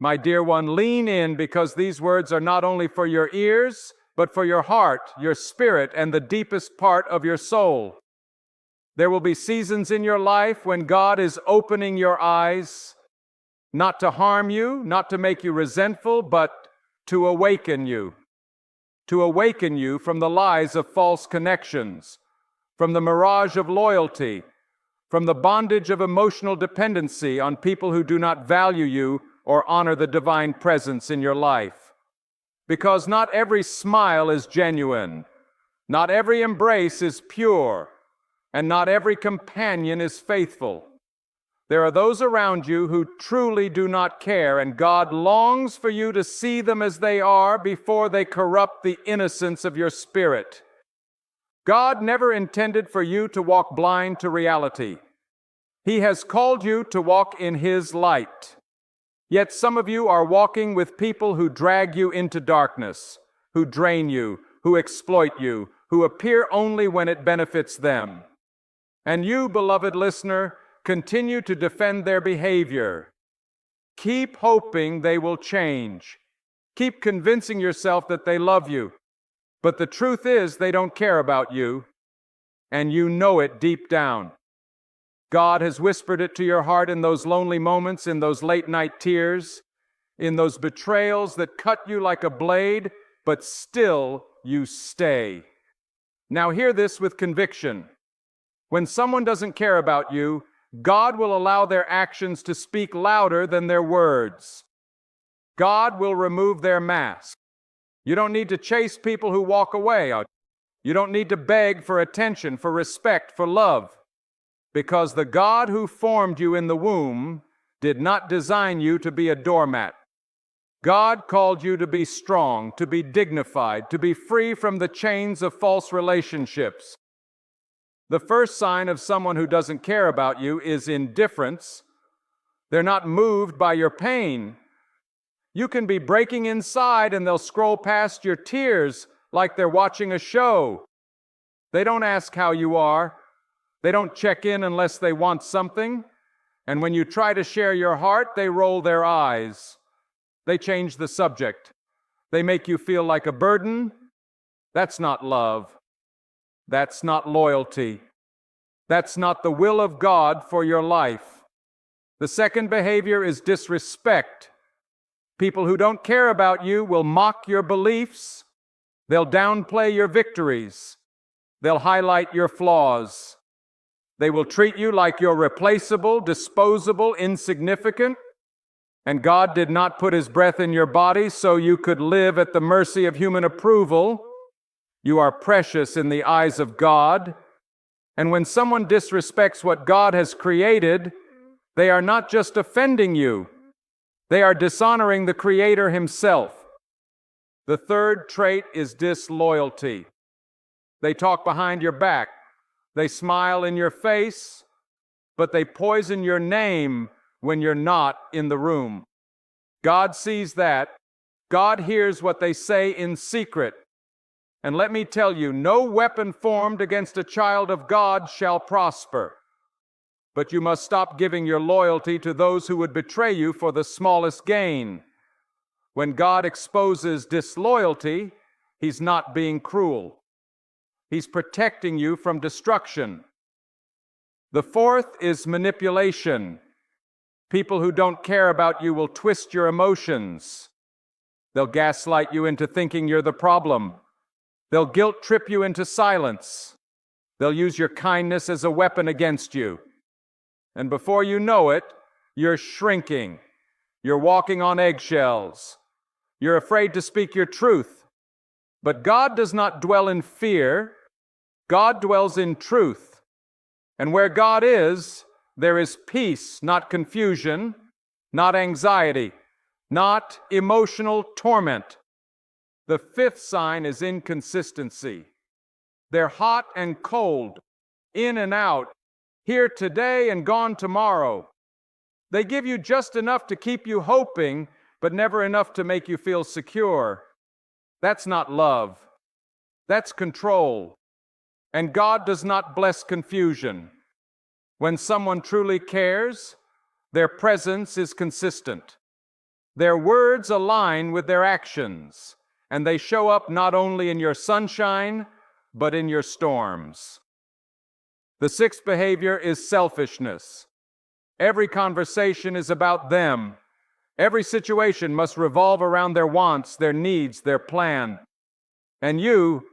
My dear one, lean in, because these words are not only for your ears, but for your heart, your spirit, and the deepest part of your soul. There will be seasons in your life when God is opening your eyes, not to harm you, not to make you resentful, but to awaken you. To awaken you from the lies of false connections, from the mirage of loyalty, from the bondage of emotional dependency on people who do not value you or honor the divine presence in your life. Because not every smile is genuine, not every embrace is pure, and not every companion is faithful. There are those around you who truly do not care, and God longs for you to see them as they are before they corrupt the innocence of your spirit. God never intended for you to walk blind to reality. He has called you to walk in His light. Yet some of you are walking with people who drag you into darkness, who drain you, who exploit you, who appear only when it benefits them. And you, beloved listener, continue to defend their behavior. Keep hoping they will change. Keep convincing yourself that they love you. But the truth is, they don't care about you, and you know it deep down. God has whispered it to your heart in those lonely moments, in those late-night tears, in those betrayals that cut you like a blade, but still you stay. Now hear this with conviction. When someone doesn't care about you, God will allow their actions to speak louder than their words. God will remove their mask. You don't need to chase people who walk away. You don't need to beg for attention, for respect, for love. Because the God who formed you in the womb did not design you to be a doormat. God called you to be strong, to be dignified, to be free from the chains of false relationships. The first sign of someone who doesn't care about you is indifference. They're not moved by your pain. You can be breaking inside and they'll scroll past your tears like they're watching a show. They don't ask how you are. They don't check in unless they want something. And when you try to share your heart, they roll their eyes. They change the subject. They make you feel like a burden. That's not love. That's not loyalty. That's not the will of God for your life. The second behavior is disrespect. People who don't care about you will mock your beliefs. They'll downplay your victories. They'll highlight your flaws. They will treat you like you're replaceable, disposable, insignificant. And God did not put His breath in your body so you could live at the mercy of human approval. You are precious in the eyes of God. And when someone disrespects what God has created, they are not just offending you. They are dishonoring the Creator Himself. The third trait is disloyalty. They talk behind your back. They smile in your face, but they poison your name when you're not in the room. God sees that. God hears what they say in secret. And let me tell you, no weapon formed against a child of God shall prosper. But you must stop giving your loyalty to those who would betray you for the smallest gain. When God exposes disloyalty, He's not being cruel. He's protecting you from destruction. The fourth is manipulation. People who don't care about you will twist your emotions. They'll gaslight you into thinking you're the problem. They'll guilt trip you into silence. They'll use your kindness as a weapon against you. And before you know it, you're shrinking. You're walking on eggshells. You're afraid to speak your truth. But God does not dwell in fear. God dwells in truth. And where God is, there is peace, not confusion, not anxiety, not emotional torment. The fifth sign is inconsistency. They're hot and cold, in and out, here today and gone tomorrow. They give you just enough to keep you hoping, but never enough to make you feel secure. That's not love. That's control. And God does not bless confusion. When someone truly cares, their presence is consistent. Their words align with their actions, and they show up not only in your sunshine, but in your storms. The sixth behavior is selfishness. Every conversation is about them. Every situation must revolve around their wants, their needs, their plan. And you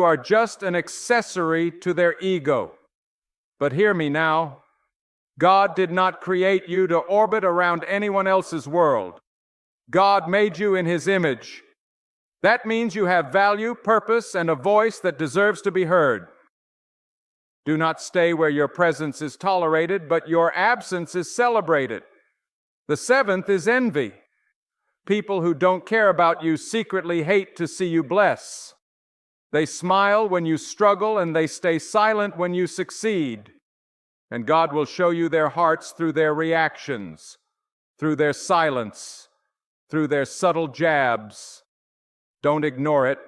are just an accessory to their ego. But hear me now. God did not create you to orbit around anyone else's world. God made you in His image. That means you have value, purpose, and a voice that deserves to be heard. Do not stay where your presence is tolerated, but your absence is celebrated. The seventh is envy. People who don't care about you secretly hate to see you bless. They smile when you struggle, and they stay silent when you succeed. And God will show you their hearts through their reactions, through their silence, through their subtle jabs. Don't ignore it.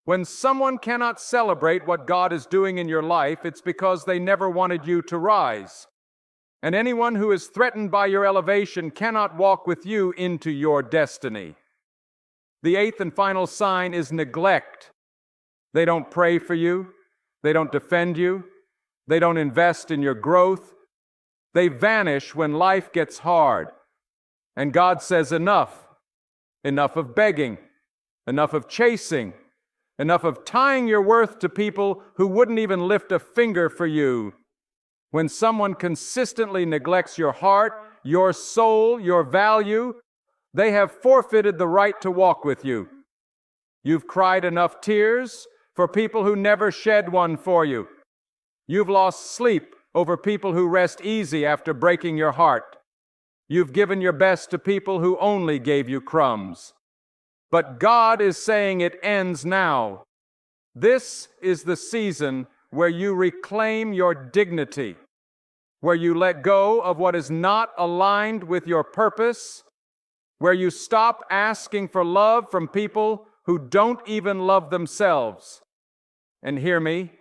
When someone cannot celebrate what God is doing in your life, it's because they never wanted you to rise. And anyone who is threatened by your elevation cannot walk with you into your destiny. The eighth and final sign is neglect. They don't pray for you. They don't defend you. They don't invest in your growth. They vanish when life gets hard. And God says, enough. Enough of begging. Enough of chasing. Enough of tying your worth to people who wouldn't even lift a finger for you. When someone consistently neglects your heart, your soul, your value, they have forfeited the right to walk with you. You've cried enough tears for people who never shed one for you. You've lost sleep over people who rest easy after breaking your heart. You've given your best to people who only gave you crumbs. But God is saying it ends now. This is the season where you reclaim your dignity, where you let go of what is not aligned with your purpose, where you stop asking for love from people who don't even love themselves. And hear me,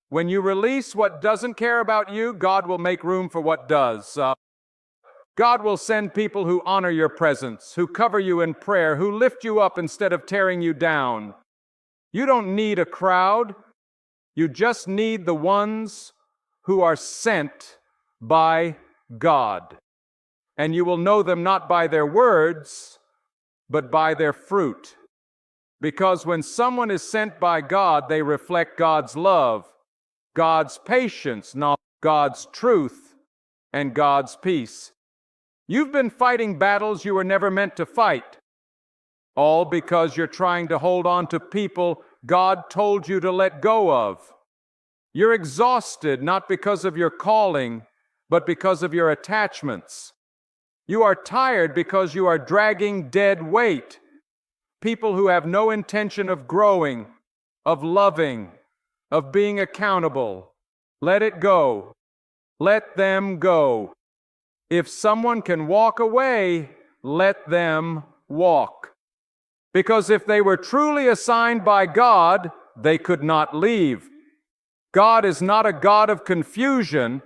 when you release what doesn't care about you, God will make room for what does. God will send people who honor your presence, who cover you in prayer, who lift you up instead of tearing you down. You don't need a crowd. You just need the ones who are sent by God. And you will know them not by their words, but by their fruit. Because when someone is sent by God, they reflect God's love, God's patience, God's truth, and God's peace. You've been fighting battles you were never meant to fight, all because you're trying to hold on to people God told you to let go of. You're exhausted not because of your calling, but because of your attachments. You are tired because you are dragging dead weight. People who have no intention of growing, of loving, of being accountable. Let it go. Let them go. If someone can walk away, let them walk. Because if they were truly assigned by God, they could not leave. God is not a God of confusion.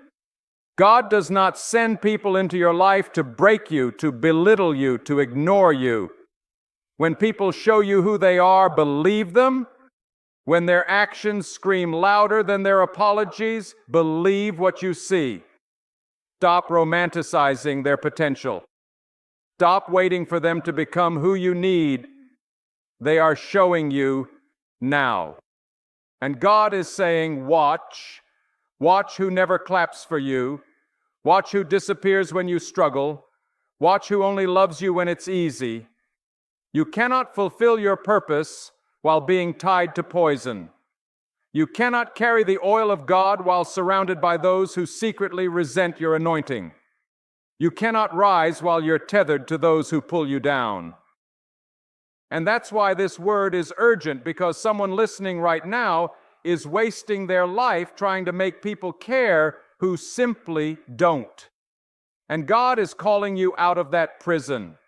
God does not send people into your life to break you, to belittle you, to ignore you. When people show you who they are, believe them. When their actions scream louder than their apologies, believe what you see. Stop romanticizing their potential. Stop waiting for them to become who you need. They are showing you now. And God is saying, watch. Watch who never claps for you. Watch who disappears when you struggle. Watch who only loves you when it's easy. You cannot fulfill your purpose while being tied to poison. You cannot carry the oil of God while surrounded by those who secretly resent your anointing. You cannot rise while you're tethered to those who pull you down. And that's why this word is urgent, because someone listening right now is wasting their life trying to make people care who simply don't. And God is calling you out of that prison.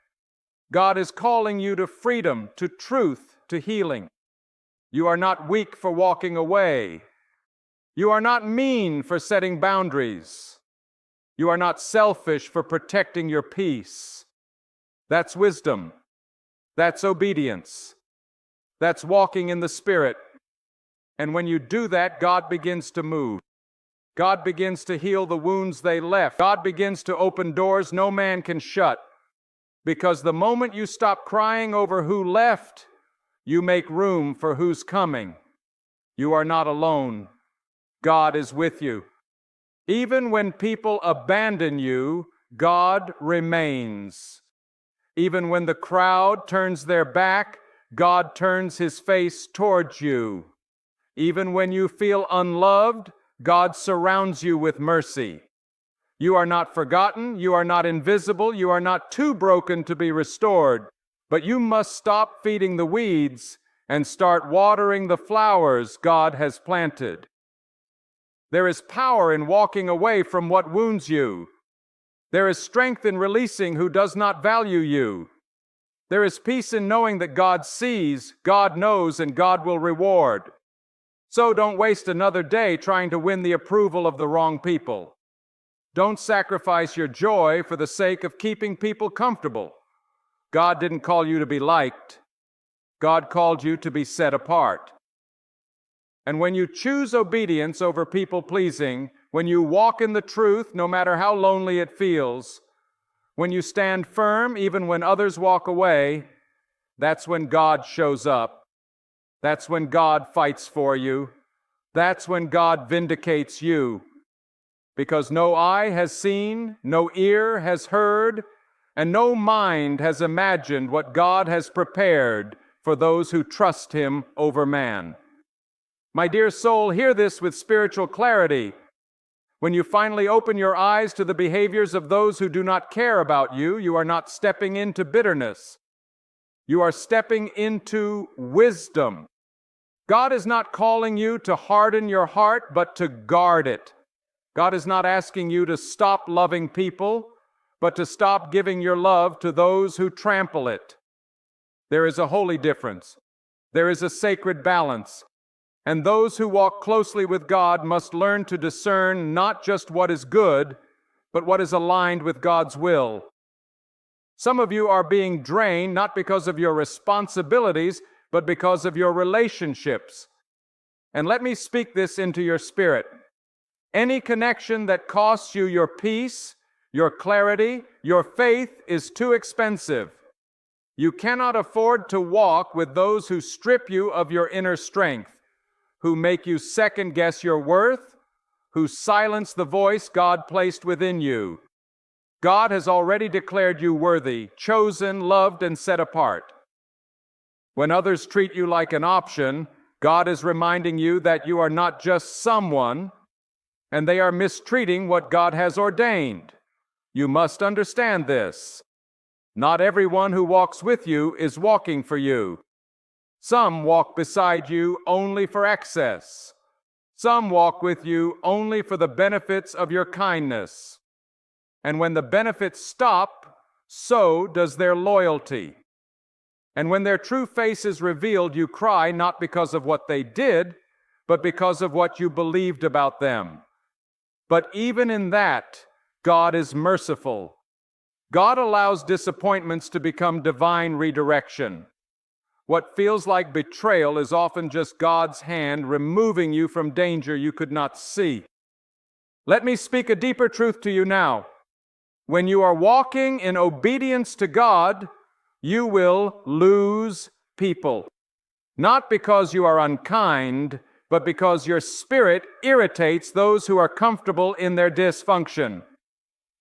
God is calling you to freedom, to truth, to healing. You are not weak for walking away. You are not mean for setting boundaries. You are not selfish for protecting your peace. That's wisdom. That's obedience. That's walking in the Spirit. And when you do that, God begins to move. God begins to heal the wounds they left. God begins to open doors no man can shut. Because the moment you stop crying over who left, you make room for who's coming. You are not alone. God is with you. Even when people abandon you, God remains. Even when the crowd turns their back, God turns His face towards you. Even when you feel unloved, God surrounds you with mercy. You are not forgotten, you are not invisible, you are not too broken to be restored, but you must stop feeding the weeds and start watering the flowers God has planted. There is power in walking away from what wounds you. There is strength in releasing who does not value you. There is peace in knowing that God sees, God knows, and God will reward. So don't waste another day trying to win the approval of the wrong people. Don't sacrifice your joy for the sake of keeping people comfortable. God didn't call you to be liked. God called you to be set apart. And when you choose obedience over people-pleasing, when you walk in the truth, no matter how lonely it feels, when you stand firm even when others walk away, that's when God shows up. That's when God fights for you. That's when God vindicates you. Because no eye has seen, no ear has heard, and no mind has imagined what God has prepared for those who trust Him over man. My dear soul, hear this with spiritual clarity. When you finally open your eyes to the behaviors of those who do not care about you, you are not stepping into bitterness. You are stepping into wisdom. God is not calling you to harden your heart, but to guard it. God is not asking you to stop loving people, but to stop giving your love to those who trample it. There is a holy difference. There is a sacred balance. And those who walk closely with God must learn to discern not just what is good, but what is aligned with God's will. Some of you are being drained not because of your responsibilities, but because of your relationships. And let me speak this into your spirit. Any connection that costs you your peace, your clarity, your faith is too expensive. You cannot afford to walk with those who strip you of your inner strength, who make you second-guess your worth, who silence the voice God placed within you. God has already declared you worthy, chosen, loved, and set apart. When others treat you like an option, God is reminding you that you are not just someone, and they are mistreating what God has ordained. You must understand this. Not everyone who walks with you is walking for you. Some walk beside you only for excess. Some walk with you only for the benefits of your kindness. And when the benefits stop, so does their loyalty. And when their true face is revealed, you cry not because of what they did, but because of what you believed about them. But even in that, God is merciful. God allows disappointments to become divine redirection. What feels like betrayal is often just God's hand removing you from danger you could not see. Let me speak a deeper truth to you now. When you are walking in obedience to God, you will lose people. Not because you are unkind, but because your spirit irritates those who are comfortable in their dysfunction.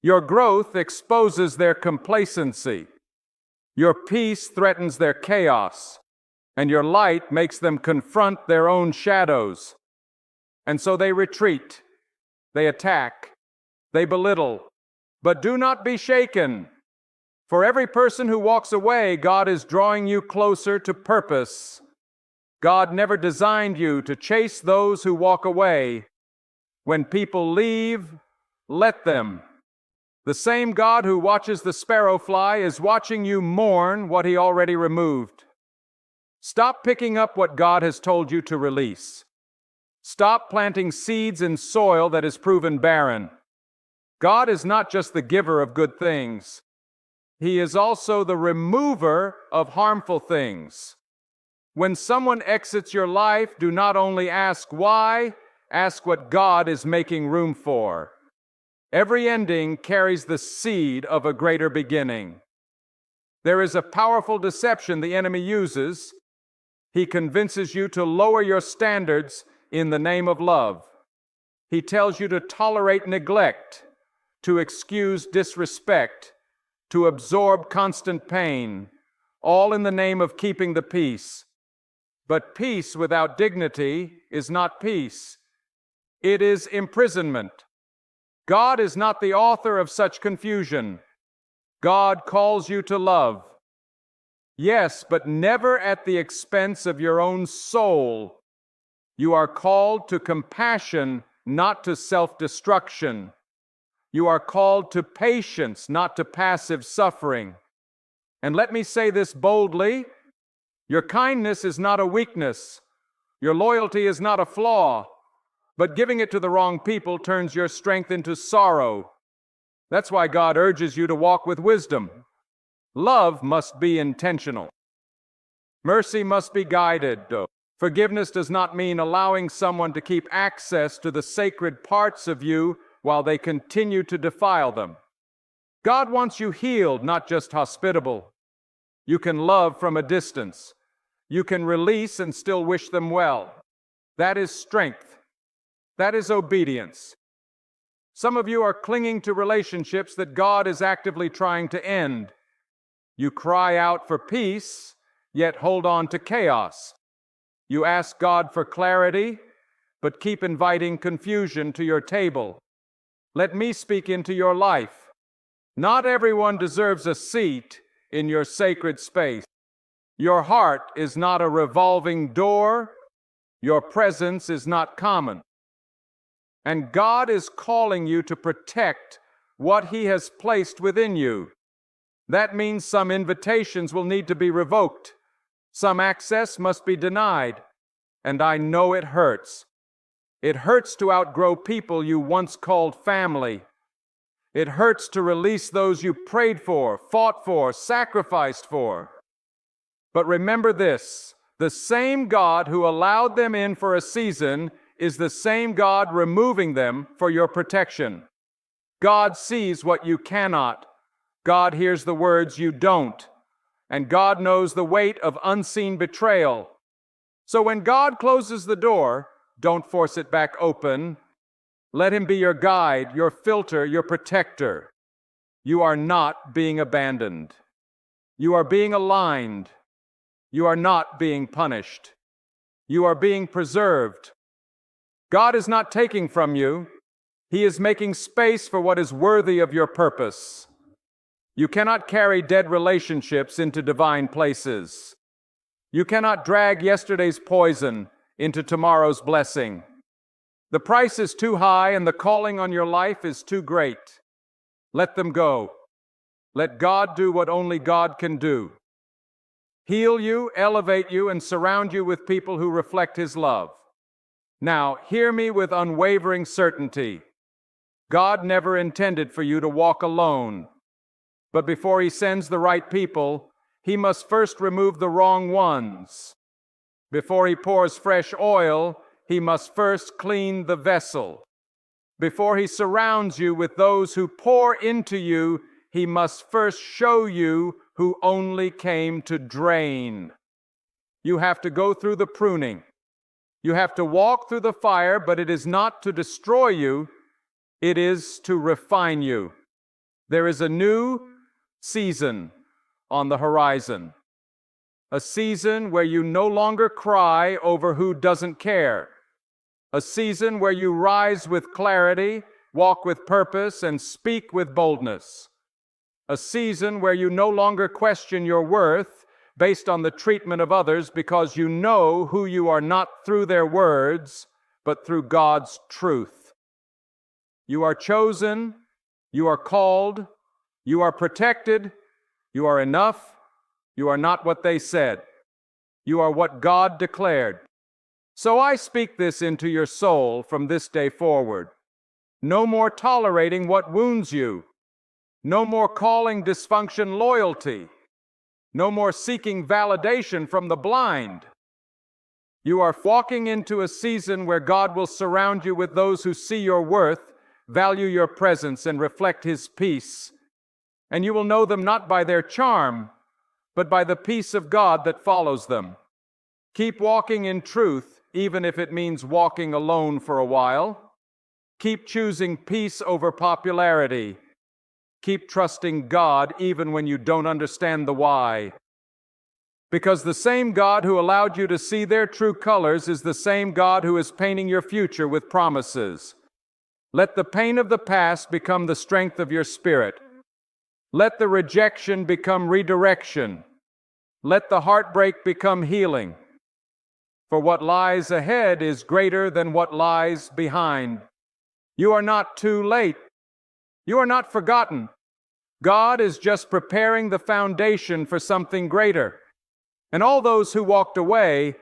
Your growth exposes their complacency. Your peace threatens their chaos, and your light makes them confront their own shadows. And so they retreat, they attack, they belittle. But do not be shaken. For every person who walks away, God is drawing you closer to purpose. God never designed you to chase those who walk away. When people leave, let them. The same God who watches the sparrow fly is watching you mourn what He already removed. Stop picking up what God has told you to release. Stop planting seeds in soil that is proven barren. God is not just the giver of good things. He is also the remover of harmful things. When someone exits your life, do not only ask why, ask what God is making room for. Every ending carries the seed of a greater beginning. There is a powerful deception the enemy uses. He convinces you to lower your standards in the name of love. He tells you to tolerate neglect, to excuse disrespect, to absorb constant pain, all in the name of keeping the peace. But peace without dignity is not peace. It is imprisonment. God is not the author of such confusion. God calls you to love. Yes, but never at the expense of your own soul. You are called to compassion, not to self-destruction. You are called to patience, not to passive suffering. And let me say this boldly, your kindness is not a weakness. Your loyalty is not a flaw. But giving it to the wrong people turns your strength into sorrow. That's why God urges you to walk with wisdom. Love must be intentional. Mercy must be guided. Forgiveness does not mean allowing someone to keep access to the sacred parts of you while they continue to defile them. God wants you healed, not just hospitable. You can love from a distance. You can release and still wish them well. That is strength. That is obedience. Some of you are clinging to relationships that God is actively trying to end. You cry out for peace, yet hold on to chaos. You ask God for clarity, but keep inviting confusion to your table. Let me speak into your life. Not everyone deserves a seat in your sacred space. Your heart is not a revolving door. Your presence is not common. And God is calling you to protect what He has placed within you. That means some invitations will need to be revoked. Some access must be denied. And I know it hurts. It hurts to outgrow people you once called family. It hurts to release those you prayed for, fought for, sacrificed for. But remember this, the same God who allowed them in for a season is the same God removing them for your protection. God sees what you cannot. God hears the words you don't. And God knows the weight of unseen betrayal. So when God closes the door, don't force it back open. Let Him be your guide, your filter, your protector. You are not being abandoned. You are being aligned. You are not being punished. You are being preserved. God is not taking from you. He is making space for what is worthy of your purpose. You cannot carry dead relationships into divine places. You cannot drag yesterday's poison into tomorrow's blessing. The price is too high and the calling on your life is too great. Let them go. Let God do what only God can do. Heal you, elevate you, and surround you with people who reflect His love. Now, hear me with unwavering certainty. God never intended for you to walk alone. But before He sends the right people, He must first remove the wrong ones. Before He pours fresh oil, He must first clean the vessel. Before He surrounds you with those who pour into you, He must first show you who only came to drain. You have to go through the pruning. You have to walk through the fire, but it is not to destroy you, it is to refine you. There is a new season on the horizon. A season where you no longer cry over who doesn't care. A season where you rise with clarity, walk with purpose, and speak with boldness. A season where you no longer question your worth based on the treatment of others because you know who you are not through their words, but through God's truth. You are chosen, you are called, you are protected, you are enough, you are not what they said. You are what God declared. So I speak this into your soul from this day forward. No more tolerating what wounds you. No more calling dysfunction loyalty. No more seeking validation from the blind. You are walking into a season where God will surround you with those who see your worth, value your presence, and reflect His peace. And you will know them not by their charm, but by the peace of God that follows them. Keep walking in truth, even if it means walking alone for a while. Keep choosing peace over popularity. Keep trusting God even when you don't understand the why. Because the same God who allowed you to see their true colors is the same God who is painting your future with promises. Let the pain of the past become the strength of your spirit. Let the rejection become redirection. Let the heartbreak become healing. For what lies ahead is greater than what lies behind. You are not too late. You are not forgotten. God is just preparing the foundation for something greater. And all those who walked away,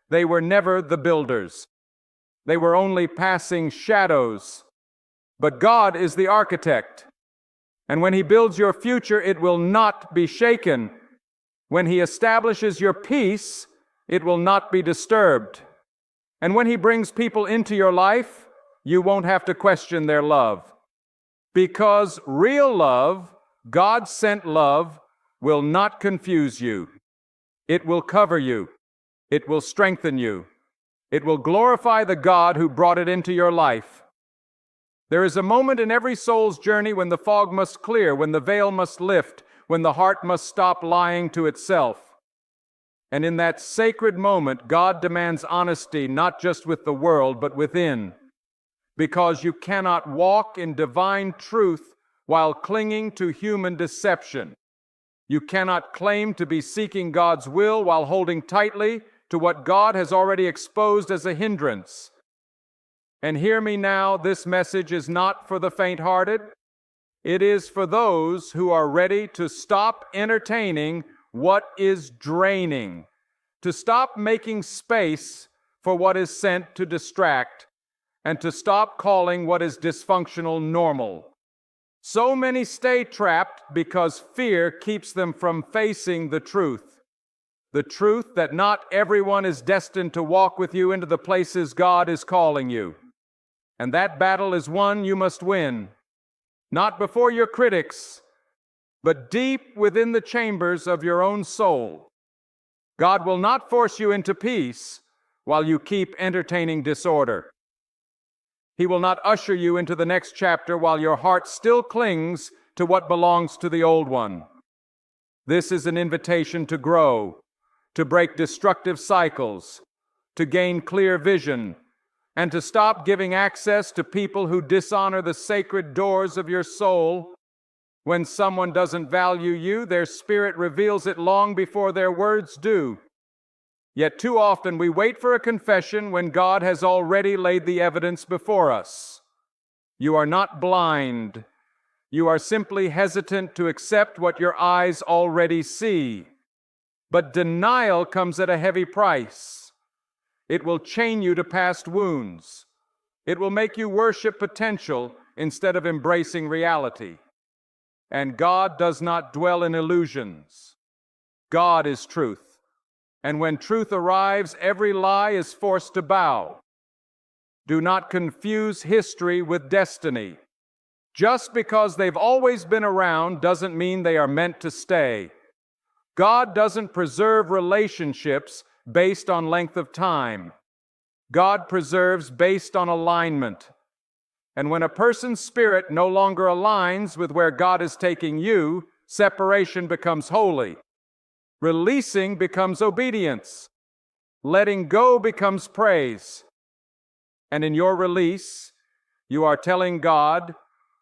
they were never the builders. They were only passing shadows. But God is the architect. And when He builds your future, it will not be shaken. When He establishes your peace, it will not be disturbed. And when He brings people into your life, you won't have to question their love. Because real love, God-sent love, will not confuse you. It will cover you. It will strengthen you. It will glorify the God who brought it into your life. There is a moment in every soul's journey when the fog must clear, when the veil must lift, when the heart must stop lying to itself. And in that sacred moment, God demands honesty, not just with the world, but within. Because you cannot walk in divine truth while clinging to human deception. You cannot claim to be seeking God's will while holding tightly to what God has already exposed as a hindrance. And hear me now, this message is not for the faint-hearted. It is for those who are ready to stop entertaining what is draining, to stop making space for what is sent to distract, and to stop calling what is dysfunctional normal. So many stay trapped because fear keeps them from facing the truth that not everyone is destined to walk with you into the places God is calling you. And that battle is one you must win, not before your critics, but deep within the chambers of your own soul. God will not force you into peace while you keep entertaining disorder. He will not usher you into the next chapter while your heart still clings to what belongs to the old one. This is an invitation to grow, to break destructive cycles, to gain clear vision, and to stop giving access to people who dishonor the sacred doors of your soul. When someone doesn't value you, their spirit reveals it long before their words do. Yet too often we wait for a confession when God has already laid the evidence before us. You are not blind. You are simply hesitant to accept what your eyes already see. But denial comes at a heavy price. It will chain you to past wounds. It will make you worship potential instead of embracing reality. And God does not dwell in illusions. God is truth. And when truth arrives, every lie is forced to bow. Do not confuse history with destiny. Just because they've always been around doesn't mean they are meant to stay. God doesn't preserve relationships based on length of time. God preserves based on alignment. And when a person's spirit no longer aligns with where God is taking you, separation becomes holy. Releasing becomes obedience. Letting go becomes praise. And in your release, you are telling God,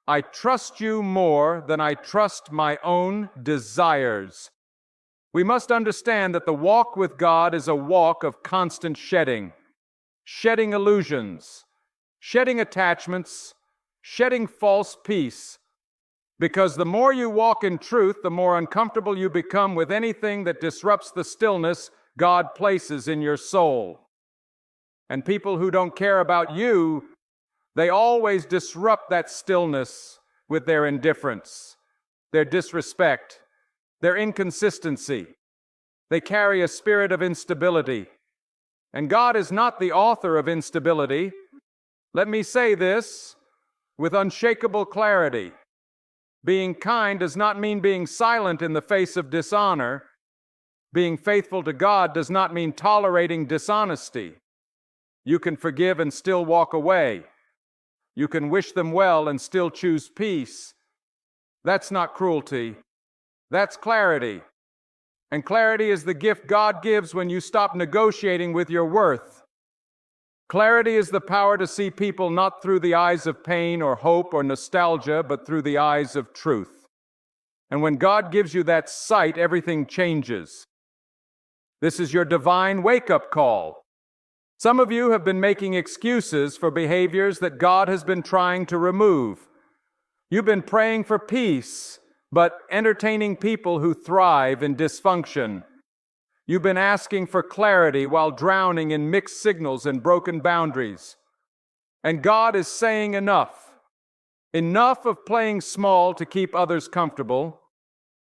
I trust you more than I trust my own desires. We must understand that the walk with God is a walk of constant shedding. Shedding illusions, shedding attachments, shedding false peace. Because the more you walk in truth, the more uncomfortable you become with anything that disrupts the stillness God places in your soul. And people who don't care about you, they always disrupt that stillness with their indifference. their disrespect, their inconsistency. They carry a spirit of instability. And God is not the author of instability. Let me say this with unshakable clarity. Being kind does not mean being silent in the face of dishonor. Being faithful to God does not mean tolerating dishonesty. You can forgive and still walk away. You can wish them well and still choose peace. That's not cruelty. That's clarity. And clarity is the gift God gives when you stop negotiating with your worth. Clarity is the power to see people not through the eyes of pain or hope or nostalgia, but through the eyes of truth. And when God gives you that sight, everything changes. This is your divine wake-up call. Some of you have been making excuses for behaviors that God has been trying to remove. You've been praying for peace, but entertaining people who thrive in dysfunction. You've been asking for clarity while drowning in mixed signals and broken boundaries. And God is saying enough. Enough of playing small to keep others comfortable.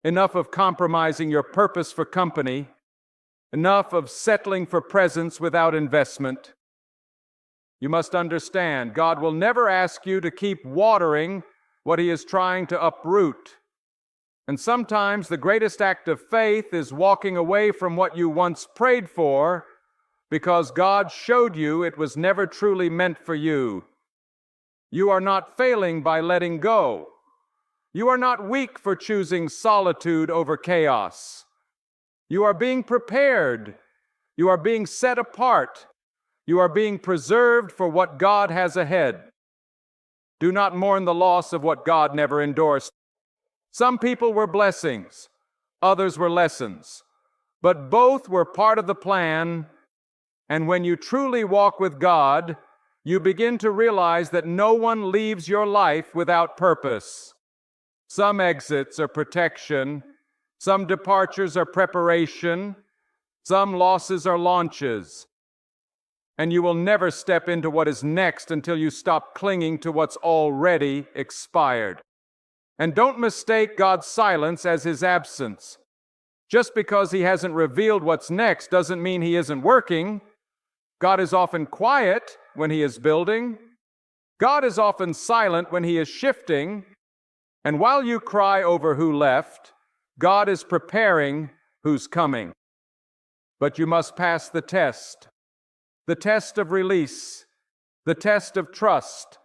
Enough of compromising your purpose for company. Enough of settling for presence without investment. You must understand, God will never ask you to keep watering what He is trying to uproot. And sometimes the greatest act of faith is walking away from what you once prayed for because God showed you it was never truly meant for you. You are not failing by letting go. You are not weak for choosing solitude over chaos. You are being prepared. You are being set apart. You are being preserved for what God has ahead. Do not mourn the loss of what God never endorsed. Some people were blessings, others were lessons, but both were part of the plan. And when you truly walk with God, you begin to realize that no one leaves your life without purpose. Some exits are protection. Some departures are preparation. Some losses are launches. And you will never step into what is next until you stop clinging to what's already expired. And don't mistake God's silence as His absence. Just because He hasn't revealed what's next doesn't mean He isn't working. God is often quiet when He is building. God is often silent when He is shifting. And while you cry over who left, God is preparing who's coming. But you must pass the test of release, the test of trust,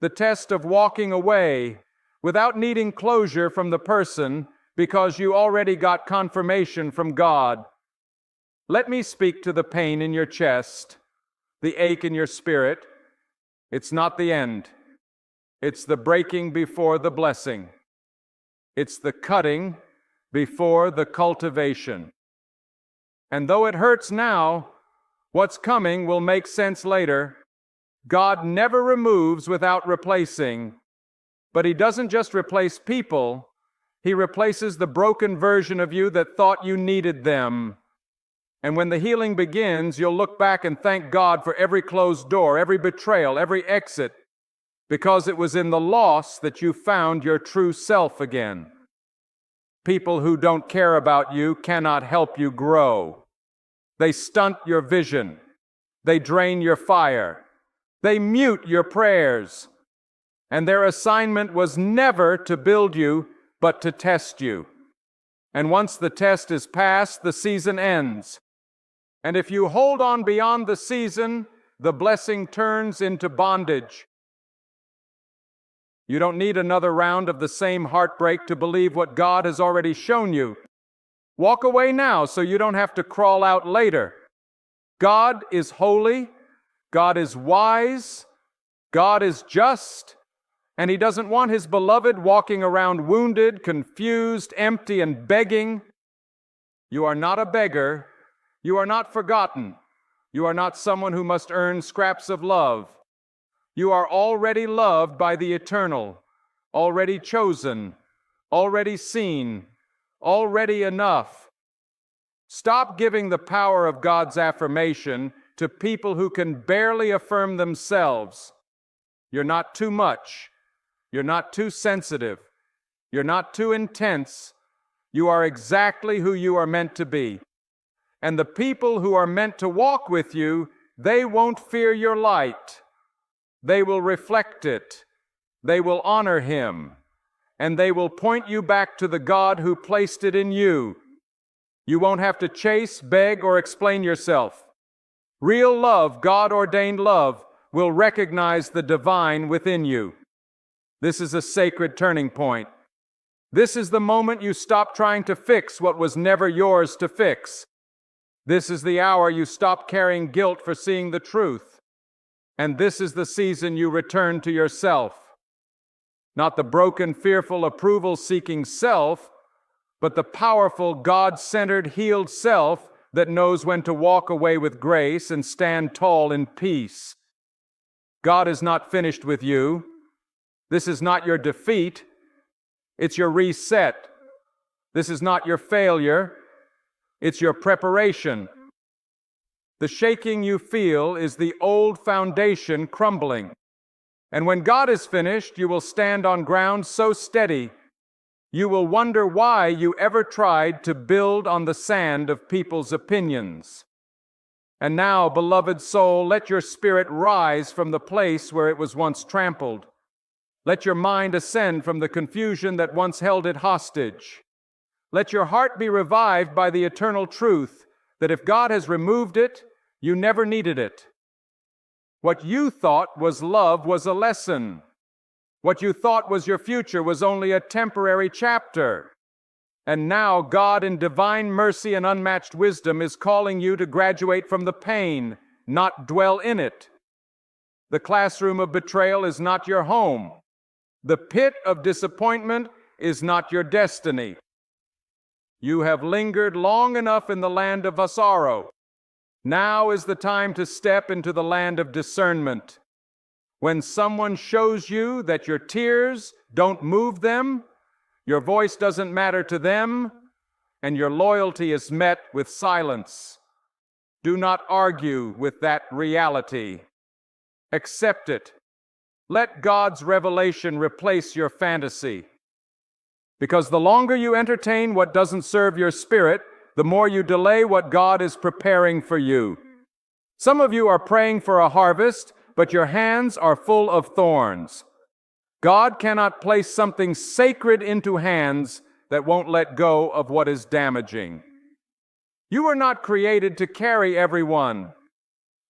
the test of walking away without needing closure from the person because you already got confirmation from God. Let me speak to the pain in your chest, the ache in your spirit. It's not the end. It's the breaking before the blessing. It's the cutting before the cultivation. And though it hurts now, what's coming will make sense later. God never removes without replacing, but He doesn't just replace people, He replaces the broken version of you that thought you needed them. And when the healing begins, you'll look back and thank God for every closed door, every betrayal, every exit, because it was in the loss that you found your true self again. People who don't care about you cannot help you grow. They stunt your vision. They drain your fire. They mute your prayers. And their assignment was never to build you, but to test you. And once the test is passed, the season ends. And if you hold on beyond the season, the blessing turns into bondage. You don't need another round of the same heartbreak to believe what God has already shown you. Walk away now so you don't have to crawl out later. God is holy, God is wise, God is just, and He doesn't want His beloved walking around wounded, confused, empty, and begging. You are not a beggar. You are not forgotten. You are not someone who must earn scraps of love. You are already loved by the eternal, already chosen, already seen, already enough. Stop giving the power of God's affirmation to people who can barely affirm themselves. You're not too much. You're not too sensitive. You're not too intense. You are exactly who you are meant to be. And the people who are meant to walk with you, they won't fear your light. They will reflect it. They will honor Him. And they will point you back to the God who placed it in you. You won't have to chase, beg, or explain yourself. Real love, God-ordained love, will recognize the divine within you. This is a sacred turning point. This is the moment you stop trying to fix what was never yours to fix. This is the hour you stop carrying guilt for seeing the truth. And this is the season you return to yourself. Not the broken, fearful, approval-seeking self, but the powerful, God-centered, healed self that knows when to walk away with grace and stand tall in peace. God is not finished with you. This is not your defeat. It's your reset. This is not your failure. It's your preparation. The shaking you feel is the old foundation crumbling. And when God is finished, you will stand on ground so steady, you will wonder why you ever tried to build on the sand of people's opinions. And now, beloved soul, let your spirit rise from the place where it was once trampled. Let your mind ascend from the confusion that once held it hostage. Let your heart be revived by the eternal truth that if God has removed it, you never needed it. What you thought was love was a lesson. What you thought was your future was only a temporary chapter. And now God in divine mercy and unmatched wisdom is calling you to graduate from the pain, not dwell in it. The classroom of betrayal is not your home. The pit of disappointment is not your destiny. You have lingered long enough in the land of sorrow. Now is the time to step into the land of discernment. When someone shows you that your tears don't move them, your voice doesn't matter to them, and your loyalty is met with silence, do not argue with that reality. Accept it. Let God's revelation replace your fantasy. Because the longer you entertain what doesn't serve your spirit, the more you delay what God is preparing for you. Some of you are praying for a harvest, but your hands are full of thorns. God cannot place something sacred into hands that won't let go of what is damaging. You were not created to carry everyone.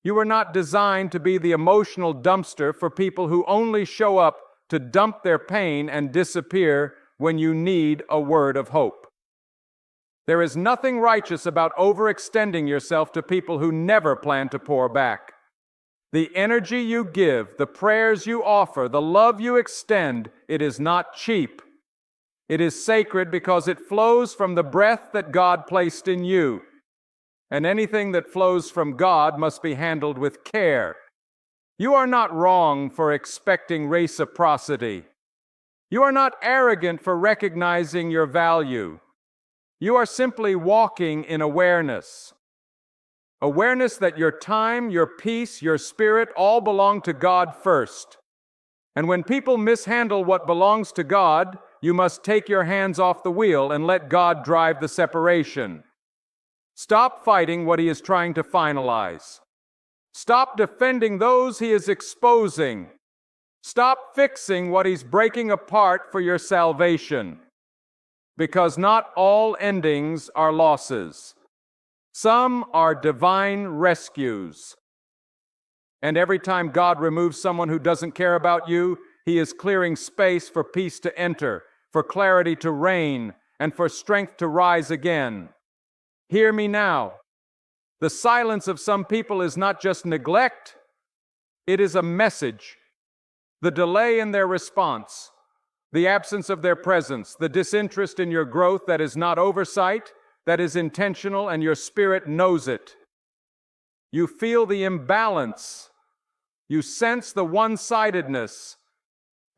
You were not designed to be the emotional dumpster for people who only show up to dump their pain and disappear when you need a word of hope. There is nothing righteous about overextending yourself to people who never plan to pour back. The energy you give, the prayers you offer, the love you extend, it is not cheap. It is sacred because it flows from the breath that God placed in you. And anything that flows from God must be handled with care. You are not wrong for expecting reciprocity. You are not arrogant for recognizing your value. You are simply walking in awareness. Awareness that your time, your peace, your spirit all belong to God first. And when people mishandle what belongs to God, you must take your hands off the wheel and let God drive the separation. Stop fighting what He is trying to finalize. Stop defending those He is exposing. Stop fixing what He's breaking apart for your salvation. Because not all endings are losses. Some are divine rescues. And every time God removes someone who doesn't care about you, He is clearing space for peace to enter, for clarity to reign, and for strength to rise again. Hear me now. The silence of some people is not just neglect, it is a message. The delay in their response, the absence of their presence, the disinterest in your growth that is not oversight, that is intentional, and your spirit knows it. You feel the imbalance. You sense the one-sidedness.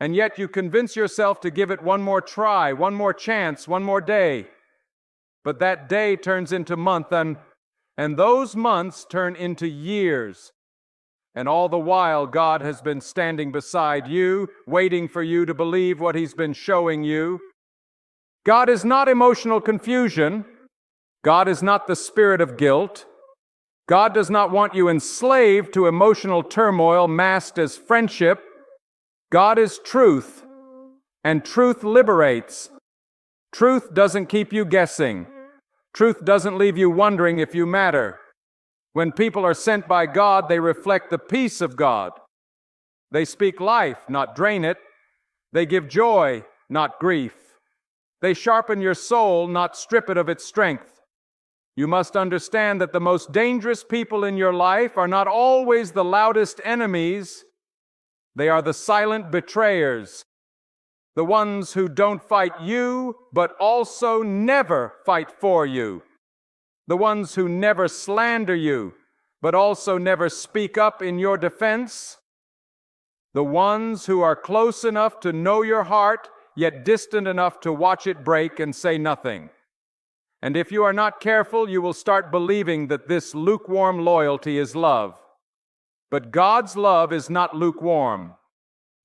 And yet you convince yourself to give it one more try, one more chance, one more day. But that day turns into month, and those months turn into years. And all the while, God has been standing beside you, waiting for you to believe what He's been showing you. God is not emotional confusion. God is not the spirit of guilt. God does not want you enslaved to emotional turmoil masked as friendship. God is truth, and truth liberates. Truth doesn't keep you guessing. Truth doesn't leave you wondering if you matter. When people are sent by God, they reflect the peace of God. They speak life, not drain it. They give joy, not grief. They sharpen your soul, not strip it of its strength. You must understand that the most dangerous people in your life are not always the loudest enemies. They are the silent betrayers, the ones who don't fight you, but also never fight for you, the ones who never slander you, but also never speak up in your defense, the ones who are close enough to know your heart, yet distant enough to watch it break and say nothing. And if you are not careful, you will start believing that this lukewarm loyalty is love. But God's love is not lukewarm.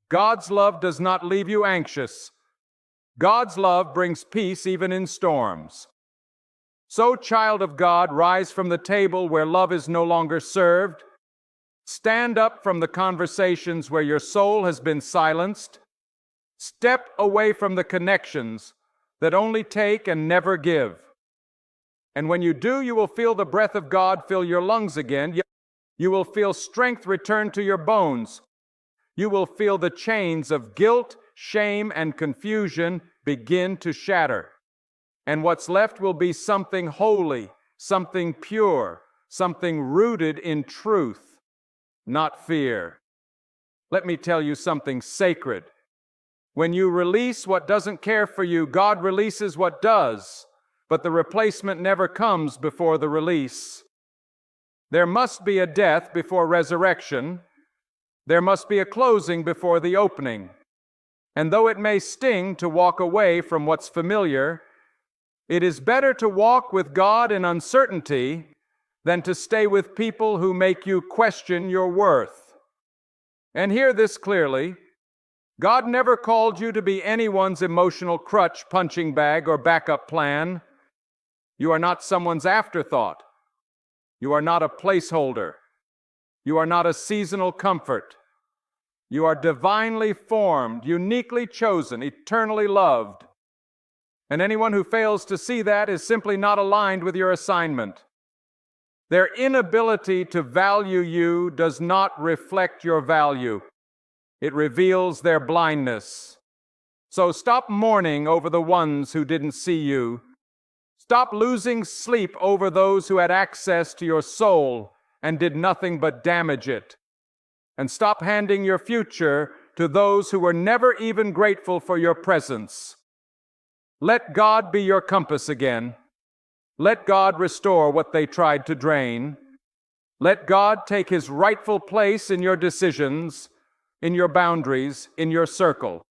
God's love does not leave you anxious. God's love brings peace even in storms. So, child of God, rise from the table where love is no longer served. Stand up from the conversations where your soul has been silenced. Step away from the connections that only take and never give. And when you do, you will feel the breath of God fill your lungs again. You will feel strength return to your bones. You will feel the chains of guilt, shame, and confusion begin to shatter. And what's left will be something holy, something pure, something rooted in truth, not fear. Let me tell you something sacred. When you release what doesn't care for you, God releases what does, but the replacement never comes before the release. There must be a death before resurrection. There must be a closing before the opening. And though it may sting to walk away from what's familiar, it is better to walk with God in uncertainty than to stay with people who make you question your worth. And hear this clearly. God never called you to be anyone's emotional crutch, punching bag, or backup plan. You are not someone's afterthought. You are not a placeholder. You are not a seasonal comfort. You are divinely formed, uniquely chosen, eternally loved. And anyone who fails to see that is simply not aligned with your assignment. Their inability to value you does not reflect your value. It reveals their blindness. So stop mourning over the ones who didn't see you. Stop losing sleep over those who had access to your soul and did nothing but damage it. And stop handing your future to those who were never even grateful for your presence. Let God be your compass again. Let God restore what they tried to drain. Let God take His rightful place in your decisions, in your boundaries, in your circle.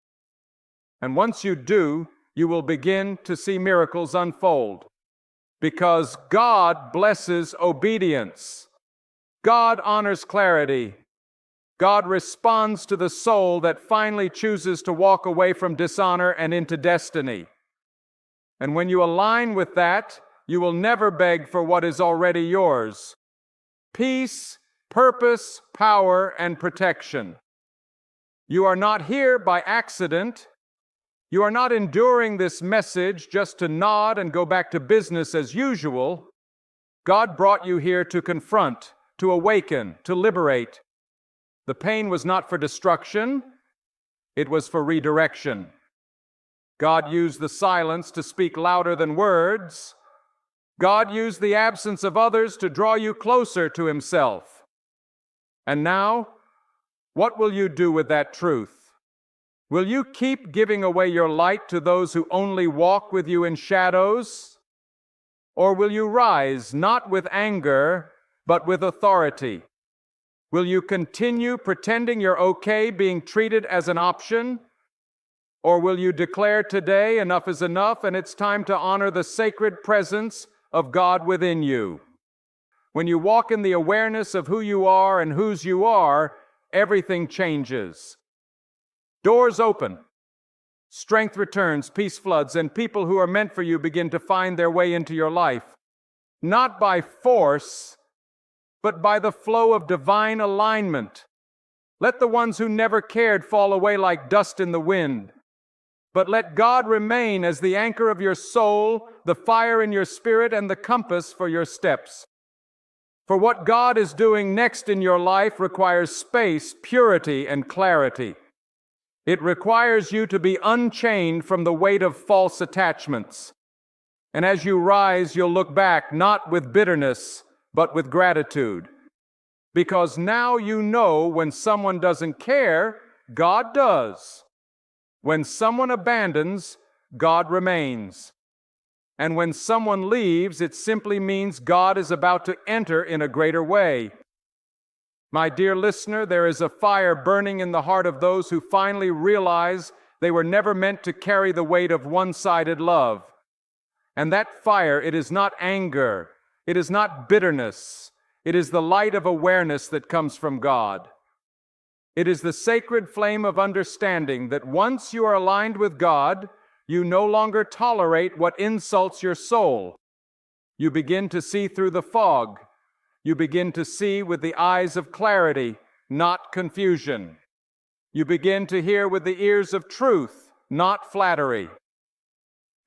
And once you do, you will begin to see miracles unfold. Because God blesses obedience. God honors clarity. God responds to the soul that finally chooses to walk away from dishonor and into destiny. And when you align with that, you will never beg for what is already yours. Peace, purpose, power, and protection. You are not here by accident. You are not enduring this message just to nod and go back to business as usual. God brought you here to confront, to awaken, to liberate. The pain was not for destruction. It was for redirection. God used the silence to speak louder than words. God used the absence of others to draw you closer to Himself. And now, what will you do with that truth? Will you keep giving away your light to those who only walk with you in shadows? Or will you rise not with anger, but with authority? Will you continue pretending you're okay being treated as an option? Or will you declare today enough is enough and it's time to honor the sacred presence of God within you? When you walk in the awareness of who you are and whose you are, everything changes. Doors open. Strength returns, peace floods, and people who are meant for you begin to find their way into your life. Not by force, but by the flow of divine alignment. Let the ones who never cared fall away like dust in the wind. But let God remain as the anchor of your soul, the fire in your spirit, and the compass for your steps. For what God is doing next in your life requires space, purity, and clarity. It requires you to be unchained from the weight of false attachments. And as you rise, you'll look back not with bitterness, but with gratitude. Because now you know when someone doesn't care, God does. When someone abandons, God remains. And when someone leaves, it simply means God is about to enter in a greater way. My dear listener, there is a fire burning in the heart of those who finally realize they were never meant to carry the weight of one-sided love. And that fire, it is not anger, it is not bitterness, it is the light of awareness that comes from God. It is the sacred flame of understanding that once you are aligned with God, you no longer tolerate what insults your soul. You begin to see through the fog. You begin to see with the eyes of clarity, not confusion. You begin to hear with the ears of truth, not flattery.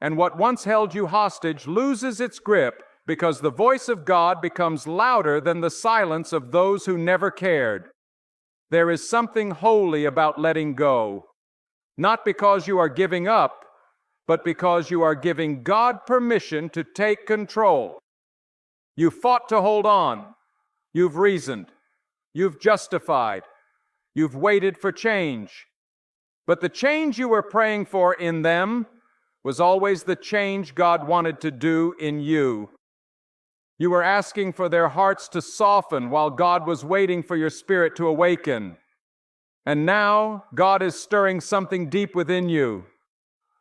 And what once held you hostage loses its grip because the voice of God becomes louder than the silence of those who never cared. There is something holy about letting go, not because you are giving up, but because you are giving God permission to take control. You fought to hold on. You've reasoned. You've justified. You've waited for change. But the change you were praying for in them was always the change God wanted to do in you. You were asking for their hearts to soften while God was waiting for your spirit to awaken. And now God is stirring something deep within you.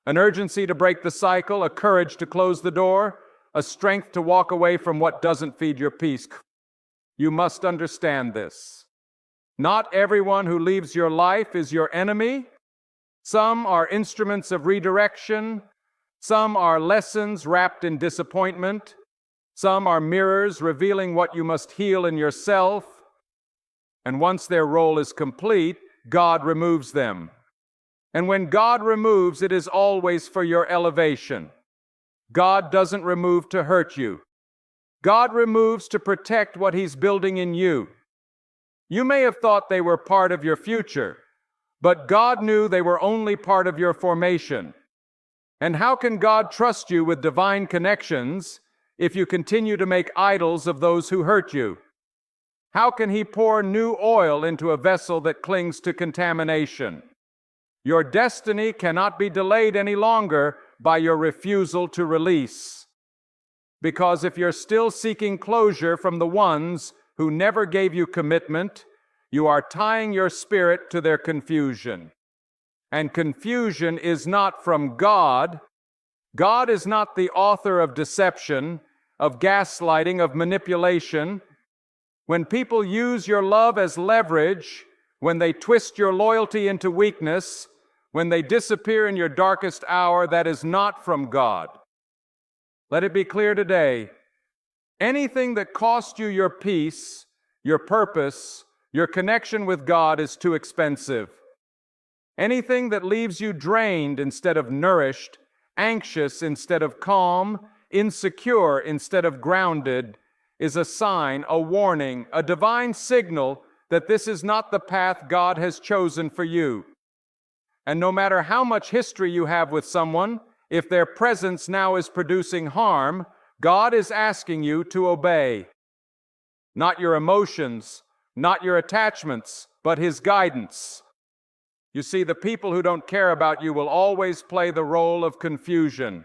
An urgency to break the cycle, a courage to close the door, a strength to walk away from what doesn't feed your peace. You must understand this. Not everyone who leaves your life is your enemy. Some are instruments of redirection. Some are lessons wrapped in disappointment. Some are mirrors revealing what you must heal in yourself. And once their role is complete, God removes them. And when God removes, it is always for your elevation. God doesn't remove to hurt you. God removes to protect what He's building in you. You may have thought they were part of your future, but God knew they were only part of your formation. And how can God trust you with divine connections if you continue to make idols of those who hurt you? How can He pour new oil into a vessel that clings to contamination? Your destiny cannot be delayed any longer by your refusal to release. Because if you're still seeking closure from the ones who never gave you commitment, you are tying your spirit to their confusion. And confusion is not from God. God is not the author of deception, of gaslighting, of manipulation. When people use your love as leverage, when they twist your loyalty into weakness, when they disappear in your darkest hour, that is not from God. Let it be clear today, anything that cost you your peace, your purpose, your connection with God is too expensive. Anything that leaves you drained instead of nourished, anxious instead of calm, insecure instead of grounded, is a sign, a warning, a divine signal that this is not the path God has chosen for you. And no matter how much history you have with someone, if their presence now is producing harm, God is asking you to obey. Not your emotions, not your attachments, but His guidance. You see, the people who don't care about you will always play the role of confusion.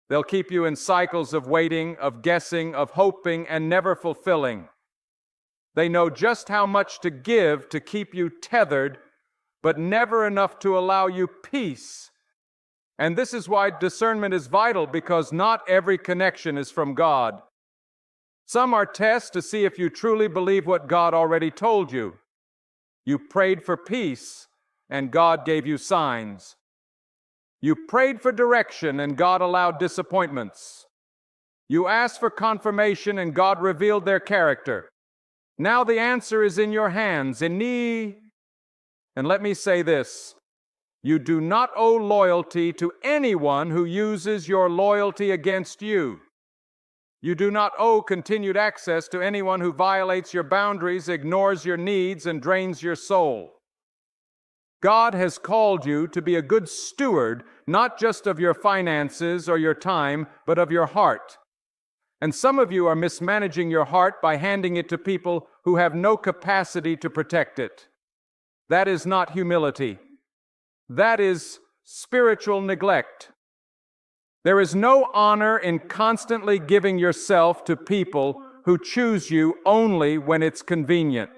They'll keep you in cycles of waiting, of guessing, of hoping, and never fulfilling. They know just how much to give to keep you tethered, but never enough to allow you peace. And this is why discernment is vital, because not every connection is from God. Some are tests to see if you truly believe what God already told you. You prayed for peace, and God gave you signs. You prayed for direction and God allowed disappointments. You asked for confirmation and God revealed their character. Now the answer is in your hands. And let me say this. You do not owe loyalty to anyone who uses your loyalty against you. You do not owe continued access to anyone who violates your boundaries, ignores your needs, and drains your soul. God has called you to be a good steward, not just of your finances or your time, but of your heart. And some of you are mismanaging your heart by handing it to people who have no capacity to protect it. That is not humility. That is spiritual neglect. There is no honor in constantly giving yourself to people who choose you only when it's convenient.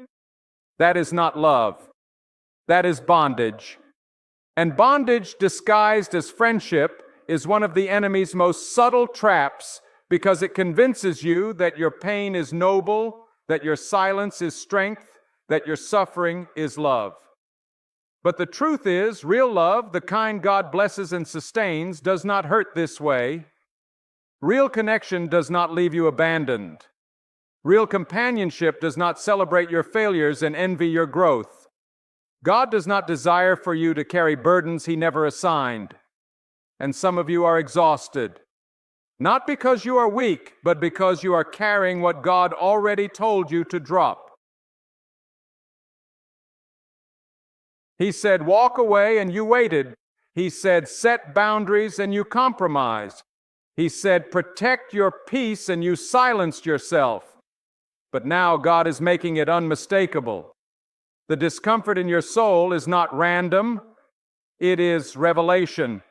That is not love. That is bondage. And bondage disguised as friendship is one of the enemy's most subtle traps because it convinces you that your pain is noble, that your silence is strength, that your suffering is love. But the truth is, real love, the kind God blesses and sustains, does not hurt this way. Real connection does not leave you abandoned. Real companionship does not celebrate your failures and envy your growth. God does not desire for you to carry burdens He never assigned. And some of you are exhausted. Not because you are weak, but because you are carrying what God already told you to drop. He said, walk away, and you waited. He said, set boundaries, and you compromised. He said, protect your peace, and you silenced yourself. But now God is making it unmistakable. The discomfort in your soul is not random. It is revelation.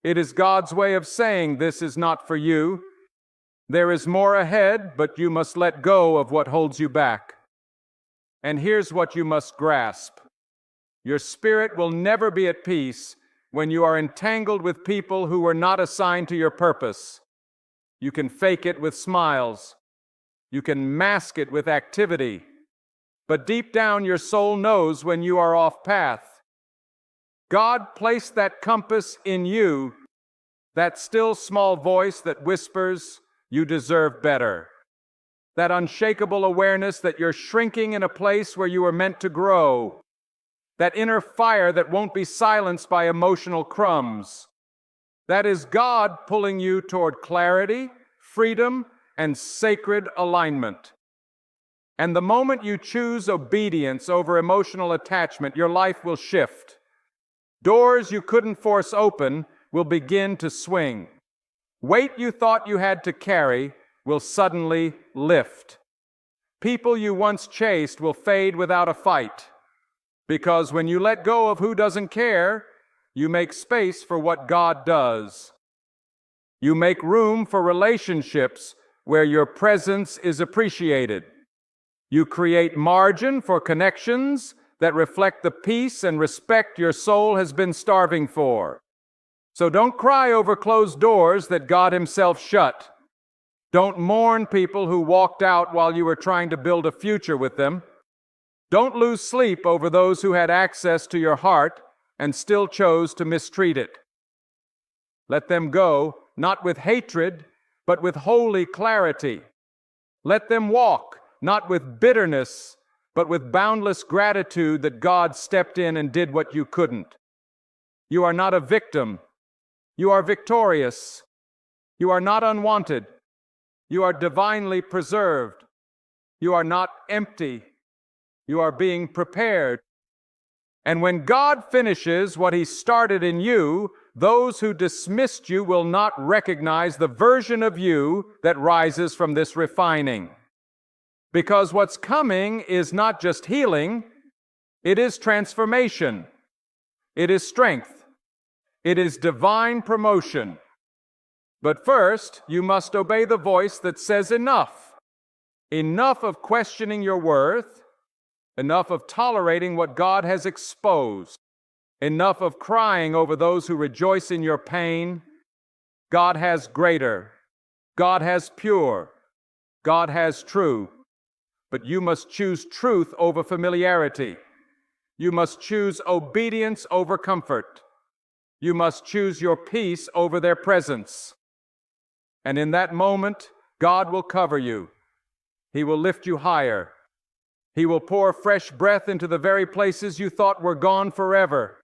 It is God's way of saying this is not for you. There is more ahead, but you must let go of what holds you back. And here's what you must grasp. Your spirit will never be at peace when you are entangled with people who were not assigned to your purpose. You can fake it with smiles. You can mask it with activity. But deep down, your soul knows when you are off path. God placed that compass in you, that still small voice that whispers, you deserve better. That unshakable awareness that you're shrinking in a place where you were meant to grow. That inner fire that won't be silenced by emotional crumbs. That is God pulling you toward clarity, freedom, and sacred alignment. And the moment you choose obedience over emotional attachment, your life will shift. Doors you couldn't force open will begin to swing. Weight you thought you had to carry will suddenly lift. People you once chased will fade without a fight. Because when you let go of who doesn't care, you make space for what God does. You make room for relationships where your presence is appreciated. You create margin for connections that reflect the peace and respect your soul has been starving for. So don't cry over closed doors that God Himself shut. Don't mourn people who walked out while you were trying to build a future with them. Don't lose sleep over those who had access to your heart and still chose to mistreat it. Let them go, not with hatred, but with holy clarity. Let them walk, not with bitterness, but with boundless gratitude that God stepped in and did what you couldn't. You are not a victim. You are victorious. You are not unwanted. You are divinely preserved. You are not empty. You are being prepared. And when God finishes what He started in you, those who dismissed you will not recognize the version of you that rises from this refining. Because what's coming is not just healing, it is transformation. It is strength. It is divine promotion. But first, you must obey the voice that says enough. Enough of questioning your worth. Enough of tolerating what God has exposed. Enough of crying over those who rejoice in your pain. God has greater. God has pure. God has true. But you must choose truth over familiarity. You must choose obedience over comfort. You must choose your peace over their presence. And in that moment, God will cover you. He will lift you higher. He will pour fresh breath into the very places you thought were gone forever.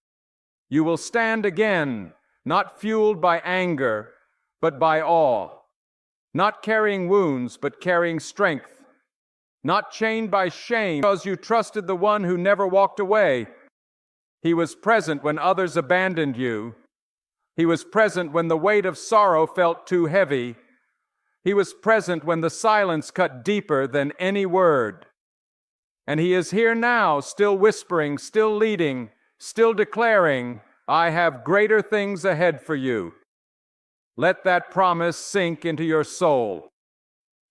You will stand again, not fueled by anger, but by awe. Not carrying wounds, but carrying strength. Not chained by shame because you trusted the one who never walked away. He was present when others abandoned you. He was present when the weight of sorrow felt too heavy. He was present when the silence cut deeper than any word. And He is here now, still whispering, still leading, still declaring, I have greater things ahead for you. Let that promise sink into your soul.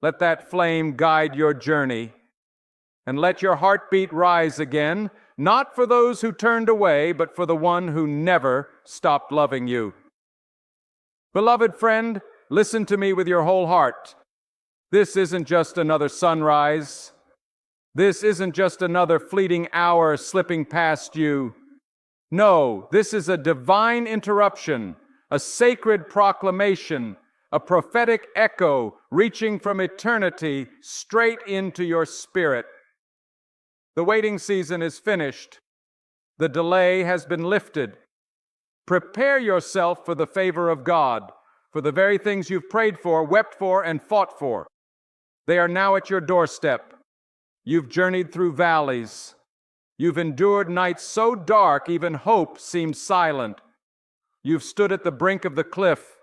Let that flame guide your journey. And let your heartbeat rise again, not for those who turned away, but for the one who never stopped loving you. Beloved friend, listen to me with your whole heart. This isn't just another sunrise. This isn't just another fleeting hour slipping past you. No, this is a divine interruption, a sacred proclamation, a prophetic echo reaching from eternity straight into your spirit. The waiting season is finished. The delay has been lifted. Prepare yourself for the favor of God, for the very things you've prayed for, wept for, and fought for. They are now at your doorstep. You've journeyed through valleys. You've endured nights so dark even hope seemed silent. You've stood at the brink of the cliff,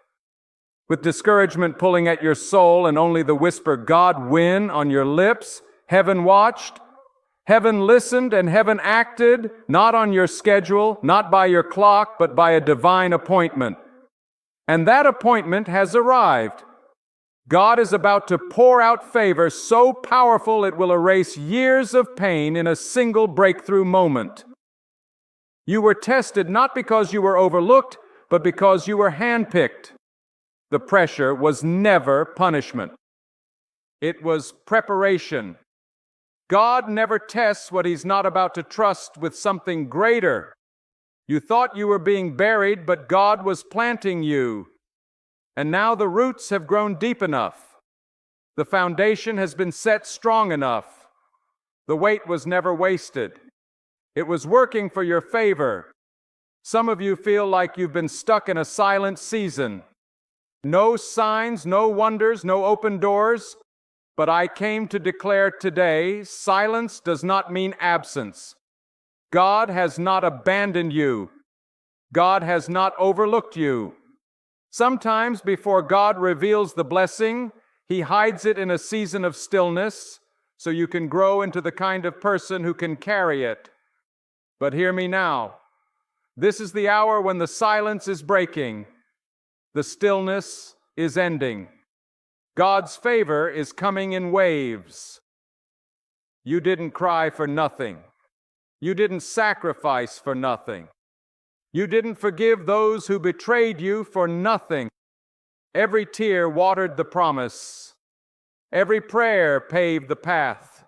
with discouragement pulling at your soul and only the whisper, God win, on your lips. Heaven watched, heaven listened, and heaven acted, not on your schedule, not by your clock, but by a divine appointment. And that appointment has arrived. God is about to pour out favor so powerful it will erase years of pain in a single breakthrough moment. You were tested not because you were overlooked, but because you were handpicked. The pressure was never punishment. It was preparation. God never tests what He's not about to trust with something greater. You thought you were being buried, but God was planting you. And now the roots have grown deep enough. The foundation has been set strong enough. The wait was never wasted. It was working for your favor. Some of you feel like you've been stuck in a silent season. No signs, no wonders, no open doors. But I came to declare today, silence does not mean absence. God has not abandoned you. God has not overlooked you. Sometimes before God reveals the blessing, He hides it in a season of stillness so you can grow into the kind of person who can carry it. But hear me now. This is the hour when the silence is breaking. The stillness is ending. God's favor is coming in waves. You didn't cry for nothing. You didn't sacrifice for nothing. You didn't forgive those who betrayed you for nothing. Every tear watered the promise. Every prayer paved the path.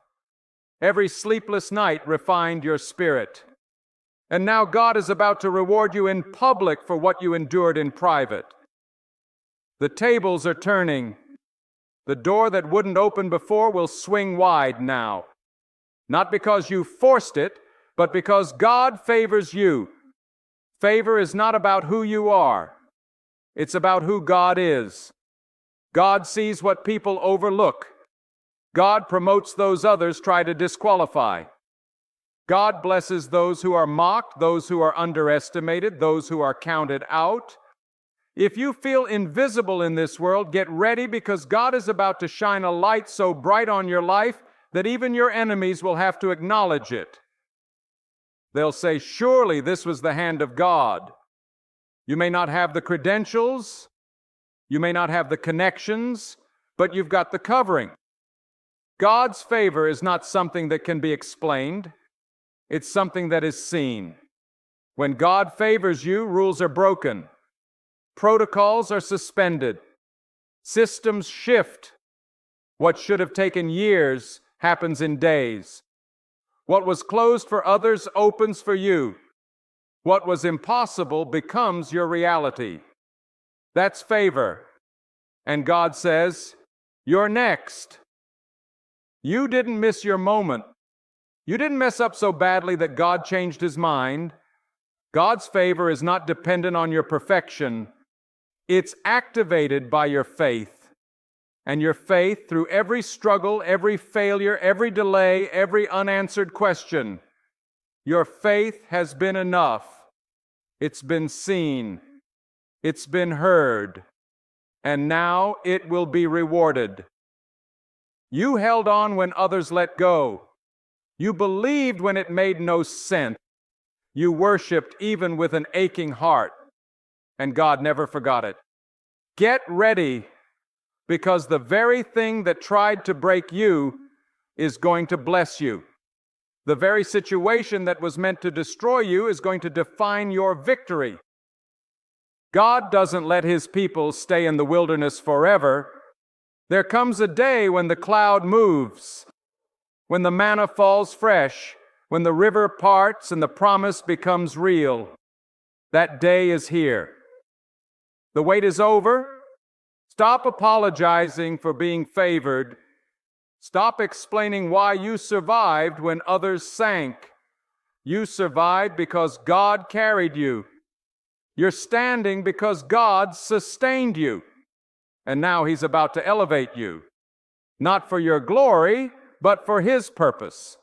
Every sleepless night refined your spirit. And now God is about to reward you in public for what you endured in private. The tables are turning. The door that wouldn't open before will swing wide now. Not because you forced it, but because God favors you. Favor is not about who you are. It's about who God is. God sees what people overlook. God promotes those others try to disqualify. God blesses those who are mocked, those who are underestimated, those who are counted out. If you feel invisible in this world, get ready because God is about to shine a light so bright on your life that even your enemies will have to acknowledge it. They'll say, surely this was the hand of God. You may not have the credentials, you may not have the connections, but you've got the covering. God's favor is not something that can be explained. It's something that is seen. When God favors you, rules are broken. Protocols are suspended. Systems shift. What should have taken years happens in days. What was closed for others opens for you. What was impossible becomes your reality. That's favor. And God says, "You're next." You didn't miss your moment. You didn't mess up so badly that God changed his mind. God's favor is not dependent on your perfection. It's activated by your faith. And your faith through every struggle, every failure, every delay, every unanswered question. Your faith has been enough. It's been seen. It's been heard. And now it will be rewarded. You held on when others let go. You believed when it made no sense. You worshiped even with an aching heart. And God never forgot it. Get ready, because the very thing that tried to break you is going to bless you. The very situation that was meant to destroy you is going to define your victory. God doesn't let his people stay in the wilderness forever. There comes a day when the cloud moves, when the manna falls fresh, when the river parts and the promise becomes real. That day is here. The wait is over. Stop apologizing for being favored. Stop explaining why you survived when others sank. You survived because God carried you. You're standing because God sustained you. And now he's about to elevate you. Not for your glory, but for his purpose.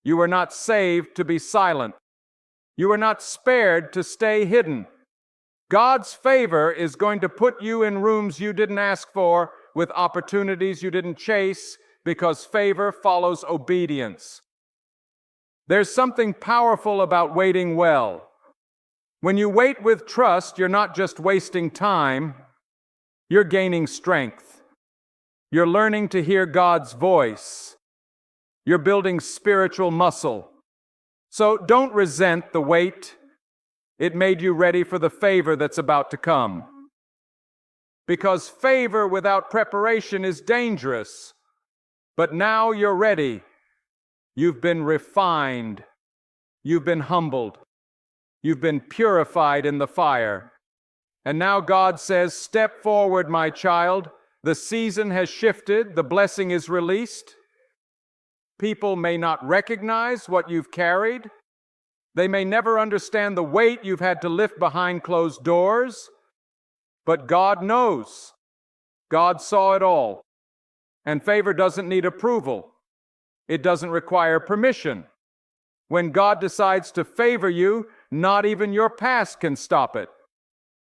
You were not saved to be silent. You were not spared to stay hidden. God's favor is going to put you in rooms you didn't ask for, with opportunities you didn't chase, because favor follows obedience. There's something powerful about waiting well. When you wait with trust, you're not just wasting time, you're gaining strength. You're learning to hear God's voice. You're building spiritual muscle. So don't resent the wait. It made you ready for the favor that's about to come. Because favor without preparation is dangerous. But now you're ready. You've been refined. You've been humbled. You've been purified in the fire. And now God says, "Step forward, my child. The season has shifted. The blessing is released." People may not recognize what you've carried. They may never understand the weight you've had to lift behind closed doors. But God knows. God saw it all. And favor doesn't need approval. It doesn't require permission. When God decides to favor you, not even your past can stop it.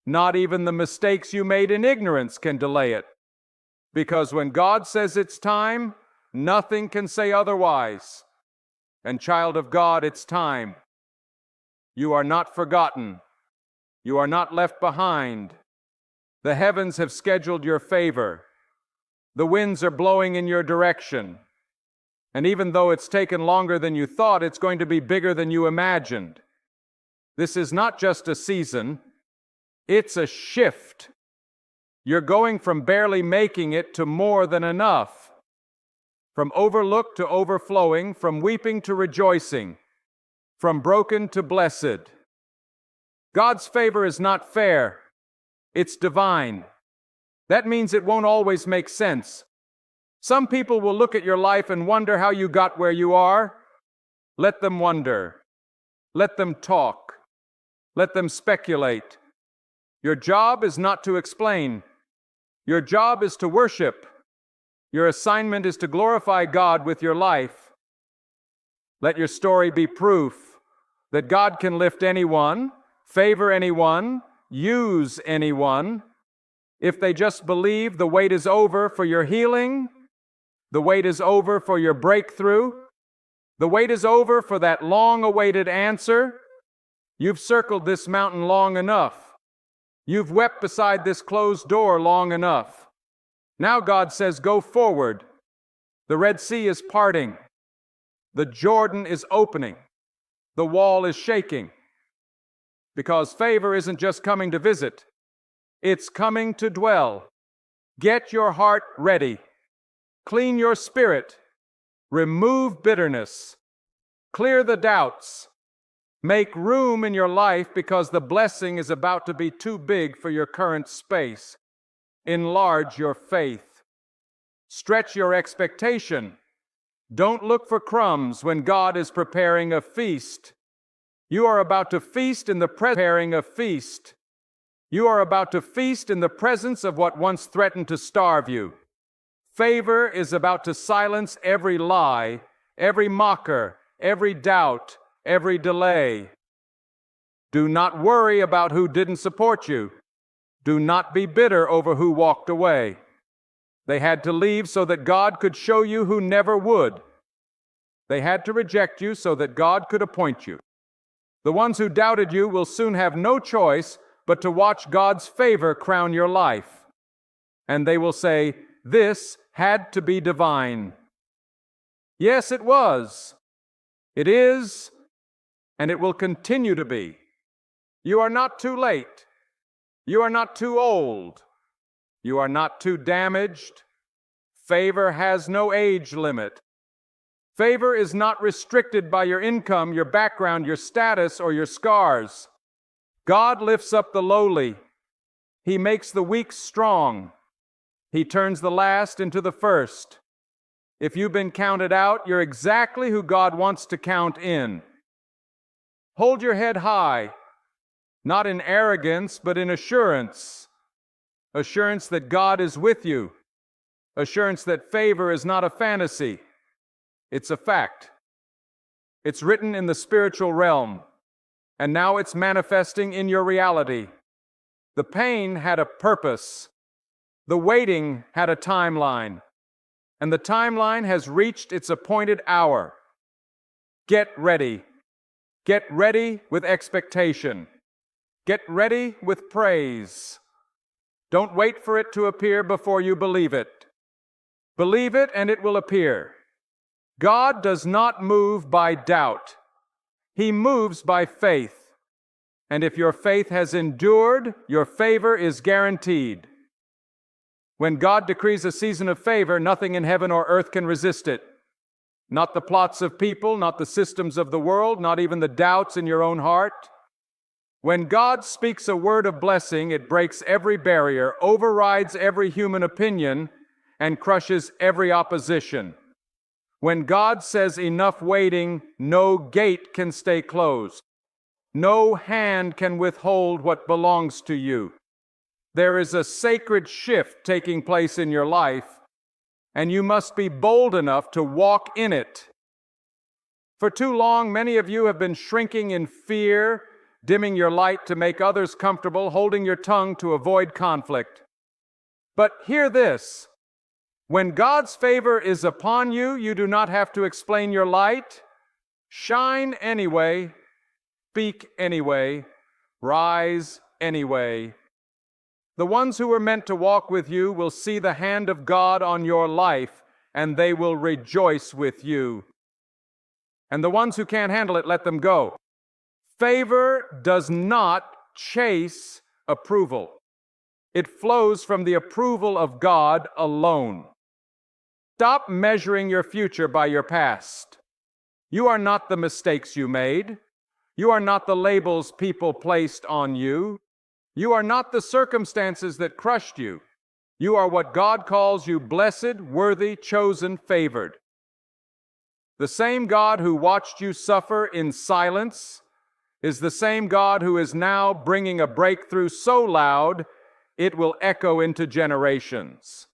Not even the mistakes you made in ignorance can delay it. Because when God says it's time, nothing can say otherwise. And child of God, it's time. You are not forgotten. You are not left behind. The heavens have scheduled your favor. The winds are blowing in your direction. And even though it's taken longer than you thought, it's going to be bigger than you imagined. This is not just a season, it's a shift. You're going from barely making it to more than enough. From overlooked to overflowing, from weeping to rejoicing, from broken to blessed. God's favor is not fair, it's divine. That means it won't always make sense. Some people will look at your life and wonder how you got where you are. Let them wonder. Let them talk. Let them speculate. Your job is not to explain. Your job is to worship. Your assignment is to glorify God with your life. Let your story be proof that God can lift anyone, favor anyone, use anyone. If they just believe the wait is over for your healing, the wait is over for your breakthrough, the wait is over for that long-awaited answer. You've circled this mountain long enough. You've wept beside this closed door long enough. Now God says, go forward. The Red Sea is parting. The Jordan is opening. The wall is shaking. Because favor isn't just coming to visit. It's coming to dwell. Get your heart ready. Clean your spirit. Remove bitterness. Clear the doubts. Make room in your life because the blessing is about to be too big for your current space. Enlarge your faith. Stretch your expectation. Don't look for crumbs when God is preparing a feast. You are about to feast in the preparing a feast. You are about to feast in the presence of what once threatened to starve you. Favor is about to silence every lie, every mocker, every doubt, every delay. Do not worry about who didn't support you. Do not be bitter over who walked away. They had to leave so that God could show you who never would. They had to reject you so that God could appoint you. The ones who doubted you will soon have no choice but to watch God's favor crown your life. And they will say, "This had to be divine." Yes, it was. It is, and it will continue to be. You are not too late. You are not too old. You are not too damaged. Favor has no age limit. Favor is not restricted by your income, your background, your status, or your scars. God lifts up the lowly. He makes the weak strong. He turns the last into the first. If you've been counted out, you're exactly who God wants to count in. Hold your head high, not in arrogance, but in assurance. Assurance that God is with you. Assurance that favor is not a fantasy. It's a fact. It's written in the spiritual realm, and now it's manifesting in your reality. The pain had a purpose. The waiting had a timeline, and the timeline has reached its appointed hour. Get ready. Get ready with expectation. Get ready with praise. Don't wait for it to appear before you believe it. Believe it and it will appear. God does not move by doubt. He moves by faith. And if your faith has endured, your favor is guaranteed. When God decrees a season of favor, nothing in heaven or earth can resist it. Not the plots of people, not the systems of the world, not even the doubts in your own heart. When God speaks a word of blessing, it breaks every barrier, overrides every human opinion, and crushes every opposition. When God says enough waiting, no gate can stay closed. No hand can withhold what belongs to you. There is a sacred shift taking place in your life, and you must be bold enough to walk in it. For too long, many of you have been shrinking in fear, dimming your light to make others comfortable, holding your tongue to avoid conflict. But hear this. When God's favor is upon you, you do not have to explain your light. Shine anyway, speak anyway, rise anyway. The ones who were meant to walk with you will see the hand of God on your life, and they will rejoice with you. And the ones who can't handle it, let them go. Favor does not chase approval. It flows from the approval of God alone. Stop measuring your future by your past. You are not the mistakes you made. You are not the labels people placed on you. You are not the circumstances that crushed you. You are what God calls you: blessed, worthy, chosen, favored. The same God who watched you suffer in silence is the same God who is now bringing a breakthrough so loud it will echo into generations.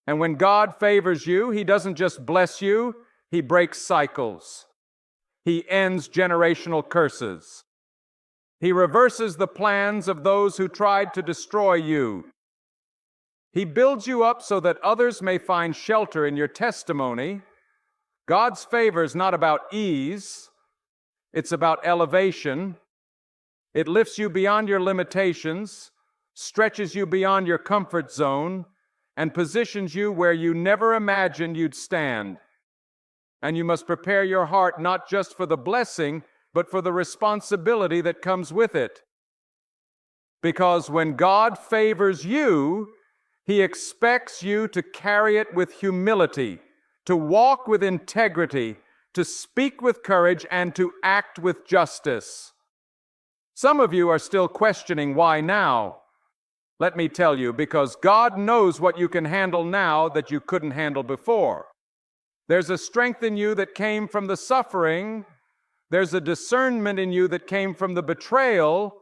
And when God favors you, He doesn't just bless you, He breaks cycles. He ends generational curses. He reverses the plans of those who tried to destroy you. He builds you up so that others may find shelter in your testimony. God's favor is not about ease. It's about elevation. It lifts you beyond your limitations, stretches you beyond your comfort zone, and positions you where you never imagined you'd stand. And you must prepare your heart not just for the blessing, but for the responsibility that comes with it. Because when God favors you, He expects you to carry it with humility, to walk with integrity, to speak with courage, and to act with justice. Some of you are still questioning why now. Let me tell you, because God knows what you can handle now that you couldn't handle before. There's a strength in you that came from the suffering. There's a discernment in you that came from the betrayal.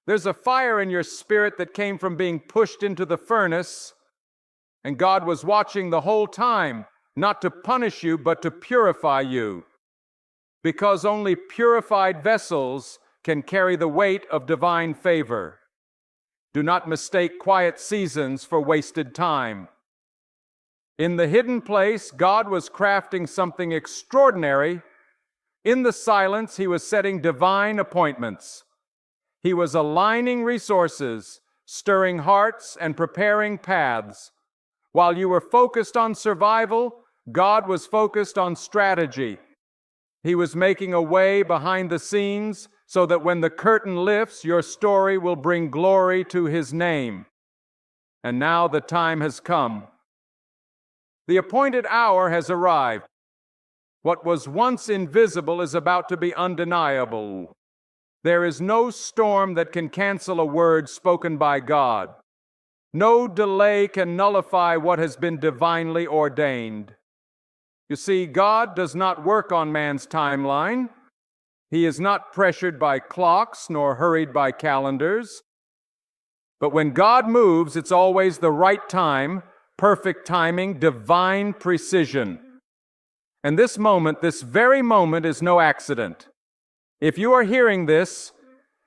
There's a fire in your spirit that came from being pushed into the furnace. And God was watching the whole time, not to punish you, but to purify you. Because only purified vessels can carry the weight of divine favor. Do not mistake quiet seasons for wasted time. In the hidden place, God was crafting something extraordinary. In the silence, He was setting divine appointments. He was aligning resources, stirring hearts, and preparing paths. While you were focused on survival, God was focused on strategy. He was making a way behind the scenes so that when the curtain lifts, your story will bring glory to His name. And now the time has come. The appointed hour has arrived. What was once invisible is about to be undeniable. There is no storm that can cancel a word spoken by God. No delay can nullify what has been divinely ordained. You see, God does not work on man's timeline. He is not pressured by clocks nor hurried by calendars. But when God moves, it's always the right time, perfect timing, divine precision. And this moment, this very moment, is no accident. If you are hearing this,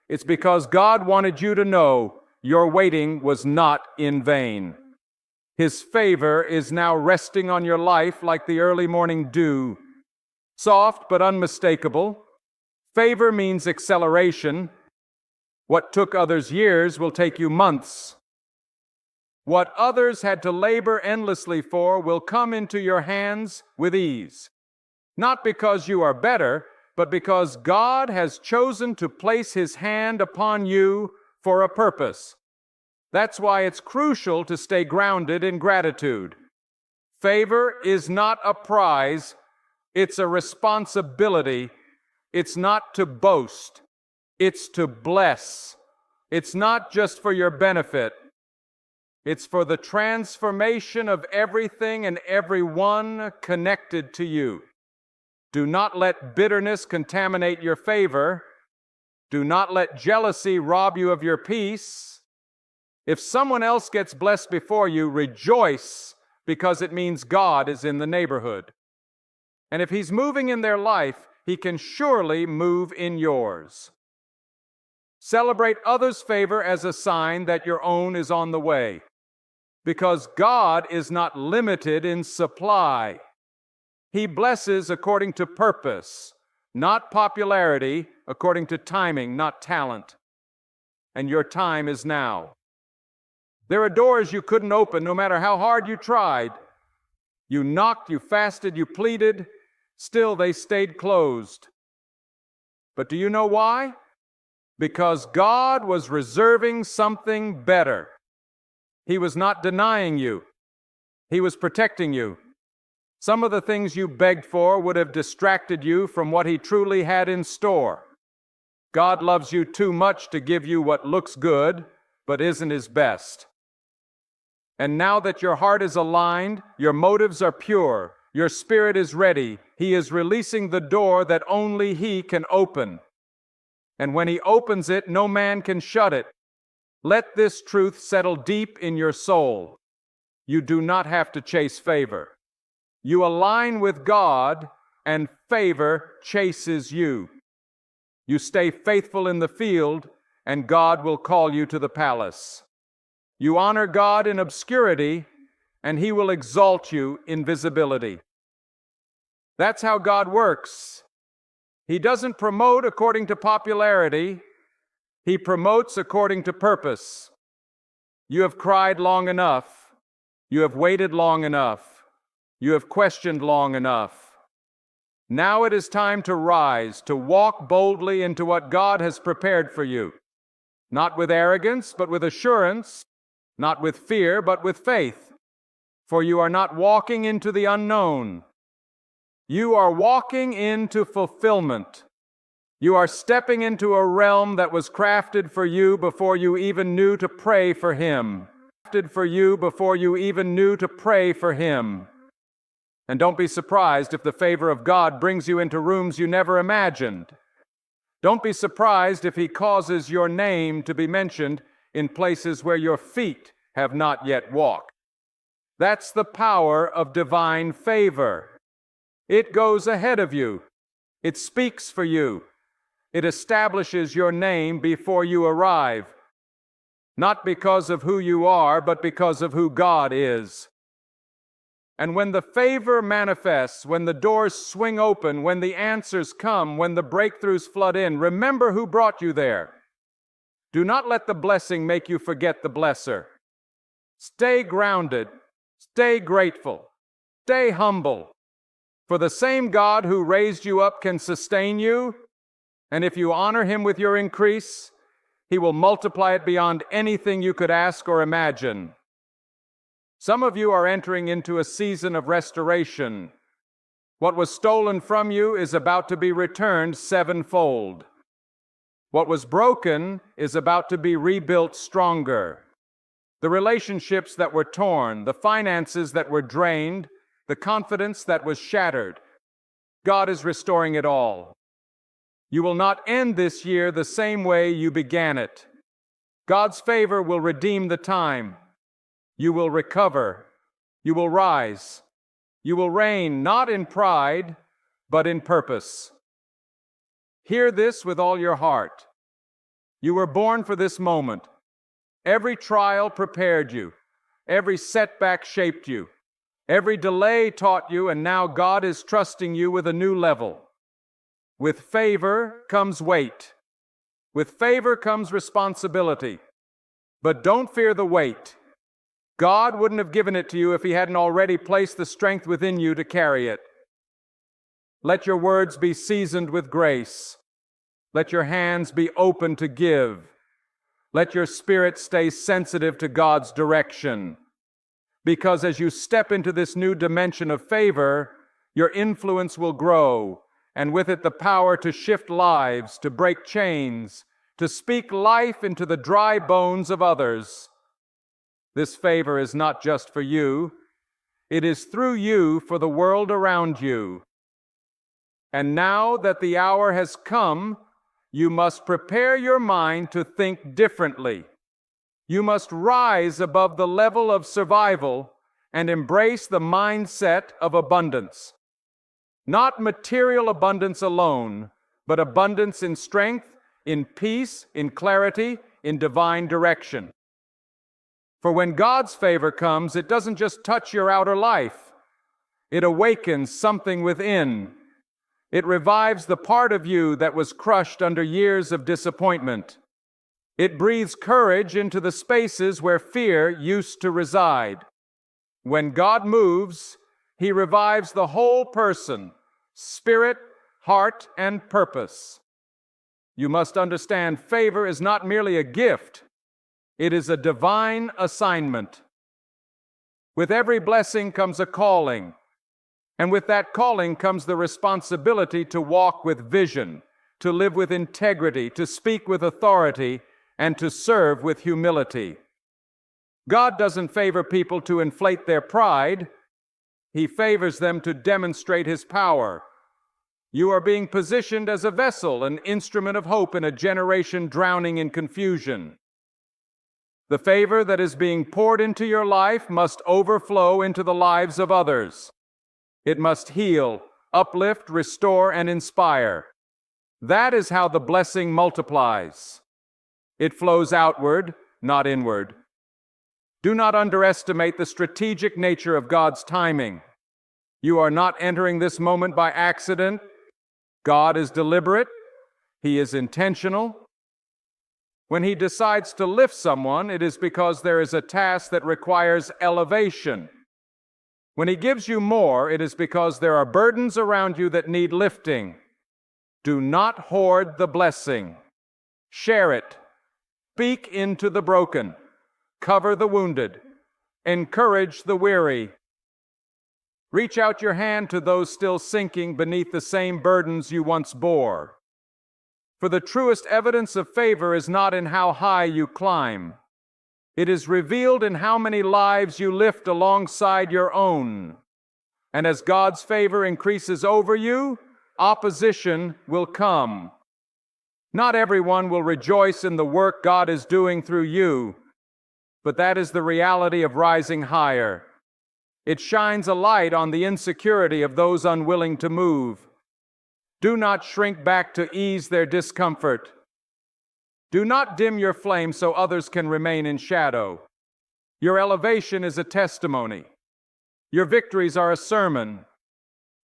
it's because God wanted you to know your waiting was not in vain. His favor is now resting on your life like the early morning dew, soft but unmistakable. Favor means acceleration. What took others years will take you months. What others had to labor endlessly for will come into your hands with ease. Not because you are better, but because God has chosen to place His hand upon you for a purpose. That's why it's crucial to stay grounded in gratitude. Favor is not a prize, it's a responsibility. It's not to boast, it's to bless. It's not just for your benefit. It's for the transformation of everything and everyone connected to you. Do not let bitterness contaminate your favor. Do not let jealousy rob you of your peace. If someone else gets blessed before you, rejoice, because it means God is in the neighborhood. And if He's moving in their life, He can surely move in yours. Celebrate others' favor as a sign that your own is on the way. Because God is not limited in supply. He blesses according to purpose, not popularity, according to timing, not talent. And your time is now. There are doors you couldn't open no matter how hard you tried. You knocked, you fasted, you pleaded, still they stayed closed. But do you know why? Because God was reserving something better. He was not denying you. He was protecting you. Some of the things you begged for would have distracted you from what He truly had in store. God loves you too much to give you what looks good, but isn't His best. And now that your heart is aligned, your motives are pure, your spirit is ready, He is releasing the door that only He can open. And when He opens it, no man can shut it. Let this truth settle deep in your soul. You do not have to chase favor. You align with God, and favor chases you. You stay faithful in the field, and God will call you to the palace. You honor God in obscurity, and He will exalt you in visibility. That's how God works. He doesn't promote according to popularity. He promotes according to purpose. You have cried long enough. You have waited long enough. You have questioned long enough. Now it is time to rise, to walk boldly into what God has prepared for you. Not with arrogance, but with assurance. Not with fear, but with faith. For you are not walking into the unknown. You are walking into fulfillment. You are stepping into a realm that was crafted for you before you even knew to pray for Him. Crafted for you before you even knew to pray for Him. And don't be surprised if the favor of God brings you into rooms you never imagined. Don't be surprised if He causes your name to be mentioned in places where your feet have not yet walked. That's the power of divine favor. It goes ahead of you. It speaks for you. It establishes your name before you arrive. Not because of who you are, but because of who God is. And when the favor manifests, when the doors swing open, when the answers come, when the breakthroughs flood in, remember who brought you there. Do not let the blessing make you forget the blesser. Stay grounded. Stay grateful. Stay humble. For the same God who raised you up can sustain you, and if you honor Him with your increase, He will multiply it beyond anything you could ask or imagine. Some of you are entering into a season of restoration. What was stolen from you is about to be returned sevenfold. What was broken is about to be rebuilt stronger. The relationships that were torn, the finances that were drained, the confidence that was shattered, God is restoring it all. You will not end this year the same way you began it. God's favor will redeem the time. You will recover. You will rise. You will reign not in pride, but in purpose. Hear this with all your heart. You were born for this moment. Every trial prepared you. Every setback shaped you. Every delay taught you, and now God is trusting you with a new level. With favor comes weight. With favor comes responsibility. But don't fear the weight. God wouldn't have given it to you if He hadn't already placed the strength within you to carry it. Let your words be seasoned with grace. Let your hands be open to give. Let your spirit stay sensitive to God's direction. Because as you step into this new dimension of favor, your influence will grow, and with it the power to shift lives, to break chains, to speak life into the dry bones of others. This favor is not just for you. It is through you for the world around you. And now that the hour has come, you must prepare your mind to think differently. You must rise above the level of survival and embrace the mindset of abundance. Not material abundance alone, but abundance in strength, in peace, in clarity, in divine direction. For when God's favor comes, it doesn't just touch your outer life. It awakens something within. It revives the part of you that was crushed under years of disappointment. It breathes courage into the spaces where fear used to reside. When God moves, He revives the whole person, spirit, heart, and purpose. You must understand favor is not merely a gift. It is a divine assignment. With every blessing comes a calling, and with that calling comes the responsibility to walk with vision, to live with integrity, to speak with authority, and to serve with humility. God doesn't favor people to inflate their pride. He favors them to demonstrate His power. You are being positioned as a vessel, an instrument of hope in a generation drowning in confusion. The favor that is being poured into your life must overflow into the lives of others. It must heal, uplift, restore, and inspire. That is how the blessing multiplies. It flows outward, not inward. Do not underestimate the strategic nature of God's timing. You are not entering this moment by accident. God is deliberate. He is intentional. When He decides to lift someone, it is because there is a task that requires elevation. When He gives you more, it is because there are burdens around you that need lifting. Do not hoard the blessing. Share it. Speak into the broken. Cover the wounded. Encourage the weary. Reach out your hand to those still sinking beneath the same burdens you once bore. For the truest evidence of favor is not in how high you climb. It is revealed in how many lives you lift alongside your own. And as God's favor increases over you, opposition will come. Not everyone will rejoice in the work God is doing through you, but that is the reality of rising higher. It shines a light on the insecurity of those unwilling to move. Do not shrink back to ease their discomfort. Do not dim your flame so others can remain in shadow. Your elevation is a testimony. Your victories are a sermon.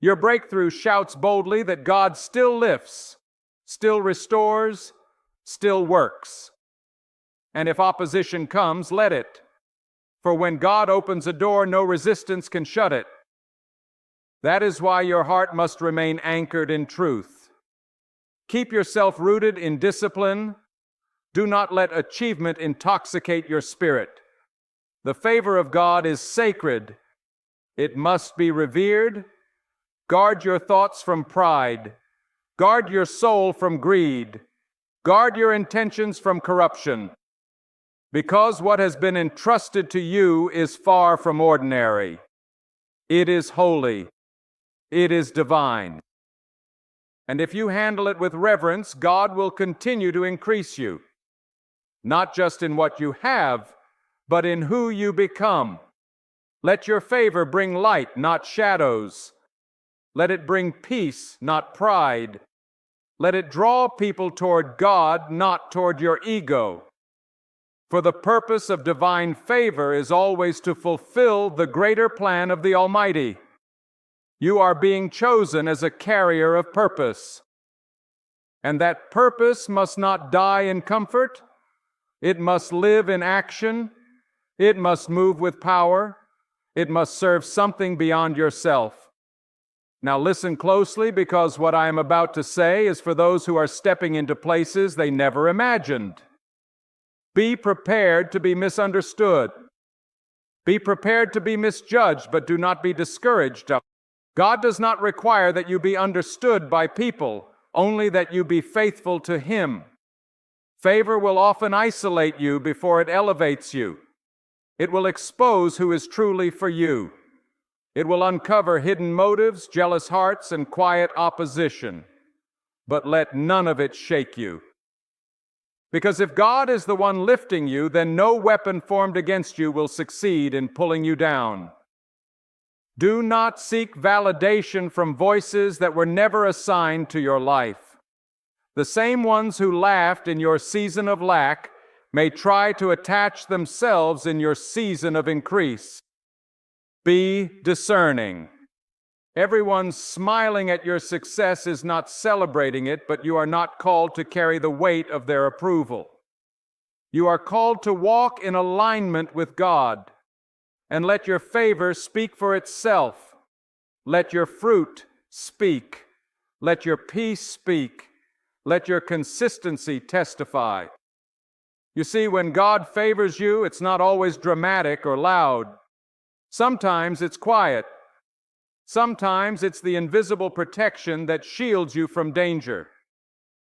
Your breakthrough shouts boldly that God still lifts, still restores, still works. And if opposition comes, let it. For when God opens a door, no resistance can shut it. That is why your heart must remain anchored in truth. Keep yourself rooted in discipline. Do not let achievement intoxicate your spirit. The favor of God is sacred. It must be revered. Guard your thoughts from pride. Guard your soul from greed. Guard your intentions from corruption. Because what has been entrusted to you is far from ordinary. It is holy. It is divine. And if you handle it with reverence, God will continue to increase you. Not just in what you have, but in who you become. Let your favor bring light, not shadows. Let it bring peace, not pride. Let it draw people toward God, not toward your ego. For the purpose of divine favor is always to fulfill the greater plan of the Almighty. You are being chosen as a carrier of purpose. And that purpose must not die in comfort. It must live in action. It must move with power. It must serve something beyond yourself. Now listen closely, because what I am about to say is for those who are stepping into places they never imagined. Be prepared to be misunderstood. Be prepared to be misjudged, but do not be discouraged. God does not require that you be understood by people, only that you be faithful to Him. Favor will often isolate you before it elevates you. It will expose who is truly for you. It will uncover hidden motives, jealous hearts, and quiet opposition. But let none of it shake you. Because if God is the one lifting you, then no weapon formed against you will succeed in pulling you down. Do not seek validation from voices that were never assigned to your life. The same ones who laughed in your season of lack may try to attach themselves in your season of increase. Be discerning. Everyone smiling at your success is not celebrating it, but you are not called to carry the weight of their approval. You are called to walk in alignment with God, and let your favor speak for itself. Let your fruit speak. Let your peace speak. Let your consistency testify. You see, when God favors you, it's not always dramatic or loud. Sometimes it's quiet. Sometimes it's the invisible protection that shields you from danger.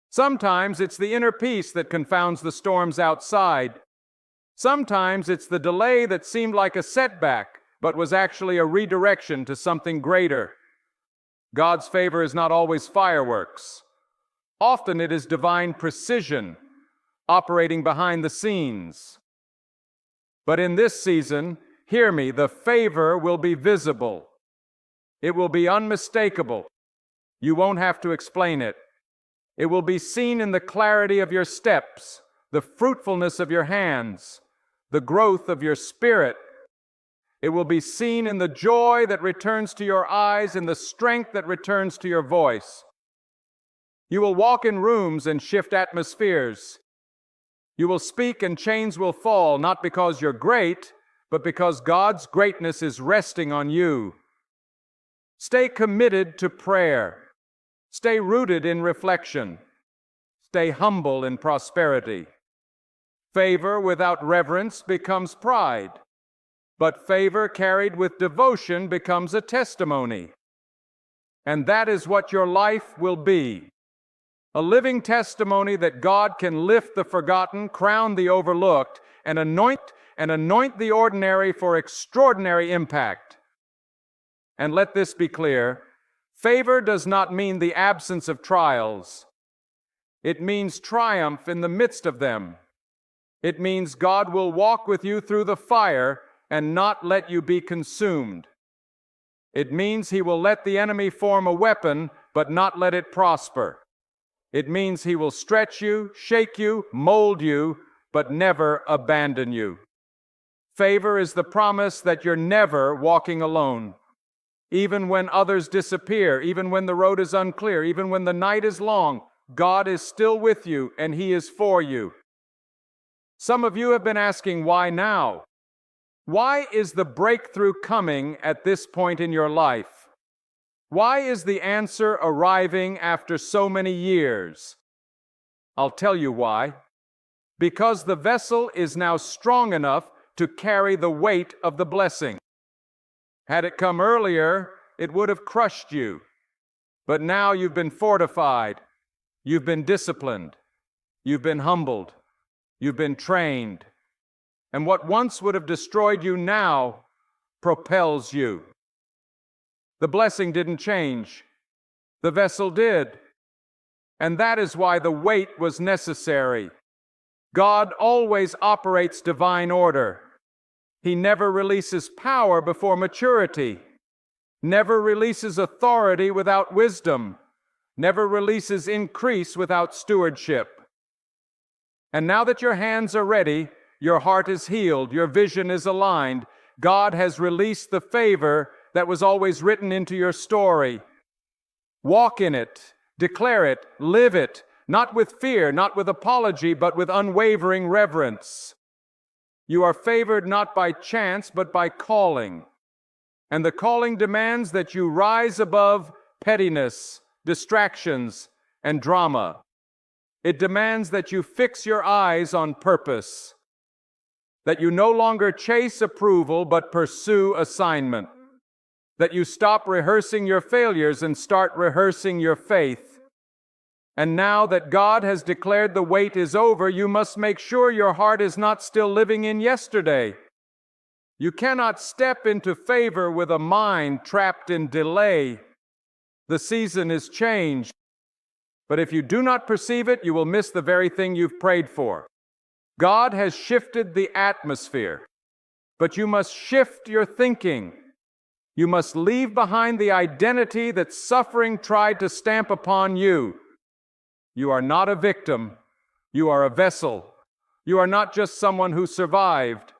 Sometimes it's the inner peace that confounds the storms outside. Sometimes it's the delay that seemed like a setback, but was actually a redirection to something greater. God's favor is not always fireworks. Often it is divine precision, operating behind the scenes. But in this season, hear me, the favor will be visible. It will be unmistakable. You won't have to explain it. It will be seen in the clarity of your steps, the fruitfulness of your hands, the growth of your spirit. It will be seen in the joy that returns to your eyes, in the strength that returns to your voice. You will walk in rooms and shift atmospheres. You will speak and chains will fall, not because you're great, but because God's greatness is resting on you. Stay committed to prayer. Stay rooted in reflection. Stay humble in prosperity. Favor without reverence becomes pride, but favor carried with devotion becomes a testimony. And that is what your life will be. A living testimony that God can lift the forgotten, crown the overlooked, and anoint the ordinary for extraordinary impact. And let this be clear, favor does not mean the absence of trials. It means triumph in the midst of them. It means God will walk with you through the fire and not let you be consumed. It means He will let the enemy form a weapon, but not let it prosper. It means He will stretch you, shake you, mold you, but never abandon you. Favor is the promise that you're never walking alone. Even when others disappear, even when the road is unclear, even when the night is long, God is still with you and He is for you. Some of you have been asking, why now? Why is the breakthrough coming at this point in your life? Why is the answer arriving after so many years? I'll tell you why. Because the vessel is now strong enough to carry the weight of the blessing. Had it come earlier, it would have crushed you. But now you've been fortified, you've been disciplined, you've been humbled, you've been trained. And what once would have destroyed you now propels you. The blessing didn't change. The vessel did. And that is why the wait was necessary. God always operates divine order. He never releases power before maturity, never releases authority without wisdom, never releases increase without stewardship. And now that your hands are ready, your heart is healed, your vision is aligned, God has released the favor that was always written into your story. Walk in it, declare it, live it, not with fear, not with apology, but with unwavering reverence. You are favored not by chance, but by calling. And the calling demands that you rise above pettiness, distractions, and drama. It demands that you fix your eyes on purpose, that you no longer chase approval, but pursue assignment, that you stop rehearsing your failures and start rehearsing your faith. And now that God has declared the wait is over, you must make sure your heart is not still living in yesterday. You cannot step into favor with a mind trapped in delay. The season is changed. But if you do not perceive it, you will miss the very thing you've prayed for. God has shifted the atmosphere, but you must shift your thinking. You must leave behind the identity that suffering tried to stamp upon you. You are not a victim. You are a vessel. You are not just someone who survived.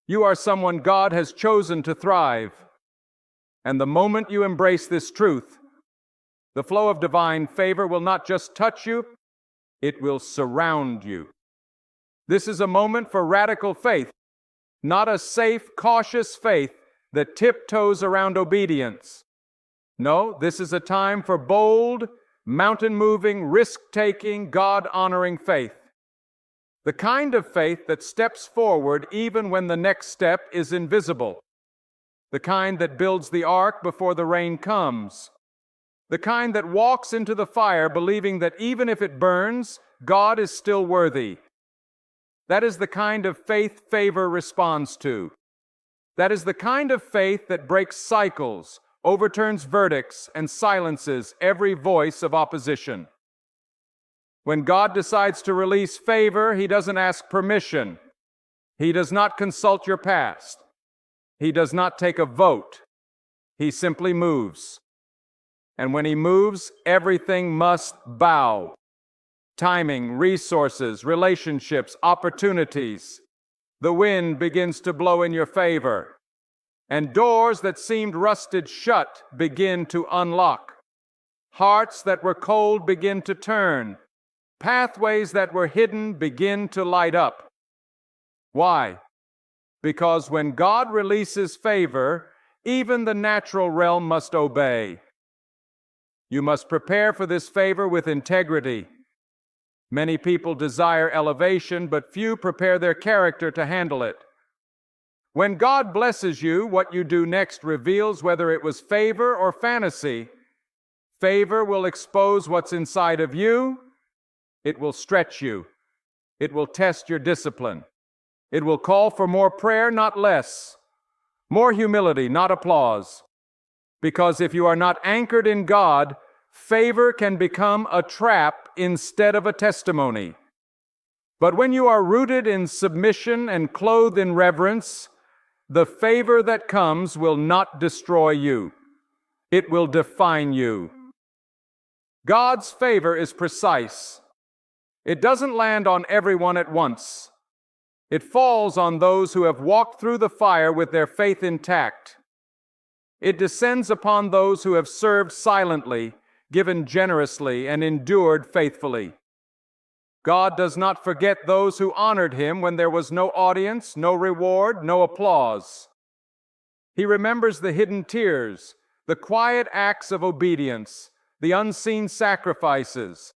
You are someone God has chosen to thrive. And the moment you embrace this truth, the flow of divine favor will not just touch you, it will surround you. This is a moment for radical faith, not a safe, cautious faith that tiptoes around obedience. No, this is a time for bold, mountain-moving, risk-taking, God-honoring faith. The kind of faith that steps forward even when the next step is invisible. The kind that builds the ark before the rain comes. The kind that walks into the fire believing that even if it burns, God is still worthy. That is the kind of faith favor responds to. That is the kind of faith that breaks cycles, overturns verdicts, and silences every voice of opposition. When God decides to release favor, He doesn't ask permission. He does not consult your past. He does not take a vote. He simply moves. And when He moves, everything must bow. Timing, resources, relationships, opportunities. The wind begins to blow in your favor. And doors that seemed rusted shut begin to unlock. Hearts that were cold begin to turn. Pathways that were hidden begin to light up. Why? Because when God releases favor, even the natural realm must obey. You must prepare for this favor with integrity. Many people desire elevation, but few prepare their character to handle it. When God blesses you, what you do next reveals whether it was favor or fantasy. Favor will expose what's inside of you. It will stretch you. It will test your discipline. It will call for more prayer, not less. More humility, not applause. Because if you are not anchored in God, favor can become a trap instead of a testimony. But when you are rooted in submission and clothed in reverence, the favor that comes will not destroy you. It will define you. God's favor is precise. It doesn't land on everyone at once. It falls on those who have walked through the fire with their faith intact. It descends upon those who have served silently, given generously, and endured faithfully. God does not forget those who honored Him when there was no audience, no reward, no applause. He remembers the hidden tears, the quiet acts of obedience, the unseen sacrifices.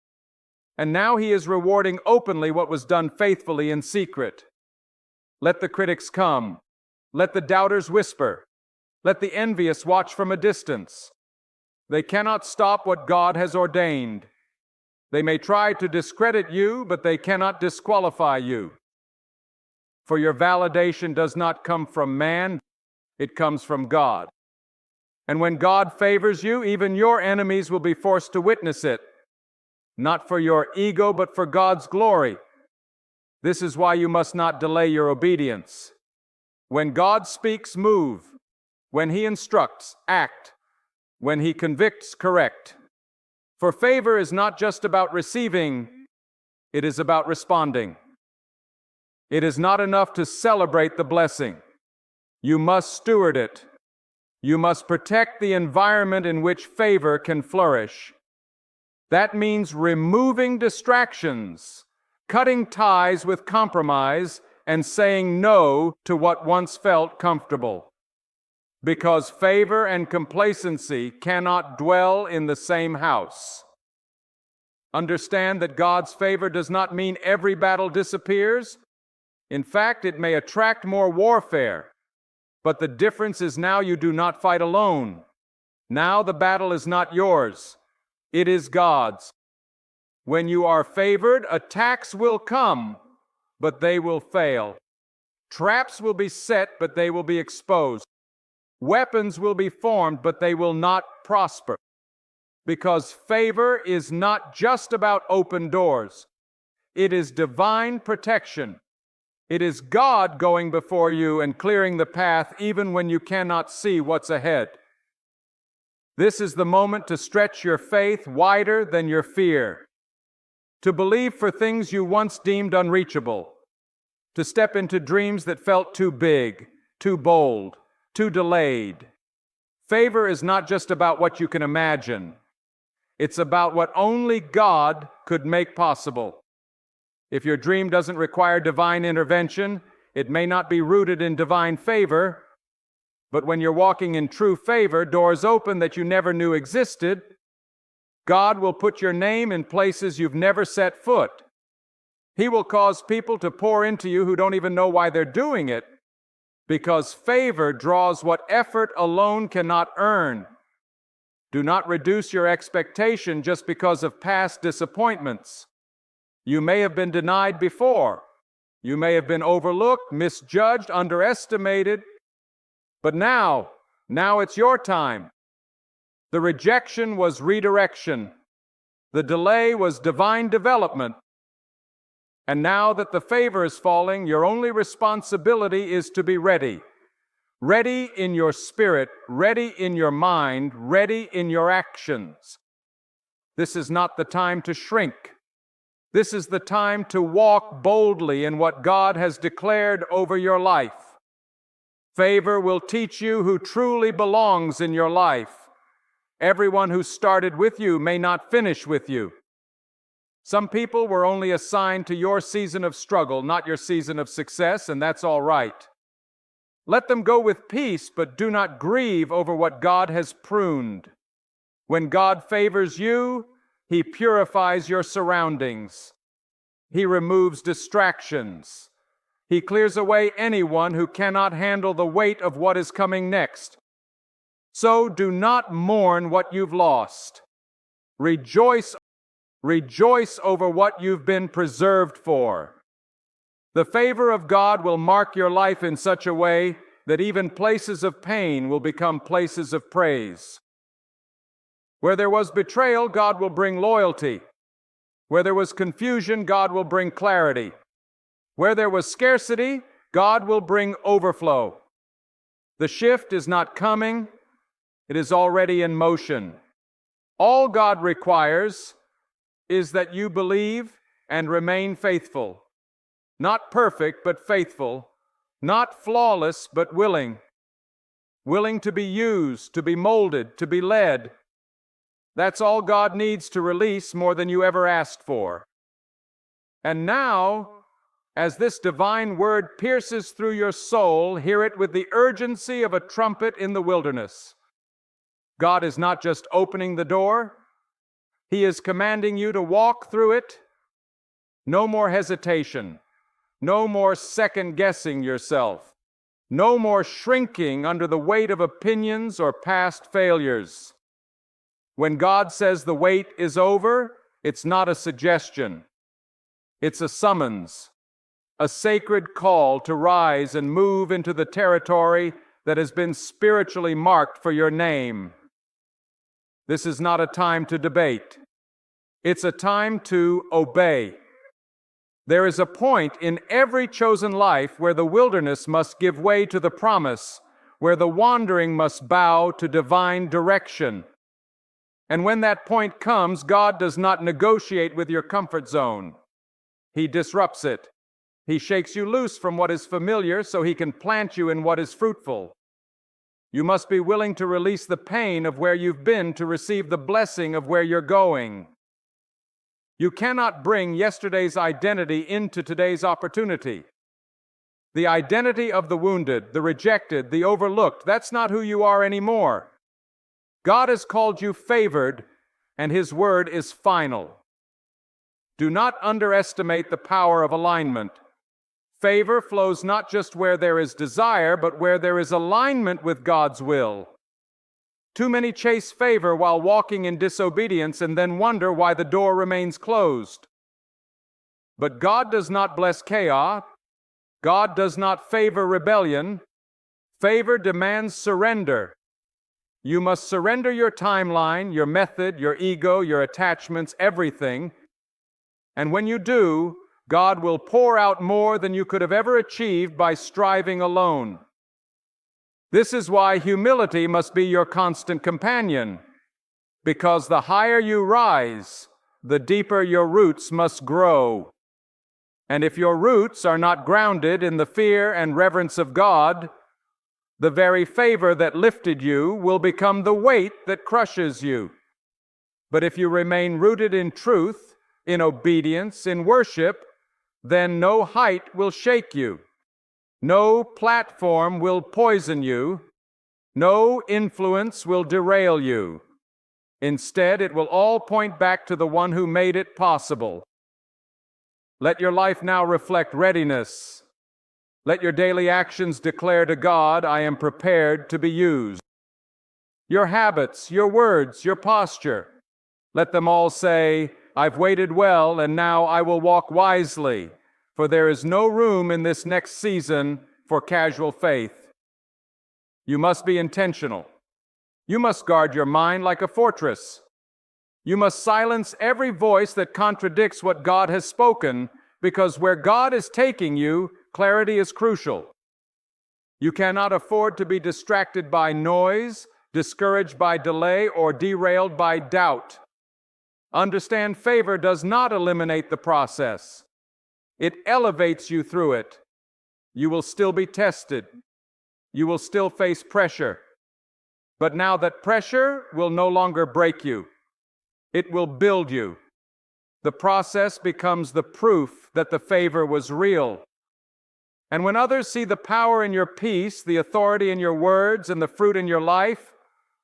And now He is rewarding openly what was done faithfully in secret. Let the critics come. Let the doubters whisper. Let the envious watch from a distance. They cannot stop what God has ordained. They may try to discredit you, but they cannot disqualify you. For your validation does not come from man, it comes from God. And when God favors you, even your enemies will be forced to witness it. Not for your ego, but for God's glory. This is why you must not delay your obedience. When God speaks, move. When He instructs, act. When He convicts, correct. For favor is not just about receiving, it is about responding. It is not enough to celebrate the blessing. You must steward it. You must protect the environment in which favor can flourish. That means removing distractions, cutting ties with compromise, and saying no to what once felt comfortable. Because favor and complacency cannot dwell in the same house. Understand that God's favor does not mean every battle disappears. In fact, it may attract more warfare. But the difference is now you do not fight alone. Now the battle is not yours. It is God's. When you are favored, attacks will come, but they will fail. Traps will be set, but they will be exposed. Weapons will be formed, but they will not prosper. Because favor is not just about open doors. It is divine protection. It is God going before you and clearing the path even when you cannot see what's ahead. This is the moment to stretch your faith wider than your fear. To believe for things you once deemed unreachable. To step into dreams that felt too big, too bold, too delayed. Favor is not just about what you can imagine. It's about what only God could make possible. If your dream doesn't require divine intervention, it may not be rooted in divine favor. But when you're walking in true favor, doors open that you never knew existed. God will put your name in places you've never set foot. He will cause people to pour into you who don't even know why they're doing it. Because favor draws what effort alone cannot earn. Do not reduce your expectation just because of past disappointments. You may have been denied before. You may have been overlooked, misjudged, underestimated. But now it's your time. The rejection was redirection. The delay was divine development. And now that the favor is falling, your only responsibility is to be ready. Ready in your spirit, ready in your mind, ready in your actions. This is not the time to shrink. This is the time to walk boldly in what God has declared over your life. Favor will teach you who truly belongs in your life. Everyone who started with you may not finish with you. Some people were only assigned to your season of struggle, not your season of success, and that's all right. Let them go with peace, but do not grieve over what God has pruned. When God favors you, He purifies your surroundings. He removes distractions. He clears away anyone who cannot handle the weight of what is coming next. So do not mourn what you've lost. Rejoice over what you've been preserved for. The favor of God will mark your life in such a way that even places of pain will become places of praise. Where there was betrayal, God will bring loyalty. Where there was confusion, God will bring clarity. Where there was scarcity, God will bring overflow. The shift is not coming, it is already in motion. All God requires is that you believe and remain faithful. Not perfect, but faithful. Not flawless, but willing. Willing to be used, to be molded, to be led. That's all God needs to release more than you ever asked for. And now, as this divine word pierces through your soul, hear it with the urgency of a trumpet in the wilderness. God is not just opening the door, He is commanding you to walk through it. No more hesitation. No more second-guessing yourself. No more shrinking under the weight of opinions or past failures. When God says the wait is over, it's not a suggestion. It's a summons, a sacred call to rise and move into the territory that has been spiritually marked for your name. This is not a time to debate. It's a time to obey. There is a point in every chosen life where the wilderness must give way to the promise, where the wandering must bow to divine direction. And when that point comes, God does not negotiate with your comfort zone. He disrupts it. He shakes you loose from what is familiar so He can plant you in what is fruitful. You must be willing to release the pain of where you've been to receive the blessing of where you're going. You cannot bring yesterday's identity into today's opportunity. The identity of the wounded, the rejected, the overlooked, that's not who you are anymore. God has called you favored, and His word is final. Do not underestimate the power of alignment. Favor flows not just where there is desire, but where there is alignment with God's will. Too many chase favor while walking in disobedience and then wonder why the door remains closed. But God does not bless chaos. God does not favor rebellion. Favor demands surrender. You must surrender your timeline, your method, your ego, your attachments, everything. And when you do, God will pour out more than you could have ever achieved by striving alone. This is why humility must be your constant companion, because the higher you rise, the deeper your roots must grow. And if your roots are not grounded in the fear and reverence of God, the very favor that lifted you will become the weight that crushes you. But if you remain rooted in truth, in obedience, in worship, then no height will shake you. No platform will poison you. No influence will derail you. Instead, it will all point back to the one who made it possible. Let your life now reflect readiness. Let your daily actions declare to God, I am prepared to be used. Your habits, your words, your posture, let them all say, I've waited well, and now I will walk wisely. For there is no room in this next season for casual faith. You must be intentional. You must guard your mind like a fortress. You must silence every voice that contradicts what God has spoken, because where God is taking you, clarity is crucial. You cannot afford to be distracted by noise, discouraged by delay, or derailed by doubt. Understand, favor does not eliminate the process. It elevates you through it. You will still be tested. You will still face pressure. But now that pressure will no longer break you. It will build you. The process becomes the proof that the favor was real. And when others see the power in your peace, the authority in your words, and the fruit in your life,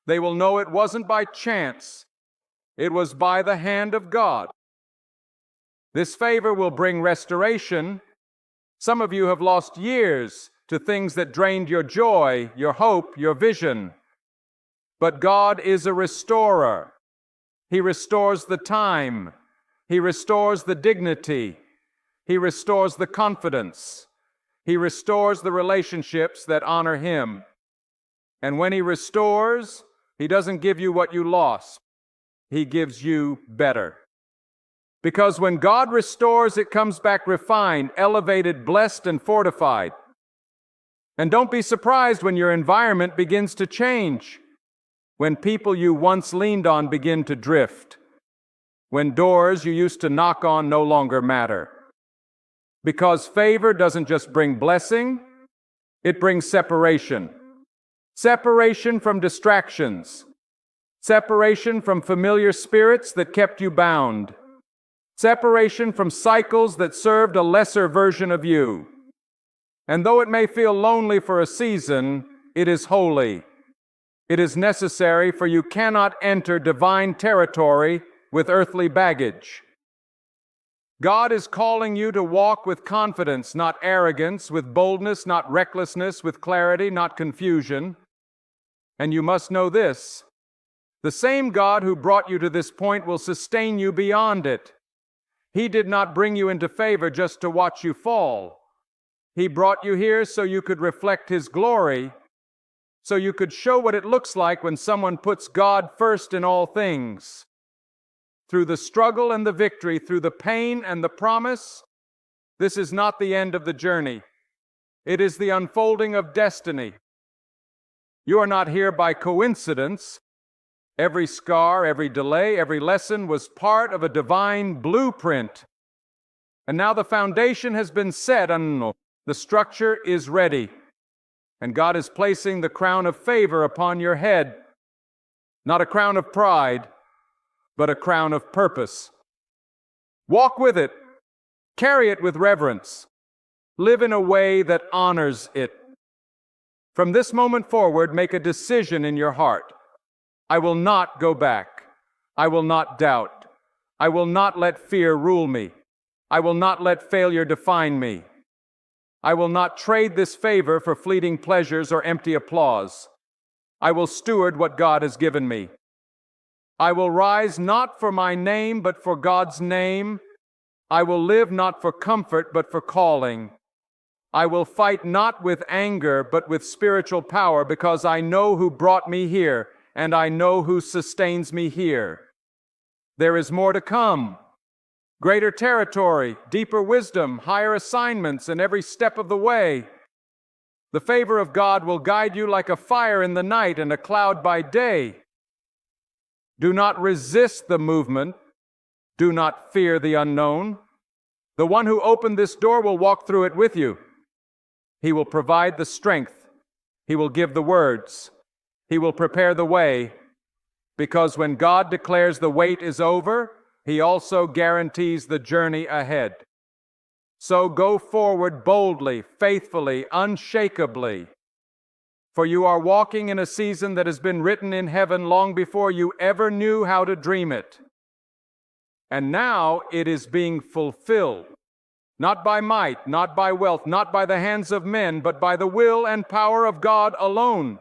they will know it wasn't by chance. It was by the hand of God. This favor will bring restoration, Some of you have lost years to things that drained your joy, your hope, your vision. But God is a restorer. He restores the time. He restores the dignity. He restores the confidence. He restores the relationships that honor Him. And when He restores, He doesn't give you what you lost. He gives you better. Because when God restores, it comes back refined, elevated, blessed, and fortified. And don't be surprised when your environment begins to change. When people you once leaned on begin to drift. When doors you used to knock on no longer matter. Because favor doesn't just bring blessing, it brings separation. Separation from distractions. Separation from familiar spirits that kept you bound. Separation from cycles that served a lesser version of you. And though it may feel lonely for a season, it is holy. It is necessary, for you cannot enter divine territory with earthly baggage. God is calling you to walk with confidence, not arrogance, with boldness, not recklessness, with clarity, not confusion. And you must know this: the same God who brought you to this point will sustain you beyond it. He did not bring you into favor just to watch you fall. He brought you here so you could reflect His glory, so you could show what it looks like when someone puts God first in all things. Through the struggle and the victory, through the pain and the promise, this is not the end of the journey. It is the unfolding of destiny. You are not here by coincidence. Every scar, every delay, every lesson was part of a divine blueprint. And now the foundation has been set, and the structure is ready. And God is placing the crown of favor upon your head. Not a crown of pride, but a crown of purpose. Walk with it. Carry it with reverence. Live in a way that honors it. From this moment forward, make a decision in your heart. I will not go back. I will not doubt. I will not let fear rule me. I will not let failure define me. I will not trade this favor for fleeting pleasures or empty applause. I will steward what God has given me. I will rise not for my name, but for God's name. I will live not for comfort, but for calling. I will fight not with anger, but with spiritual power, because I know who brought me here, and I know who sustains me here. There is more to come. Greater territory, deeper wisdom, higher assignments in every step of the way. The favor of God will guide you like a fire in the night and a cloud by day. Do not resist the movement. Do not fear the unknown. The one who opened this door will walk through it with you. He will provide the strength. He will give the words. He will prepare the way. Because when God declares the wait is over, He also guarantees the journey ahead. So go forward boldly, faithfully, unshakably. For you are walking in a season that has been written in heaven long before you ever knew how to dream it. And now it is being fulfilled, not by might, not by wealth, not by the hands of men, but by the will and power of God alone.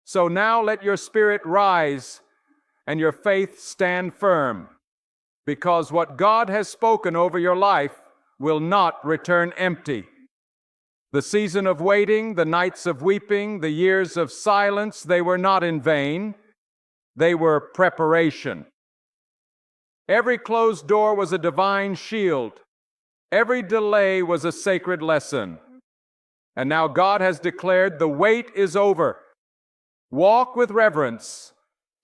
So now let your spirit rise and your faith stand firm, because what God has spoken over your life will not return empty. The season of waiting, the nights of weeping, the years of silence, they were not in vain. They were preparation. Every closed door was a divine shield. Every delay was a sacred lesson. And now God has declared the wait is over. Walk with reverence.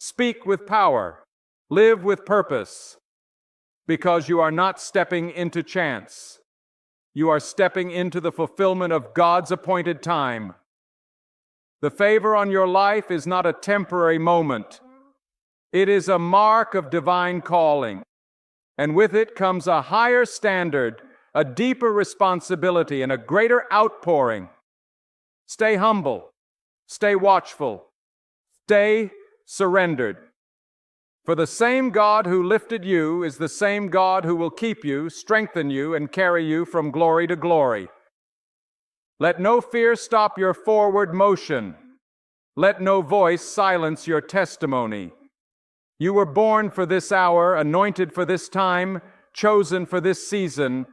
Speak with power. Live with purpose. Because you are not stepping into chance. You are stepping into the fulfillment of God's appointed time. The favor on your life is not a temporary moment. It is a mark of divine calling. And with it comes a higher standard, a deeper responsibility, and a greater outpouring. Stay humble. Stay watchful. Stay surrendered. For the same God who lifted you is the same God who will keep you, strengthen you, and carry you from glory to glory. Let no fear stop your forward motion. Let no voice silence your testimony. You were born for this hour, anointed for this time, chosen for this season,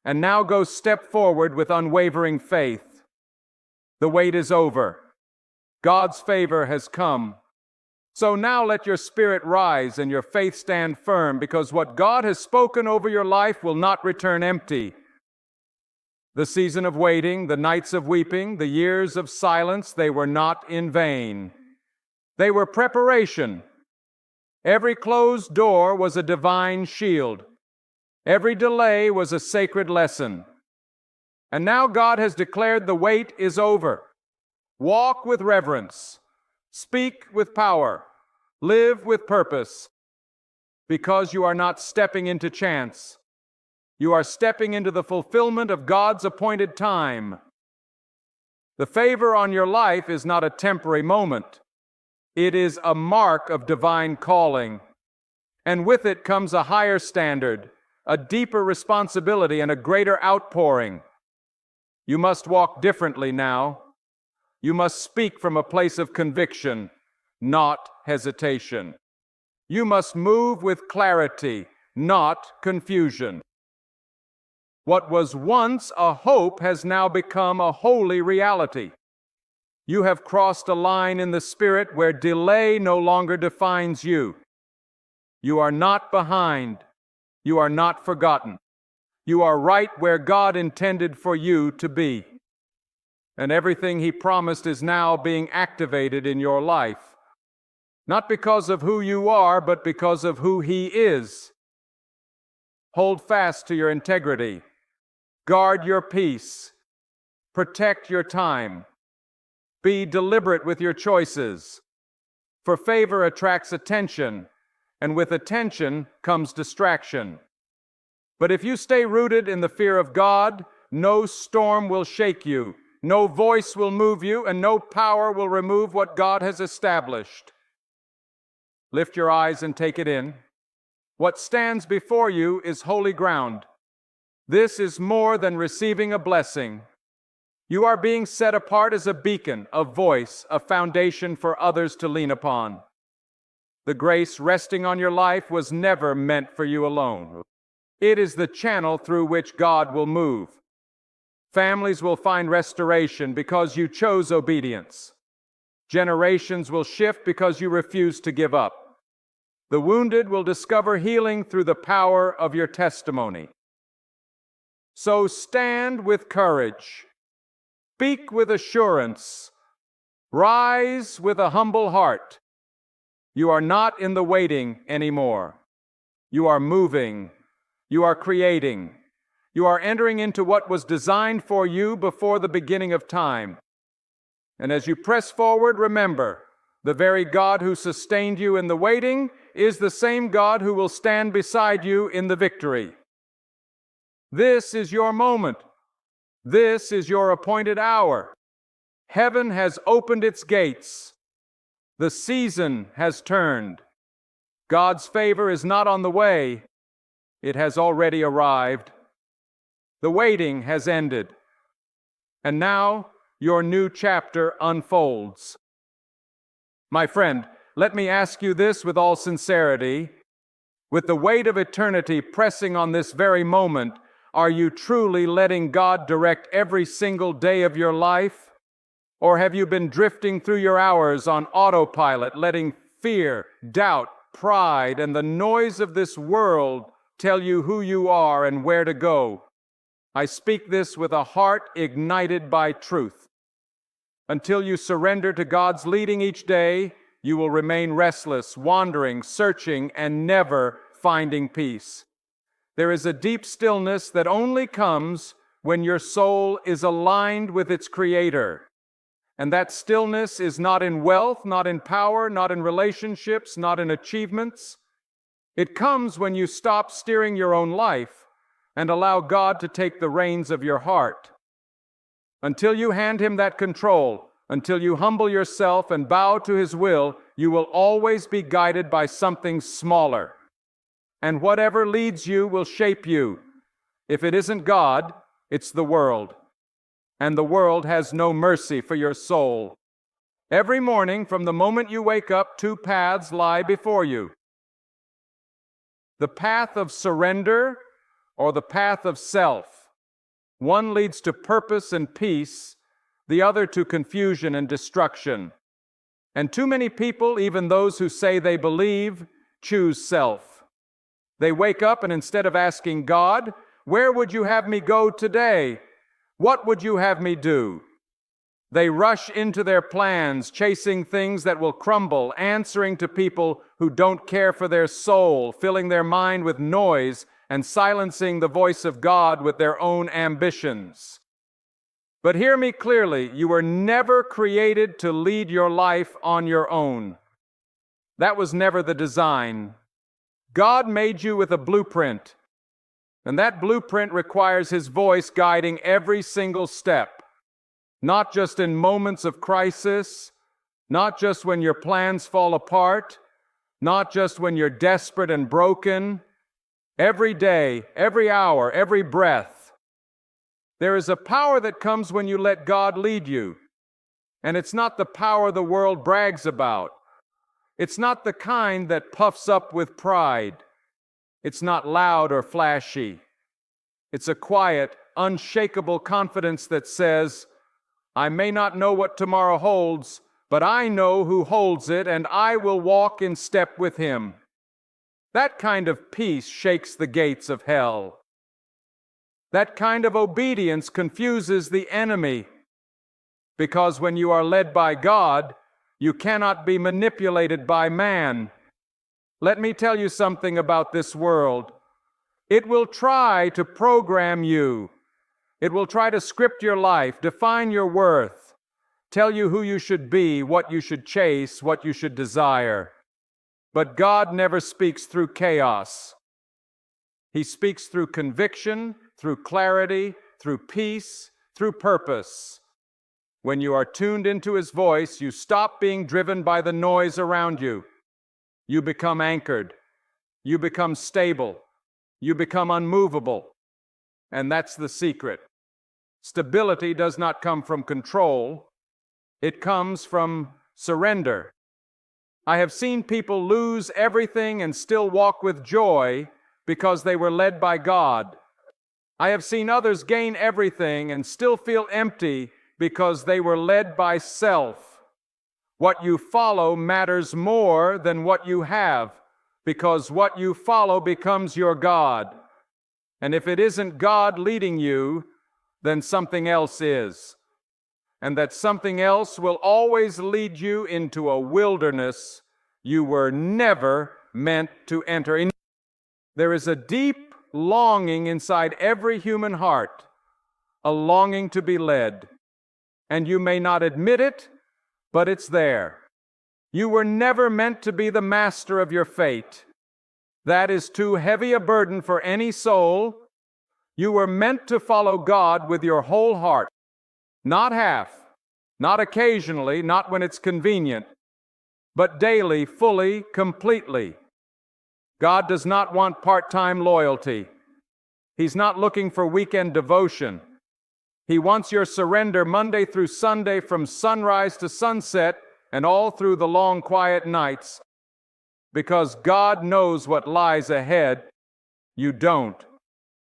and now go step forward with unwavering faith. The wait is over. God's favor has come. So now let your spirit rise and your faith stand firm, because what God has spoken over your life will not return empty. The season of waiting, the nights of weeping, the years of silence, they were not in vain. They were preparation. Every closed door was a divine shield. Every delay was a sacred lesson. And now God has declared the wait is over. Walk with reverence. Speak with power. Live with purpose. Because you are not stepping into chance. You are stepping into the fulfillment of God's appointed time. The favor on your life is not a temporary moment. It is a mark of divine calling. And with it comes a higher standard, a deeper responsibility, and a greater outpouring. You must walk differently now. You must speak from a place of conviction, not hesitation. You must move with clarity, not confusion. What was once a hope has now become a holy reality. You have crossed a line in the Spirit where delay no longer defines you. You are not behind. You are not forgotten. You are right where God intended for you to be. And everything He promised is now being activated in your life. Not because of who you are, but because of who He is. Hold fast to your integrity. Guard your peace. Protect your time. Be deliberate with your choices. For favor attracts attention, and with attention comes distraction. But if you stay rooted in the fear of God, no storm will shake you, no voice will move you, and no power will remove what God has established. Lift your eyes and take it in. What stands before you is holy ground. This is more than receiving a blessing. You are being set apart as a beacon, a voice, a foundation for others to lean upon. The grace resting on your life was never meant for you alone. It is the channel through which God will move. Families will find restoration because you chose obedience. Generations will shift because you refuse to give up. The wounded will discover healing through the power of your testimony. So stand with courage. Speak with assurance. Rise with a humble heart. You are not in the waiting anymore. You are moving. You are creating. You are entering into what was designed for you before the beginning of time. And as you press forward, remember, the very God who sustained you in the waiting is the same God who will stand beside you in the victory. This is your moment. This is your appointed hour. Heaven has opened its gates. The season has turned. God's favor is not on the way. It has already arrived. The waiting has ended. And now your new chapter unfolds. My friend, let me ask you this with all sincerity. With the weight of eternity pressing on this very moment, are you truly letting God direct every single day of your life? Or have you been drifting through your hours on autopilot, letting fear, doubt, pride, and the noise of this world tell you who you are and where to go? I speak this with a heart ignited by truth. Until you surrender to God's leading each day, you will remain restless, wandering, searching, and never finding peace. There is a deep stillness that only comes when your soul is aligned with its Creator. And that stillness is not in wealth, not in power, not in relationships, not in achievements. It comes when you stop steering your own life and allow God to take the reins of your heart. Until you hand Him that control, until you humble yourself and bow to His will, you will always be guided by something smaller. And whatever leads you will shape you. If it isn't God, it's the world. and the world has no mercy for your soul. Every morning, from the moment you wake up, two paths lie before you: the path of surrender or the path of self. One leads to purpose and peace, the other to confusion and destruction. And too many people, even those who say they believe, choose self. They wake up and instead of asking God, "Where would you have me go today? What would you have me do?" they rush into their plans, chasing things that will crumble, answering to people who don't care for their soul, filling their mind with noise, and silencing the voice of God with their own ambitions. But hear me clearly, you were never created to lead your life on your own. That was never the design. God made you with a blueprint, and that blueprint requires His voice guiding every single step. Not just in moments of crisis, not just when your plans fall apart, not just when you're desperate and broken. Every day, every hour, every breath. There is a power that comes when you let God lead you. And it's not the power the world brags about. It's not the kind that puffs up with pride. It's not loud or flashy. It's a quiet, unshakable confidence that says, "I may not know what tomorrow holds, but I know who holds it, and I will walk in step with Him." That kind of peace shakes the gates of hell. That kind of obedience confuses the enemy, because when you are led by God, you cannot be manipulated by man. Let me tell you something about this world. It will try to program you. It will try to script your life, define your worth, tell you who you should be, what you should chase, what you should desire. But God never speaks through chaos. He speaks through conviction, through clarity, through peace, through purpose. When you are tuned into His voice, you stop being driven by the noise around you. You become anchored. You become stable. You become unmovable. And that's the secret. Stability does not come from control. It comes from surrender. I have seen people lose everything and still walk with joy because they were led by God. I have seen others gain everything and still feel empty because they were led by self. What you follow matters more than what you have, because what you follow becomes your God. And if it isn't God leading you, then something else is. And that something else will always lead you into a wilderness you were never meant to enter. There is a deep longing inside every human heart, a longing to be led. And you may not admit it, but it's there. You were never meant to be the master of your fate. That is too heavy a burden for any soul. You were meant to follow God with your whole heart. Not half, not occasionally, not when it's convenient, but daily, fully, completely. God does not want part-time loyalty. He's not looking for weekend devotion. He wants your surrender Monday through Sunday, from sunrise to sunset, and all through the long, quiet nights. Because God knows what lies ahead. You don't.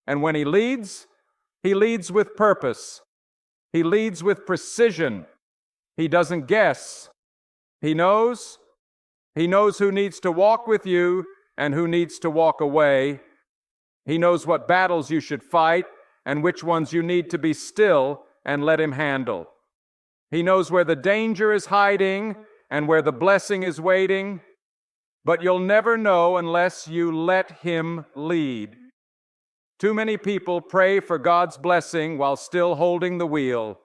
And when He leads with purpose. He leads with precision. He doesn't guess. He knows. He knows who needs to walk with you and who needs to walk away. He knows what battles you should fight and which ones you need to be still and let Him handle. He knows where the danger is hiding and where the blessing is waiting, but you'll never know unless you let Him lead. Too many people pray for God's blessing while still holding the wheel.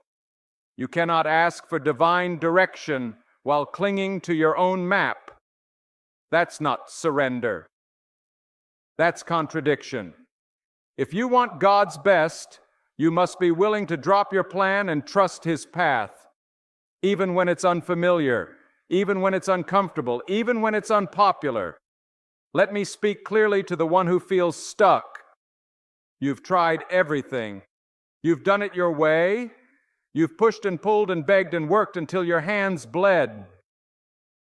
You cannot ask for divine direction while clinging to your own map. That's not surrender. That's contradiction. If you want God's best, you must be willing to drop your plan and trust His path, even when it's unfamiliar, even when it's uncomfortable, even when it's unpopular. Let me speak clearly to the one who feels stuck. You've tried everything. You've done it your way. You've pushed and pulled and begged and worked until your hands bled.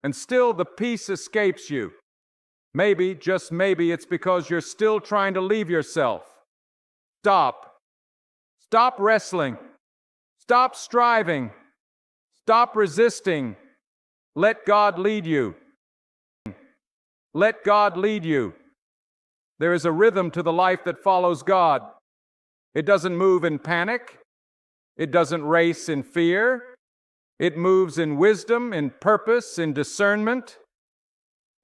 And still the peace escapes you. Maybe, just maybe, it's because you're still trying to leave yourself. Stop. Stop wrestling. Stop striving. Stop resisting. Let God lead you. Let God lead you. There is a rhythm to the life that follows God. It doesn't move in panic. It doesn't race in fear. It moves in wisdom, in purpose, in discernment.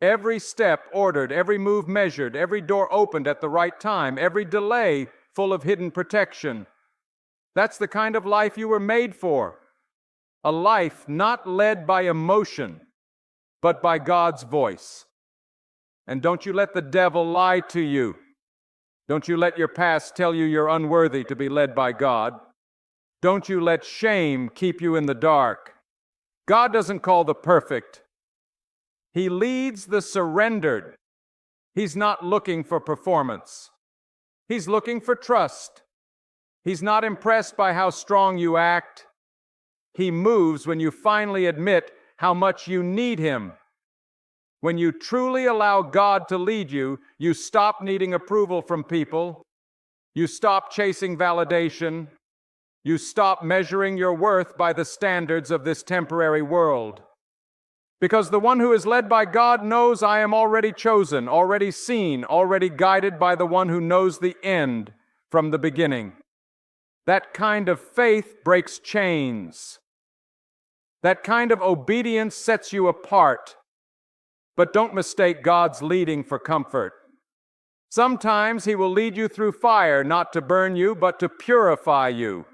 Every step ordered, every move measured, every door opened at the right time, every delay full of hidden protection. That's the kind of life you were made for. A life not led by emotion, but by God's voice. And don't you let the devil lie to you. Don't you let your past tell you you're unworthy to be led by God. Don't you let shame keep you in the dark. God doesn't call the perfect. He leads the surrendered. He's not looking for performance. He's looking for trust. He's not impressed by how strong you act. He moves when you finally admit how much you need Him. When you truly allow God to lead you, you stop needing approval from people. You stop chasing validation. You stop measuring your worth by the standards of this temporary world. Because the one who is led by God knows I am already chosen, already seen, already guided by the one who knows the end from the beginning. That kind of faith breaks chains. That kind of obedience sets you apart. But don't mistake God's leading for comfort. Sometimes He will lead you through fire, not to burn you, but to purify you.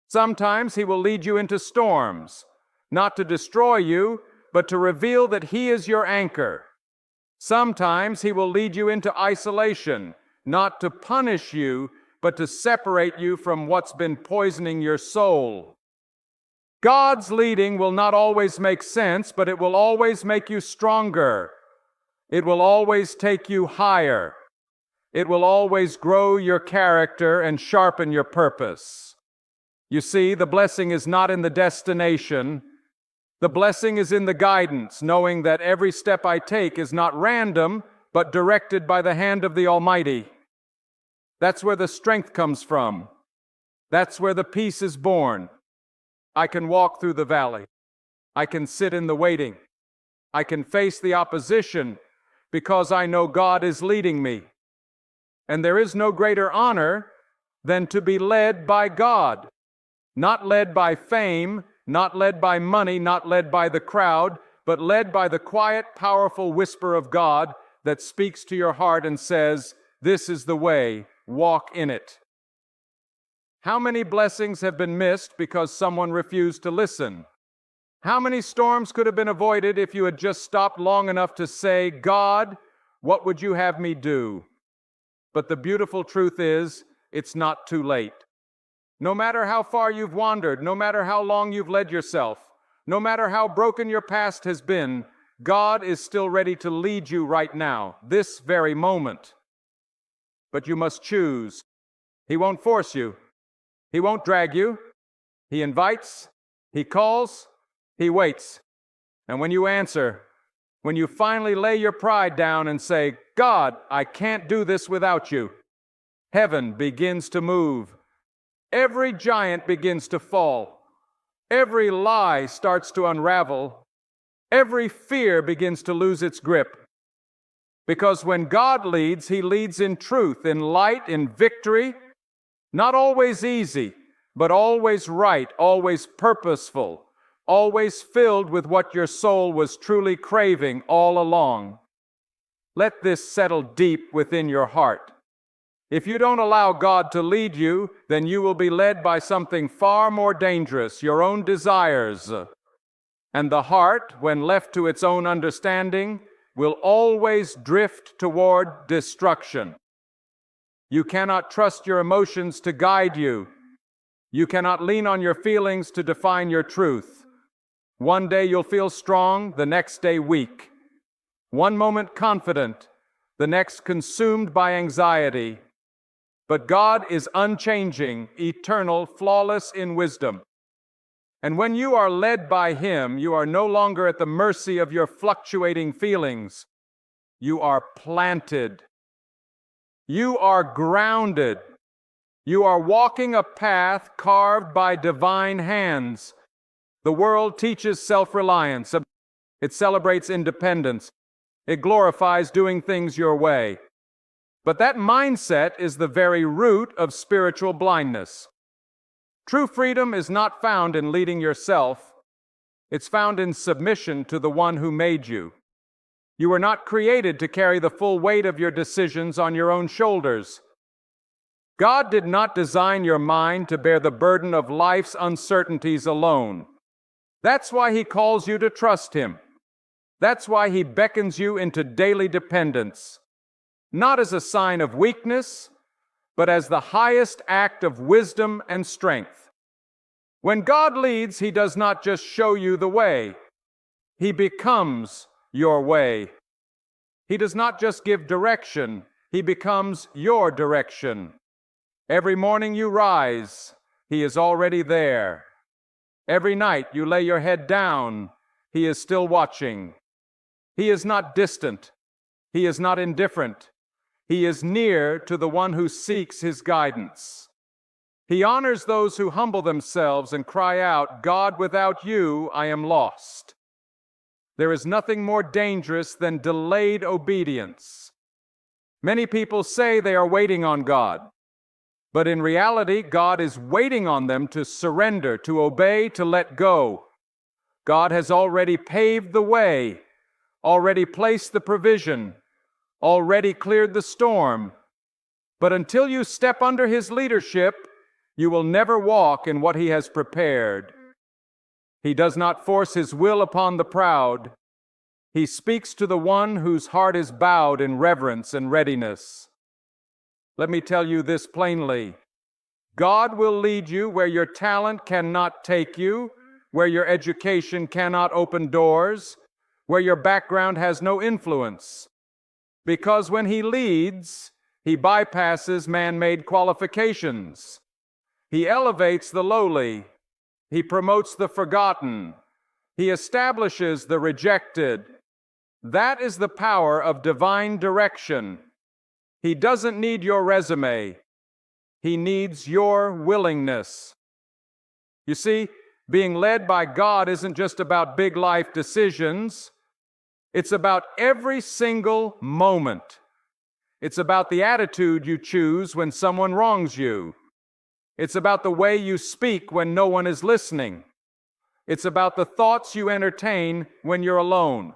Sometimes He will lead you into storms, not to destroy you, but to reveal that He is your anchor. Sometimes He will lead you into isolation, not to punish you, but to separate you from what's been poisoning your soul. God's leading will not always make sense, but it will always make you stronger. It will always take you higher. It will always grow your character and sharpen your purpose. You see, the blessing is not in the destination. The blessing is in the guidance, knowing that every step I take is not random, but directed by the hand of the Almighty. That's where the strength comes from. That's where the peace is born. I can walk through the valley. I can sit in the waiting. I can face the opposition because I know God is leading me. And there is no greater honor than to be led by God. Not led by fame, not led by money, not led by the crowd, but led by the quiet, powerful whisper of God that speaks to your heart and says, "This is the way, walk in it." How many blessings have been missed because someone refused to listen? How many storms could have been avoided if you had just stopped long enough to say, "God, what would you have me do?" But the beautiful truth is, it's not too late. No matter how far you've wandered, no matter how long you've led yourself, no matter how broken your past has been, God is still ready to lead you right now, this very moment. But you must choose. He won't force you. He won't drag you. He invites. He calls. He waits. And when you answer, when you finally lay your pride down and say, "God, I can't do this without you," heaven begins to move. Every giant begins to fall. Every lie starts to unravel. Every fear begins to lose its grip. Because when God leads, He leads in truth, in light, in victory. Not always easy, but always right, always purposeful, always filled with what your soul was truly craving all along. Let this settle deep within your heart. If you don't allow God to lead you, then you will be led by something far more dangerous, your own desires. And the heart, when left to its own understanding, will always drift toward destruction. You cannot trust your emotions to guide you. You cannot lean on your feelings to define your truth. One day you'll feel strong, the next day weak. One moment confident, the next consumed by anxiety. But God is unchanging, eternal, flawless in wisdom. And when you are led by Him, you are no longer at the mercy of your fluctuating feelings. You are planted. You are grounded. You are walking a path carved by divine hands. The world teaches self-reliance. It celebrates independence. It glorifies doing things your way. But that mindset is the very root of spiritual blindness. True freedom is not found in leading yourself. It's found in submission to the one who made you. You were not created to carry the full weight of your decisions on your own shoulders. God did not design your mind to bear the burden of life's uncertainties alone. That's why He calls you to trust Him. That's why He beckons you into daily dependence, not as a sign of weakness, but as the highest act of wisdom and strength. When God leads, He does not just show you the way. He becomes your way. He does not just give direction. He becomes your direction. Every morning you rise, He is already there. Every night you lay your head down, He is still watching. He is not distant. He is not indifferent. He is near to the one who seeks His guidance. He honors those who humble themselves and cry out, "God, without you, I am lost." There is nothing more dangerous than delayed obedience. Many people say they are waiting on God, but in reality, God is waiting on them to surrender, to obey, to let go. God has already paved the way, already placed the provision, already cleared the storm. But until you step under His leadership, you will never walk in what He has prepared. He does not force His will upon the proud. He speaks to the one whose heart is bowed in reverence and readiness. Let me tell you this plainly. God will lead you where your talent cannot take you, where your education cannot open doors, where your background has no influence. Because when He leads, He bypasses man-made qualifications. He elevates the lowly. He promotes the forgotten. He establishes the rejected. That is the power of divine direction. He doesn't need your resume. He needs your willingness. You see, being led by God isn't just about big life decisions. It's about every single moment. It's about the attitude you choose when someone wrongs you. It's about the way you speak when no one is listening. It's about the thoughts you entertain when you're alone.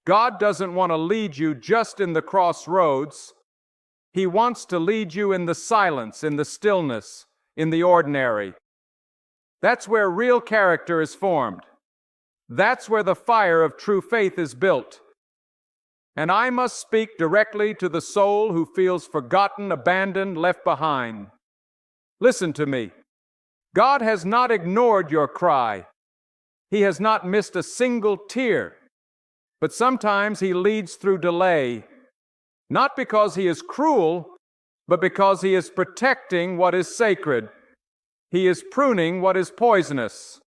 God doesn't want to lead you just in the crossroads. He wants to lead you in the silence, in the stillness, in the ordinary. That's where real character is formed. That's where the fire of true faith is built. And I must speak directly to the soul who feels forgotten, abandoned, left behind. Listen to me. God has not ignored your cry. He has not missed a single tear. But sometimes He leads through delay, not because He is cruel, but because He is protecting what is sacred. He is pruning what is poisonous.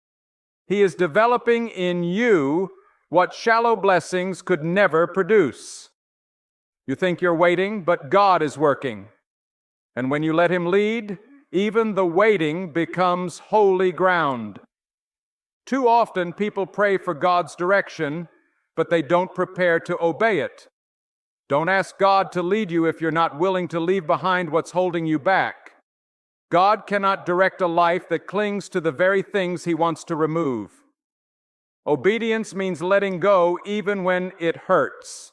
He is developing in you what shallow blessings could never produce. You think you're waiting, but God is working. And when you let Him lead, even the waiting becomes holy ground. Too often people pray for God's direction, but they don't prepare to obey it. Don't ask God to lead you if you're not willing to leave behind what's holding you back. God cannot direct a life that clings to the very things He wants to remove. Obedience means letting go even when it hurts,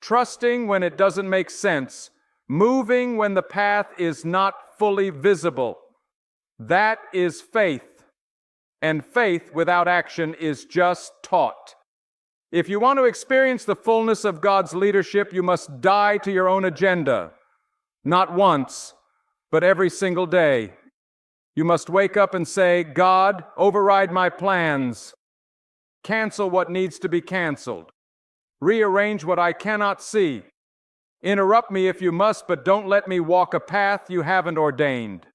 trusting when it doesn't make sense, moving when the path is not fully visible. That is faith. And faith without action is just taught. If you want to experience the fullness of God's leadership, you must die to your own agenda. Not once, but every single day. You must wake up and say, "God, override my plans. Cancel what needs to be canceled. Rearrange what I cannot see. Interrupt me if you must, but don't let me walk a path you haven't ordained."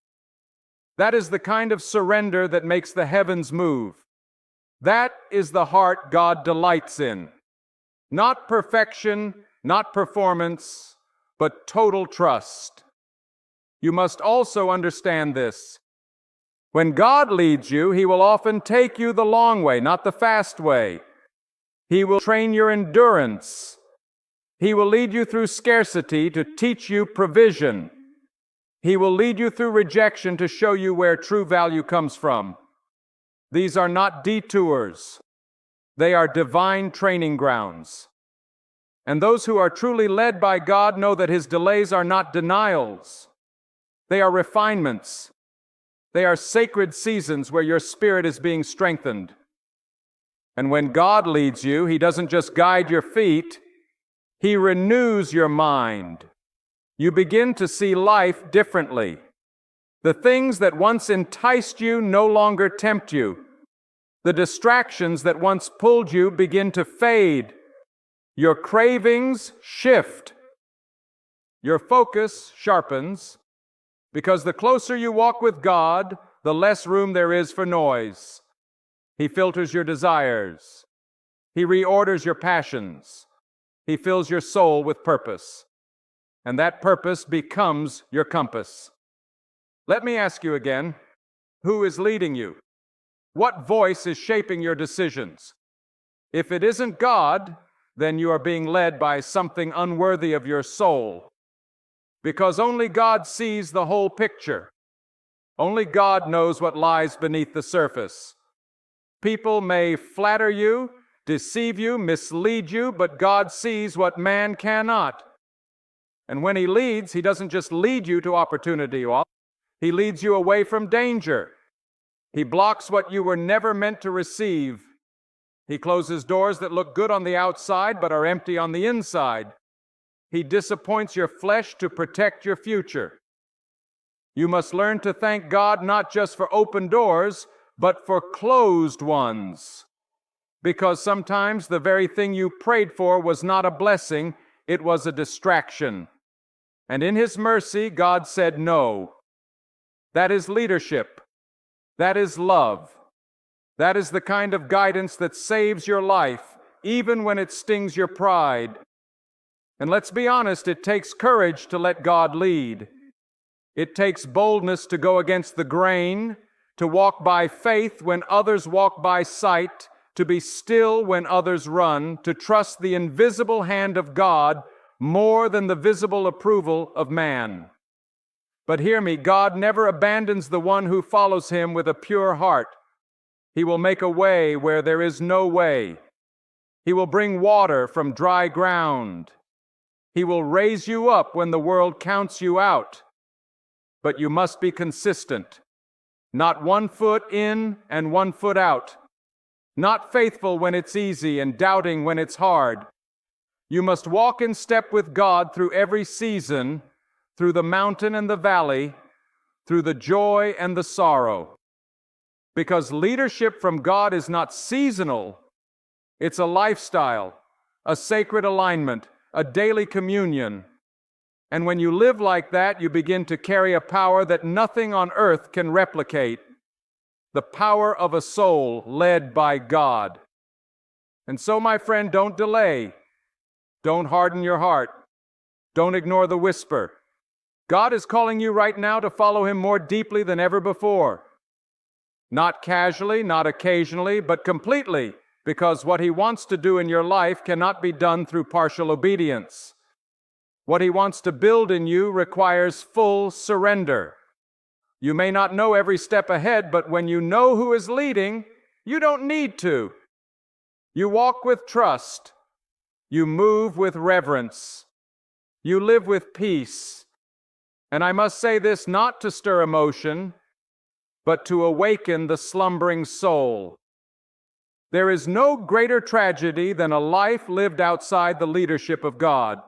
That is the kind of surrender that makes the heavens move. That is the heart God delights in. Not perfection, not performance, but total trust. You must also understand this. When God leads you, He will often take you the long way, not the fast way. He will train your endurance. He will lead you through scarcity to teach you provision. He will lead you through rejection to show you where true value comes from. These are not detours. They are divine training grounds. And those who are truly led by God know that His delays are not denials. They are refinements. They are sacred seasons where your spirit is being strengthened. And when God leads you, He doesn't just guide your feet, He renews your mind. You begin to see life differently. The things that once enticed you no longer tempt you. The distractions that once pulled you begin to fade. Your cravings shift. Your focus sharpens, because the closer you walk with God, the less room there is for noise. He filters your desires. He reorders your passions. He fills your soul with purpose. And that purpose becomes your compass. Let me ask you again, who is leading you? What voice is shaping your decisions? If it isn't God, then you are being led by something unworthy of your soul. Because only God sees the whole picture. Only God knows what lies beneath the surface. People may flatter you, deceive you, mislead you, but God sees what man cannot. And when He leads, He doesn't just lead you to opportunity. He leads you away from danger. He blocks what you were never meant to receive. He closes doors that look good on the outside but are empty on the inside. He disappoints your flesh to protect your future. You must learn to thank God not just for open doors, but for closed ones. Because sometimes the very thing you prayed for was not a blessing, it was a distraction. And in His mercy, God said no. That is leadership. That is love. That is the kind of guidance that saves your life, even when it stings your pride. And let's be honest, it takes courage to let God lead. It takes boldness to go against the grain, to walk by faith when others walk by sight, to be still when others run, to trust the invisible hand of God more than the visible approval of man. But hear me, God never abandons the one who follows Him with a pure heart. He will make a way where there is no way. He will bring water from dry ground. He will raise you up when the world counts you out. But you must be consistent. Not 1 foot in and 1 foot out. Not faithful when it's easy and doubting when it's hard. You must walk in step with God through every season, through the mountain and the valley, through the joy and the sorrow. Because leadership from God is not seasonal. It's a lifestyle, a sacred alignment, a daily communion. And when you live like that, you begin to carry a power that nothing on earth can replicate. The power of a soul led by God. And so, my friend, don't delay. Don't harden your heart. Don't ignore the whisper. God is calling you right now to follow Him more deeply than ever before. Not casually, not occasionally, but completely, because what He wants to do in your life cannot be done through partial obedience. What He wants to build in you requires full surrender. You may not know every step ahead, but when you know who is leading, you don't need to. You walk with trust. You move with reverence. You live with peace. And I must say this not to stir emotion, but to awaken the slumbering soul. There is no greater tragedy than a life lived outside the leadership of God.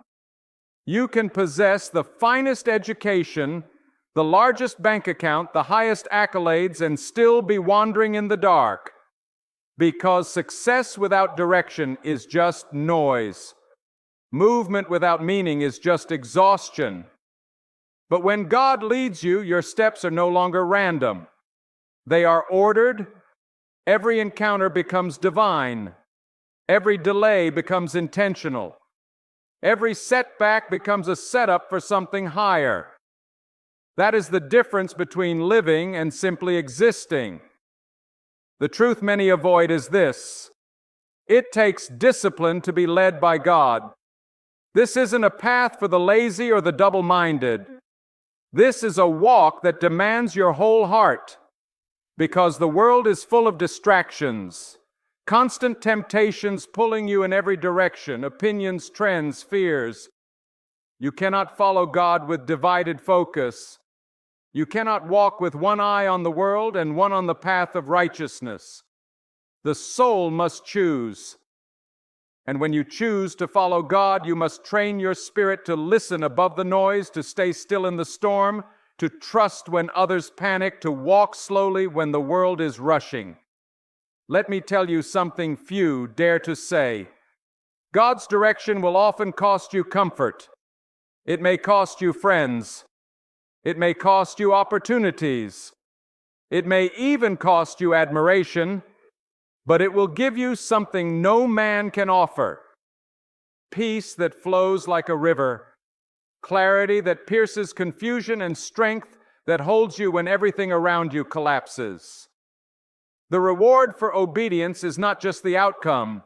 You can possess the finest education, the largest bank account, the highest accolades, and still be wandering in the dark. Because success without direction is just noise. Movement without meaning is just exhaustion. But when God leads you, your steps are no longer random. They are ordered. Every encounter becomes divine. Every delay becomes intentional. Every setback becomes a setup for something higher. That is the difference between living and simply existing. The truth many avoid is this: it takes discipline to be led by God. This isn't a path for the lazy or the double-minded. This is a walk that demands your whole heart, because the world is full of distractions, constant temptations pulling you in every direction, opinions, trends, fears. You cannot follow God with divided focus. You cannot walk with one eye on the world and one on the path of righteousness. The soul must choose. And when you choose to follow God, you must train your spirit to listen above the noise, to stay still in the storm, to trust when others panic, to walk slowly when the world is rushing. Let me tell you something few dare to say. God's direction will often cost you comfort. It may cost you friends. It may cost you opportunities. It may even cost you admiration, but it will give you something no man can offer. Peace that flows like a river, clarity that pierces confusion, and strength that holds you when everything around you collapses. The reward for obedience is not just the outcome.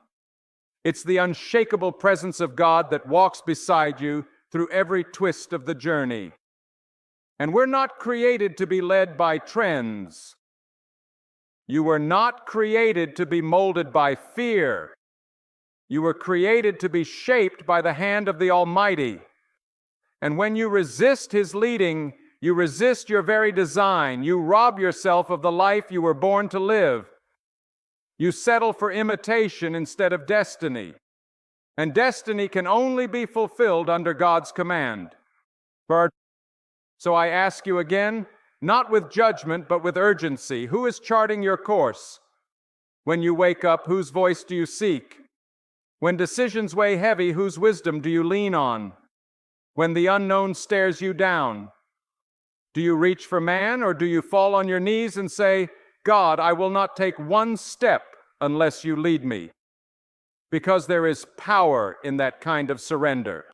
It's the unshakable presence of God that walks beside you through every twist of the journey. And we're not created to be led by trends. You were not created to be molded by fear. You were created to be shaped by the hand of the Almighty. And when you resist His leading, you resist your very design. You rob yourself of the life you were born to live. You settle for imitation instead of destiny. And destiny can only be fulfilled under God's command. So I ask you again, not with judgment, but with urgency, who is charting your course? When you wake up, whose voice do you seek? When decisions weigh heavy, whose wisdom do you lean on? When the unknown stares you down, do you reach for man, or do you fall on your knees and say, God, I will not take one step unless you lead me? Because there is power in that kind of surrender.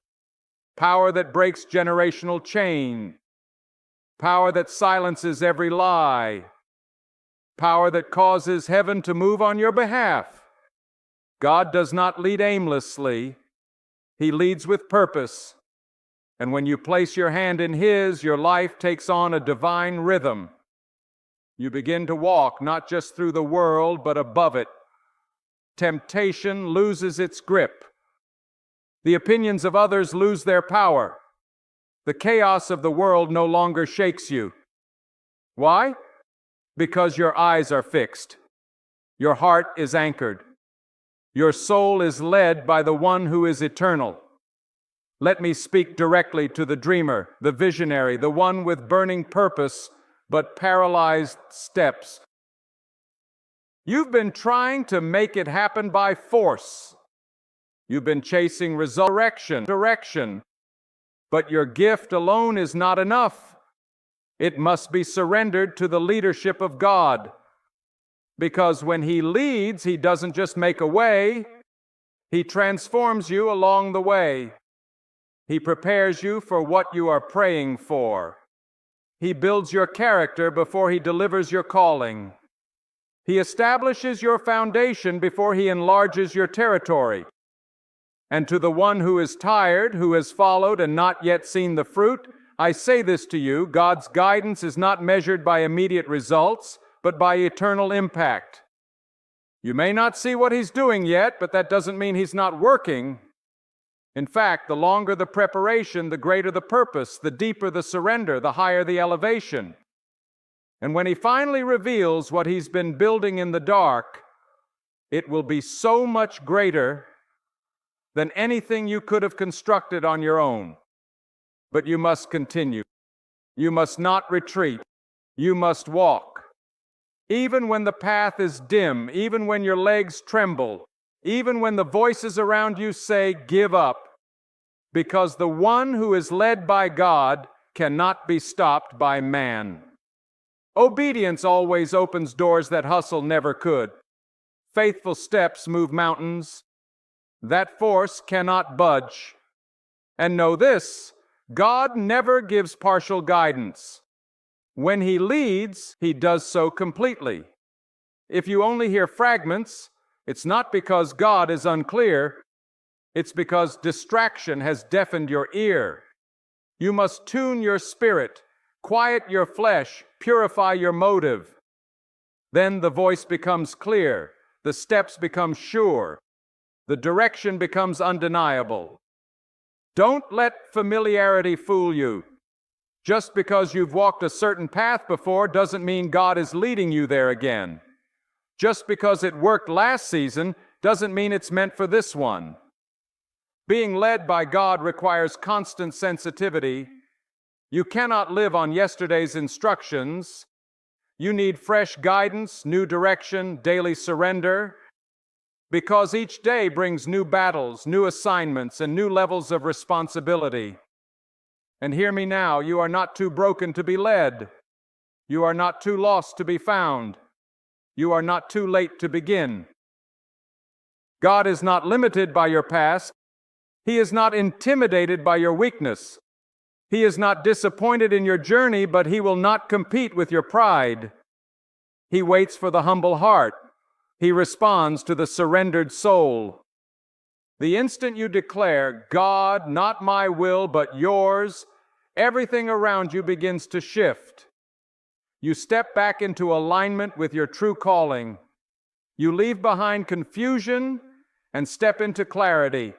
Power that breaks generational chain. Power that silences every lie. Power that causes heaven to move on your behalf. God does not lead aimlessly. He leads with purpose. And when you place your hand in His, your life takes on a divine rhythm. You begin to walk not just through the world, but above it. Temptation loses its grip. The opinions of others lose their power. The chaos of the world no longer shakes you. Why? Because your eyes are fixed. Your heart is anchored. Your soul is led by the one who is eternal. Let me speak directly to the dreamer, the visionary, the one with burning purpose but paralyzed steps. You've been trying to make it happen by force. You've been chasing direction. But your gift alone is not enough. It must be surrendered to the leadership of God. Because when He leads, He doesn't just make a way. He transforms you along the way. He prepares you for what you are praying for. He builds your character before He delivers your calling. He establishes your foundation before He enlarges your territory. And to the one who is tired, who has followed and not yet seen the fruit, I say this to you: God's guidance is not measured by immediate results, but by eternal impact. You may not see what He's doing yet, but that doesn't mean He's not working. In fact, the longer the preparation, the greater the purpose, the deeper the surrender, the higher the elevation. And when He finally reveals what He's been building in the dark, it will be so much greater than anything you could have constructed on your own. But you must continue. You must not retreat. You must walk. Even when the path is dim, even when your legs tremble, even when the voices around you say, give up, because the one who is led by God cannot be stopped by man. Obedience always opens doors that hustle never could. Faithful steps move mountains. That force cannot budge. And know this, God never gives partial guidance. When He leads, He does so completely. If you only hear fragments, it's not because God is unclear, it's because distraction has deafened your ear. You must tune your spirit, quiet your flesh, purify your motive. Then the voice becomes clear, the steps become sure, the direction becomes undeniable. Don't let familiarity fool you. Just because you've walked a certain path before doesn't mean God is leading you there again. Just because it worked last season doesn't mean it's meant for this one. Being led by God requires constant sensitivity. You cannot live on yesterday's instructions. You need fresh guidance, new direction, daily surrender, because each day brings new battles, new assignments, and new levels of responsibility. And hear me now, you are not too broken to be led. You are not too lost to be found. You are not too late to begin. God is not limited by your past. He is not intimidated by your weakness. He is not disappointed in your journey, but He will not compete with your pride. He waits for the humble heart. He responds to the surrendered soul. The instant you declare, God, not my will, but yours, everything around you begins to shift. You step back into alignment with your true calling. You leave behind confusion and step into clarity.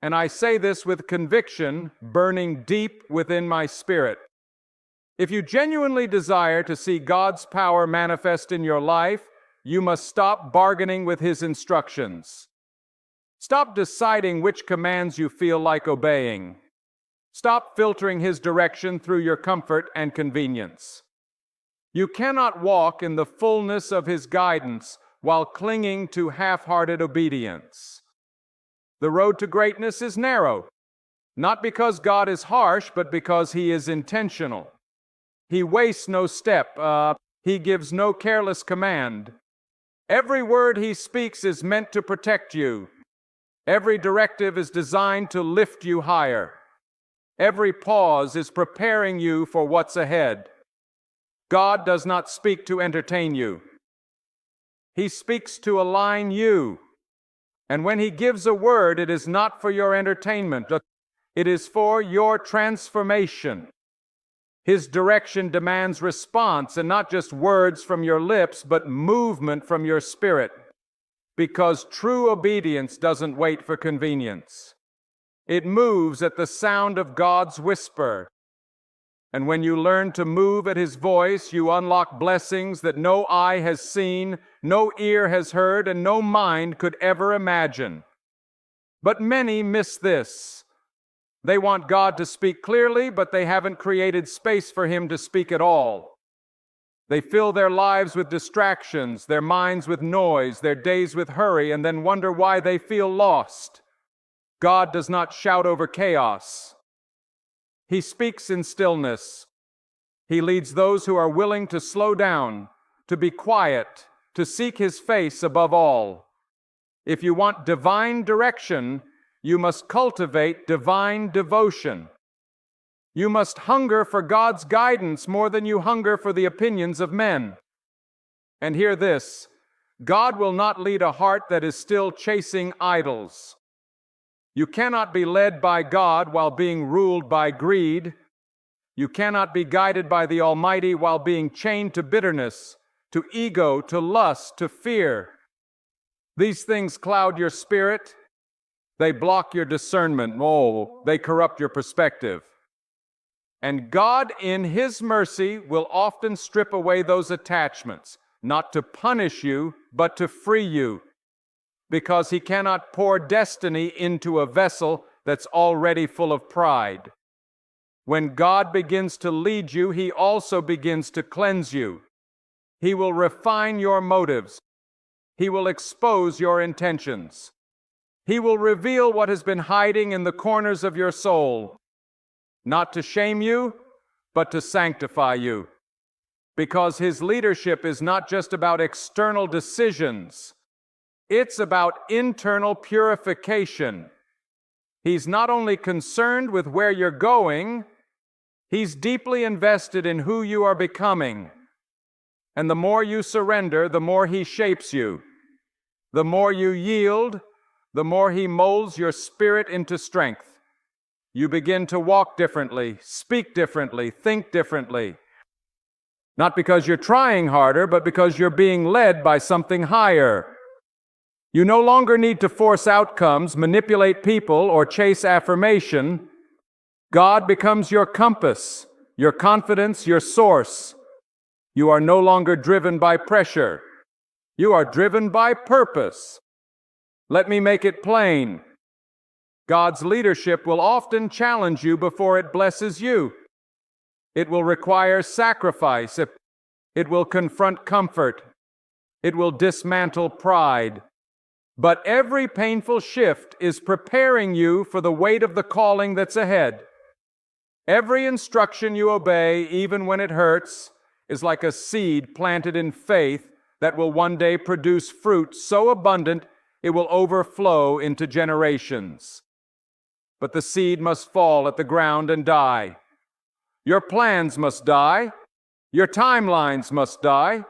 And I say this with conviction, burning deep within my spirit. If you genuinely desire to see God's power manifest in your life, you must stop bargaining with His instructions. Stop deciding which commands you feel like obeying. Stop filtering His direction through your comfort and convenience. You cannot walk in the fullness of His guidance while clinging to half-hearted obedience. The road to greatness is narrow, not because God is harsh, but because He is intentional. He wastes no step. He gives no careless command. Every word He speaks is meant to protect you. Every directive is designed to lift you higher. Every pause is preparing you for what's ahead. God does not speak to entertain you. He speaks to align you. And when He gives a word, it is not for your entertainment. It is for your transformation. His direction demands response, and not just words from your lips, but movement from your spirit. Because true obedience doesn't wait for convenience. It moves at the sound of God's whisper. And when you learn to move at His voice, you unlock blessings that no eye has seen, no ear has heard, and no mind could ever imagine. But many miss this. They want God to speak clearly, but they haven't created space for Him to speak at all. They fill their lives with distractions, their minds with noise, their days with hurry, and then wonder why they feel lost. God does not shout over chaos. He speaks in stillness. He leads those who are willing to slow down, to be quiet, to seek His face above all. If you want divine direction, you must cultivate divine devotion. You must hunger for God's guidance more than you hunger for the opinions of men. And hear this, God will not lead a heart that is still chasing idols. You cannot be led by God while being ruled by greed. You cannot be guided by the Almighty while being chained to bitterness, to ego, to lust, to fear. These things cloud your spirit. They block your discernment. Oh, they corrupt your perspective. And God, in His mercy, will often strip away those attachments, not to punish you, but to free you. Because He cannot pour destiny into a vessel that's already full of pride. When God begins to lead you, He also begins to cleanse you. He will refine your motives. He will expose your intentions. He will reveal what has been hiding in the corners of your soul, not to shame you, but to sanctify you. Because His leadership is not just about external decisions, it's about internal purification. He's not only concerned with where you're going, He's deeply invested in who you are becoming. And the more you surrender, the more He shapes you. The more you yield, the more He molds your spirit into strength. You begin to walk differently, speak differently, think differently. Not because you're trying harder, but because you're being led by something higher. You no longer need to force outcomes, manipulate people, or chase affirmation. God becomes your compass, your confidence, your source. You are no longer driven by pressure. You are driven by purpose. Let me make it plain. God's leadership will often challenge you before it blesses you. It will require sacrifice. It will confront comfort. It will dismantle pride. But every painful shift is preparing you for the weight of the calling that's ahead. Every instruction you obey, even when it hurts, is like a seed planted in faith that will one day produce fruit so abundant it will overflow into generations. But the seed must fall at the ground and die. Your plans must die. Your timelines must die.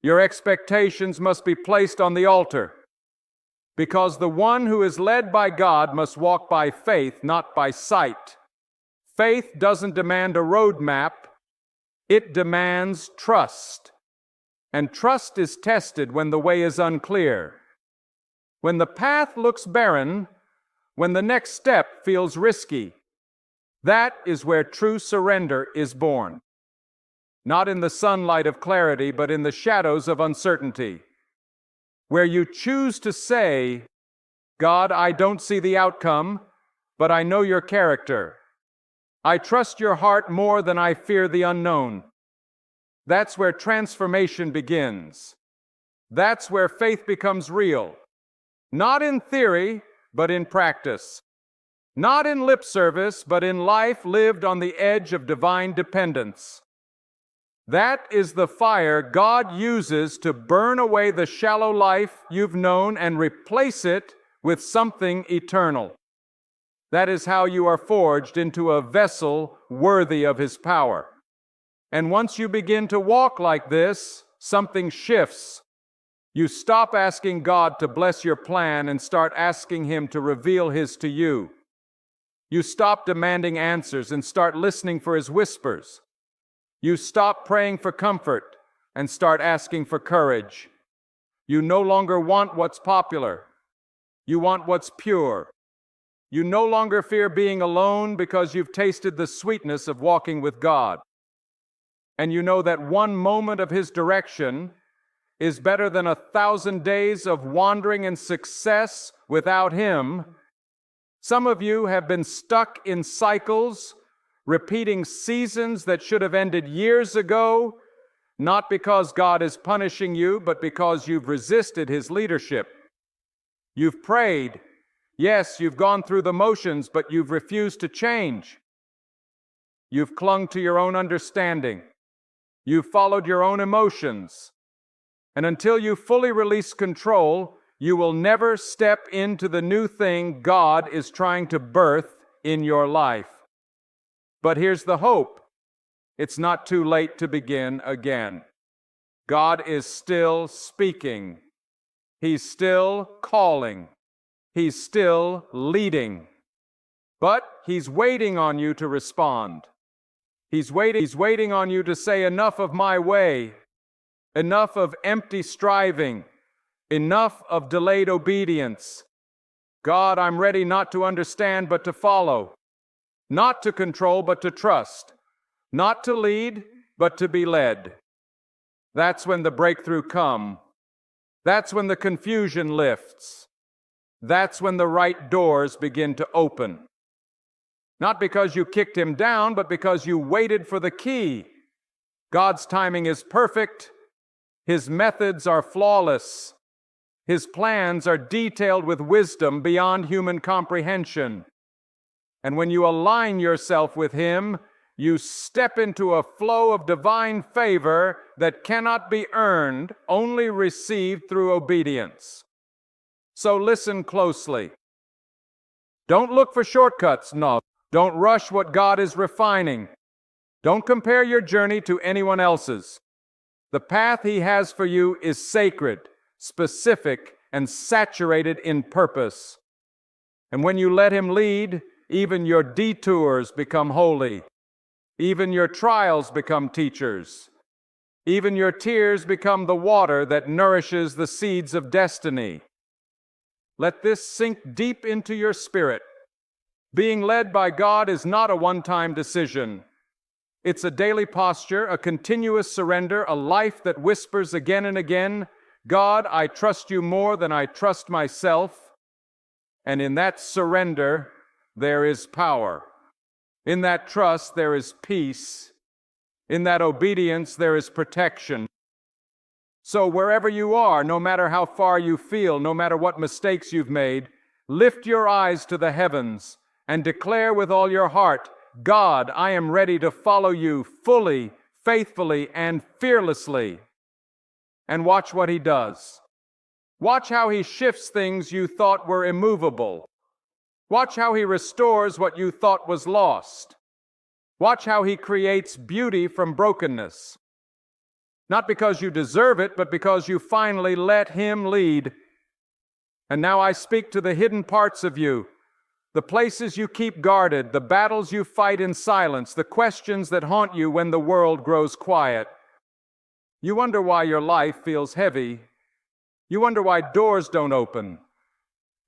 Your expectations must be placed on the altar. Because the one who is led by God must walk by faith, not by sight. Faith doesn't demand a roadmap. It demands trust. And trust is tested when the way is unclear. When the path looks barren, when the next step feels risky, that is where true surrender is born. Not in the sunlight of clarity, but in the shadows of uncertainty. Where you choose to say, God, I don't see the outcome, but I know your character. I trust your heart more than I fear the unknown. That's where transformation begins. That's where faith becomes real. Not in theory, but in practice. Not in lip service, but in life lived on the edge of divine dependence. That is the fire God uses to burn away the shallow life you've known and replace it with something eternal. That is how you are forged into a vessel worthy of His power. And once you begin to walk like this, something shifts. You stop asking God to bless your plan and start asking Him to reveal His to you. You stop demanding answers and start listening for His whispers. You stop praying for comfort and start asking for courage. You no longer want what's popular. You want what's pure. You no longer fear being alone because you've tasted the sweetness of walking with God. And you know that one moment of His direction is better than 1,000 days of wandering and success without Him. Some of you have been stuck in cycles, repeating seasons that should have ended years ago, not because God is punishing you, but because you've resisted His leadership. You've prayed. Yes, you've gone through the motions, but you've refused to change. You've clung to your own understanding. You've followed your own emotions. And until you fully release control, you will never step into the new thing God is trying to birth in your life. But here's the hope. It's not too late to begin again. God is still speaking. He's still calling. He's still leading. But He's waiting on you to respond. He's waiting on you to say, enough of my way, enough of empty striving, enough of delayed obedience. God, I'm ready not to understand, but to follow. Not to control, but to trust. Not to lead, but to be led. That's when the breakthrough comes. That's when the confusion lifts. That's when the right doors begin to open. Not because you kicked Him down, but because you waited for the key. God's timing is perfect. His methods are flawless. His plans are detailed with wisdom beyond human comprehension. And when you align yourself with Him, you step into a flow of divine favor that cannot be earned, only received through obedience. So listen closely. Don't look for shortcuts, no. Don't rush what God is refining. Don't compare your journey to anyone else's. The path He has for you is sacred, specific, and saturated in purpose. And when you let Him lead, even your detours become holy. Even your trials become teachers. Even your tears become the water that nourishes the seeds of destiny. Let this sink deep into your spirit. Being led by God is not a one-time decision. It's a daily posture, a continuous surrender, a life that whispers again and again, God, I trust you more than I trust myself. And in that surrender, there is power. In that trust, there is peace. In that obedience, there is protection. So wherever you are, no matter how far you feel, no matter what mistakes you've made, lift your eyes to the heavens and declare with all your heart, God, I am ready to follow you fully, faithfully, and fearlessly. And watch what He does. Watch how He shifts things you thought were immovable. Watch how He restores what you thought was lost. Watch how He creates beauty from brokenness. Not because you deserve it, but because you finally let Him lead. And now I speak to the hidden parts of you, the places you keep guarded, the battles you fight in silence, the questions that haunt you when the world grows quiet. You wonder why your life feels heavy. You wonder why doors don't open.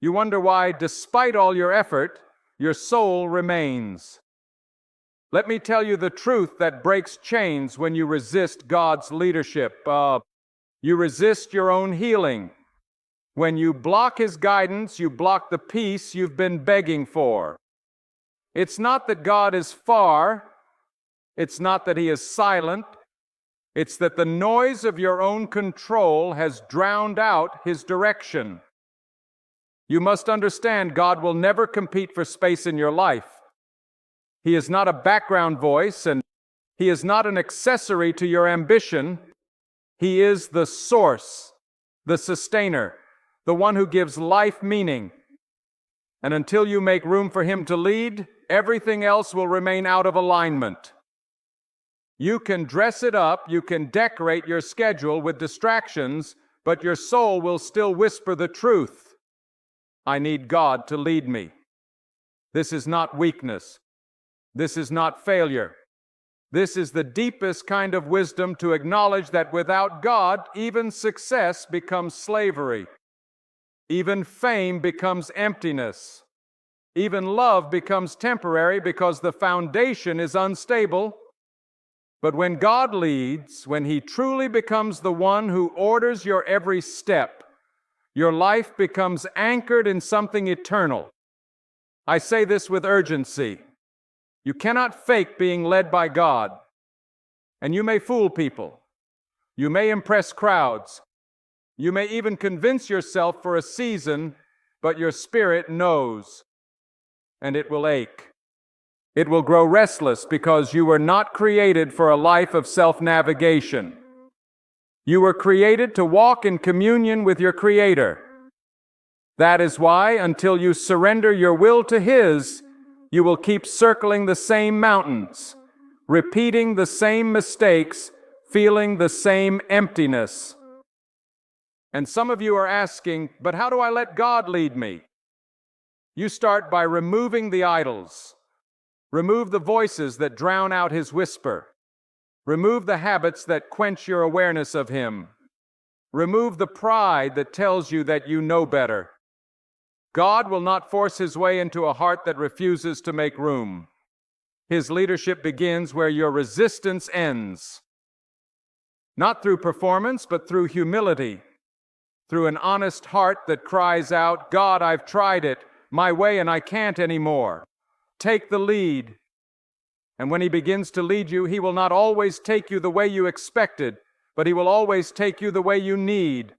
You wonder why, despite all your effort, your soul remains. Let me tell you the truth that breaks chains when you resist God's leadership. You resist your own healing. When you block His guidance, you block the peace you've been begging for. It's not that God is far. It's not that He is silent. It's that the noise of your own control has drowned out His direction. You must understand God will never compete for space in your life. He is not a background voice, and He is not an accessory to your ambition. He is the source, the sustainer, the one who gives life meaning. And until you make room for Him to lead, everything else will remain out of alignment. You can dress it up, you can decorate your schedule with distractions, but your soul will still whisper the truth. I need God to lead me. This is not weakness. This is not failure. This is the deepest kind of wisdom to acknowledge that without God, even success becomes slavery. Even fame becomes emptiness. Even love becomes temporary because the foundation is unstable. But when God leads, when He truly becomes the one who orders your every step, your life becomes anchored in something eternal. I say this with urgency. You cannot fake being led by God. And you may fool people. You may impress crowds. You may even convince yourself for a season, but your spirit knows, and it will ache. It will grow restless because you were not created for a life of self-navigation. You were created to walk in communion with your Creator. That is why, until you surrender your will to His, you will keep circling the same mountains, repeating the same mistakes, feeling the same emptiness. And some of you are asking, but how do I let God lead me? You start by removing the idols. Remove the voices that drown out His whisper. Remove the habits that quench your awareness of Him. Remove the pride that tells you that you know better. God will not force His way into a heart that refuses to make room. His leadership begins where your resistance ends. Not through performance, but through humility. Through an honest heart that cries out, God, I've tried it, my way, and I can't anymore. Take the lead. And when He begins to lead you, He will not always take you the way you expected, but He will always take you the way you need.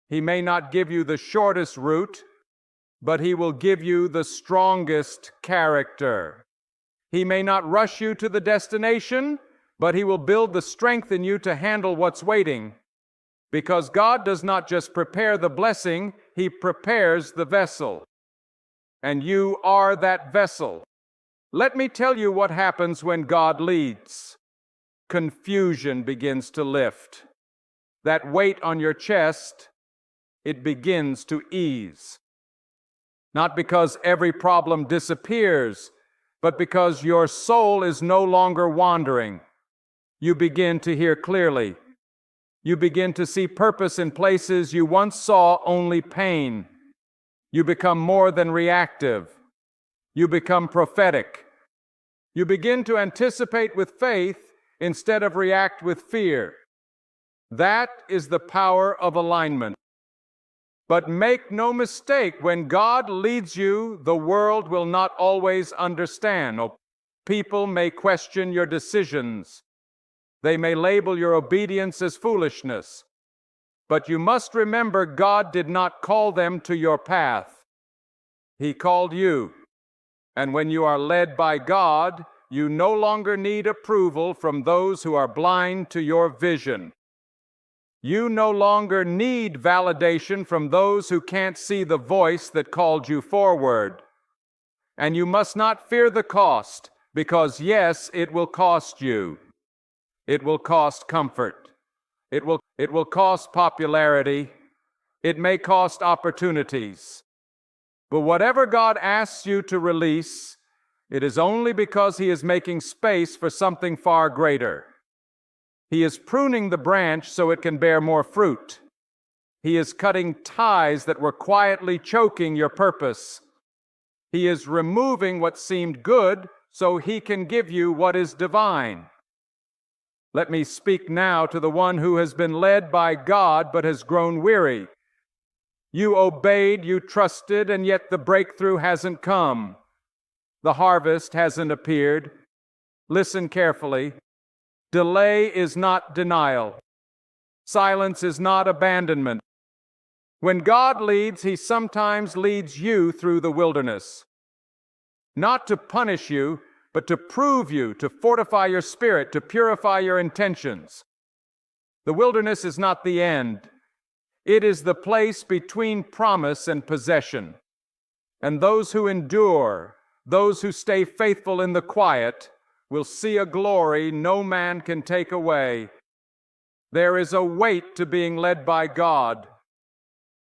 He may not give you the shortest route, but He will give you the strongest character. He may not rush you to the destination, but He will build the strength in you to handle what's waiting. Because God does not just prepare the blessing, He prepares the vessel. And you are that vessel. Let me tell you what happens when God leads. Confusion begins to lift. That weight on your chest, it begins to ease. Not because every problem disappears, but because your soul is no longer wandering. You begin to hear clearly. You begin to see purpose in places you once saw only pain. You become more than reactive. You become prophetic. You begin to anticipate with faith instead of react with fear. That is the power of alignment. But make no mistake, when God leads you, the world will not always understand. People may question your decisions. They may label your obedience as foolishness. But you must remember, God did not call them to your path. He called you. And when you are led by God, you no longer need approval from those who are blind to your vision. You no longer need validation from those who can't see the voice that called you forward. And you must not fear the cost, because yes, it will cost you. It will cost comfort. It will cost popularity. It may cost opportunities. But whatever God asks you to release, it is only because He is making space for something far greater. He is pruning the branch so it can bear more fruit. He is cutting ties that were quietly choking your purpose. He is removing what seemed good so He can give you what is divine. Let me speak now to the one who has been led by God but has grown weary. You obeyed, you trusted, and yet the breakthrough hasn't come. The harvest hasn't appeared. Listen carefully. Delay is not denial. Silence is not abandonment. When God leads, He sometimes leads you through the wilderness. Not to punish you, but to prove you, to fortify your spirit, to purify your intentions. The wilderness is not the end. It is the place between promise and possession. And those who endure, those who stay faithful in the quiet, will see a glory no man can take away. There is a weight to being led by God,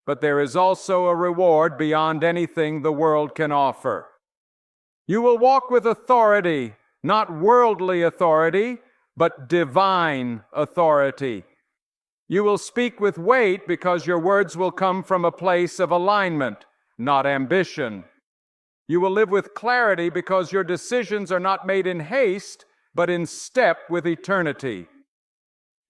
but there is also a reward beyond anything the world can offer. You will walk with authority, not worldly authority, but divine authority. You will speak with weight because your words will come from a place of alignment, not ambition. You will live with clarity because your decisions are not made in haste, but in step with eternity.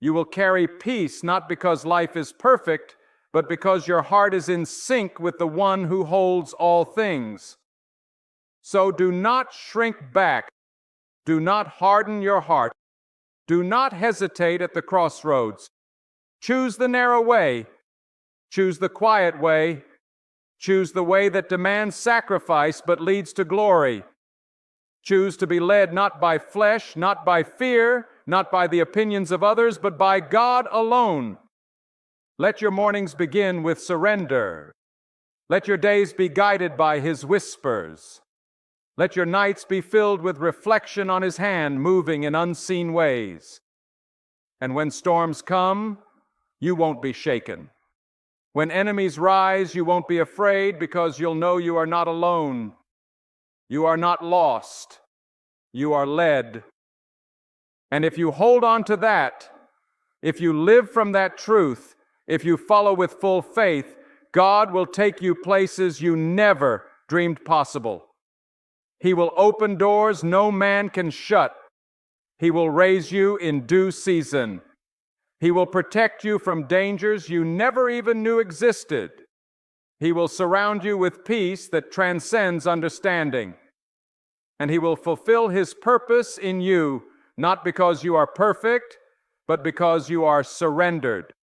You will carry peace not because life is perfect, but because your heart is in sync with the one who holds all things. So do not shrink back. Do not harden your heart. Do not hesitate at the crossroads. Choose the narrow way. Choose the quiet way. Choose the way that demands sacrifice but leads to glory. Choose to be led not by flesh, not by fear, not by the opinions of others, but by God alone. Let your mornings begin with surrender. Let your days be guided by His whispers. Let your nights be filled with reflection on His hand moving in unseen ways. And when storms come, you won't be shaken. When enemies rise, you won't be afraid because you'll know you are not alone. You are not lost. You are led. And if you hold on to that, if you live from that truth, if you follow with full faith, God will take you places you never dreamed possible. He will open doors no man can shut. He will raise you in due season. He will protect you from dangers you never even knew existed. He will surround you with peace that transcends understanding. And He will fulfill His purpose in you, not because you are perfect, but because you are surrendered.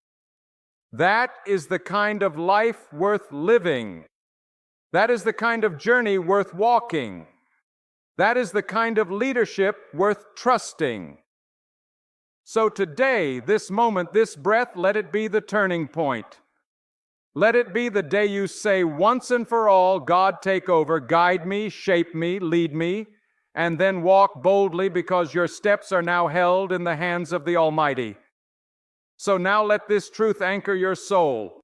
That is the kind of life worth living. That is the kind of journey worth walking. That is the kind of leadership worth trusting. So today, this moment, this breath, let it be the turning point. Let it be the day you say once and for all, God, take over, guide me, shape me, lead me, and then walk boldly because your steps are now held in the hands of the Almighty. So now let this truth anchor your soul.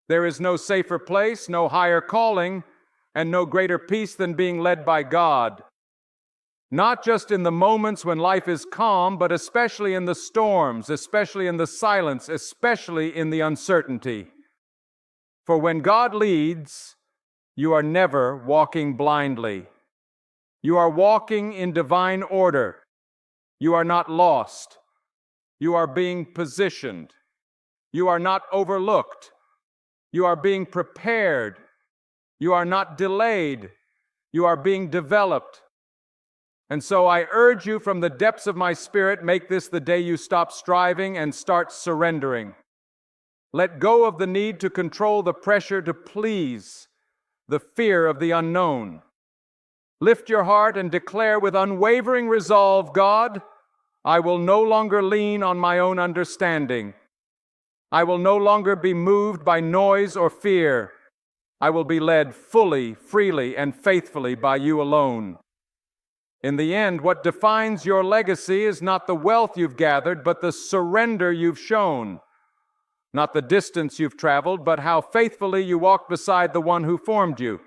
There is no safer place, no higher calling, and no greater peace than being led by God. Not just in the moments when life is calm, but especially in the storms, especially in the silence, especially in the uncertainty. For when God leads, you are never walking blindly. You are walking in divine order. You are not lost. You are being positioned. You are not overlooked. You are being prepared. You are not delayed. You are being developed. And so I urge you from the depths of my spirit, make this the day you stop striving and start surrendering. Let go of the need to control, the pressure to please, the fear of the unknown. Lift your heart and declare with unwavering resolve, God, I will no longer lean on my own understanding. I will no longer be moved by noise or fear. I will be led fully, freely, and faithfully by you alone. In the end, what defines your legacy is not the wealth you've gathered, but the surrender you've shown. Not the distance you've traveled, but how faithfully you walked beside the one who formed you.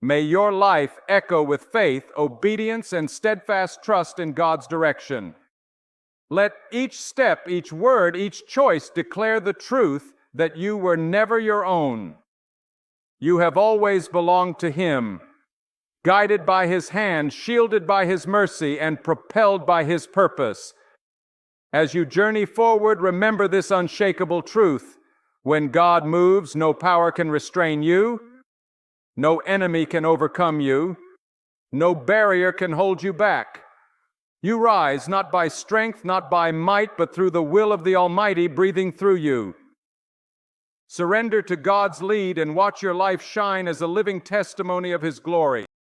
May your life echo with faith, obedience, and steadfast trust in God's direction. Let each step, each word, each choice declare the truth that you were never your own. You have always belonged to Him, guided by His hand, shielded by His mercy, and propelled by His purpose. As you journey forward, remember this unshakable truth. When God moves, no power can restrain you. No enemy can overcome you. No barrier can hold you back. You rise not by strength, not by might, but through the will of the Almighty breathing through you. Surrender to God's lead and watch your life shine as a living testimony of His glory.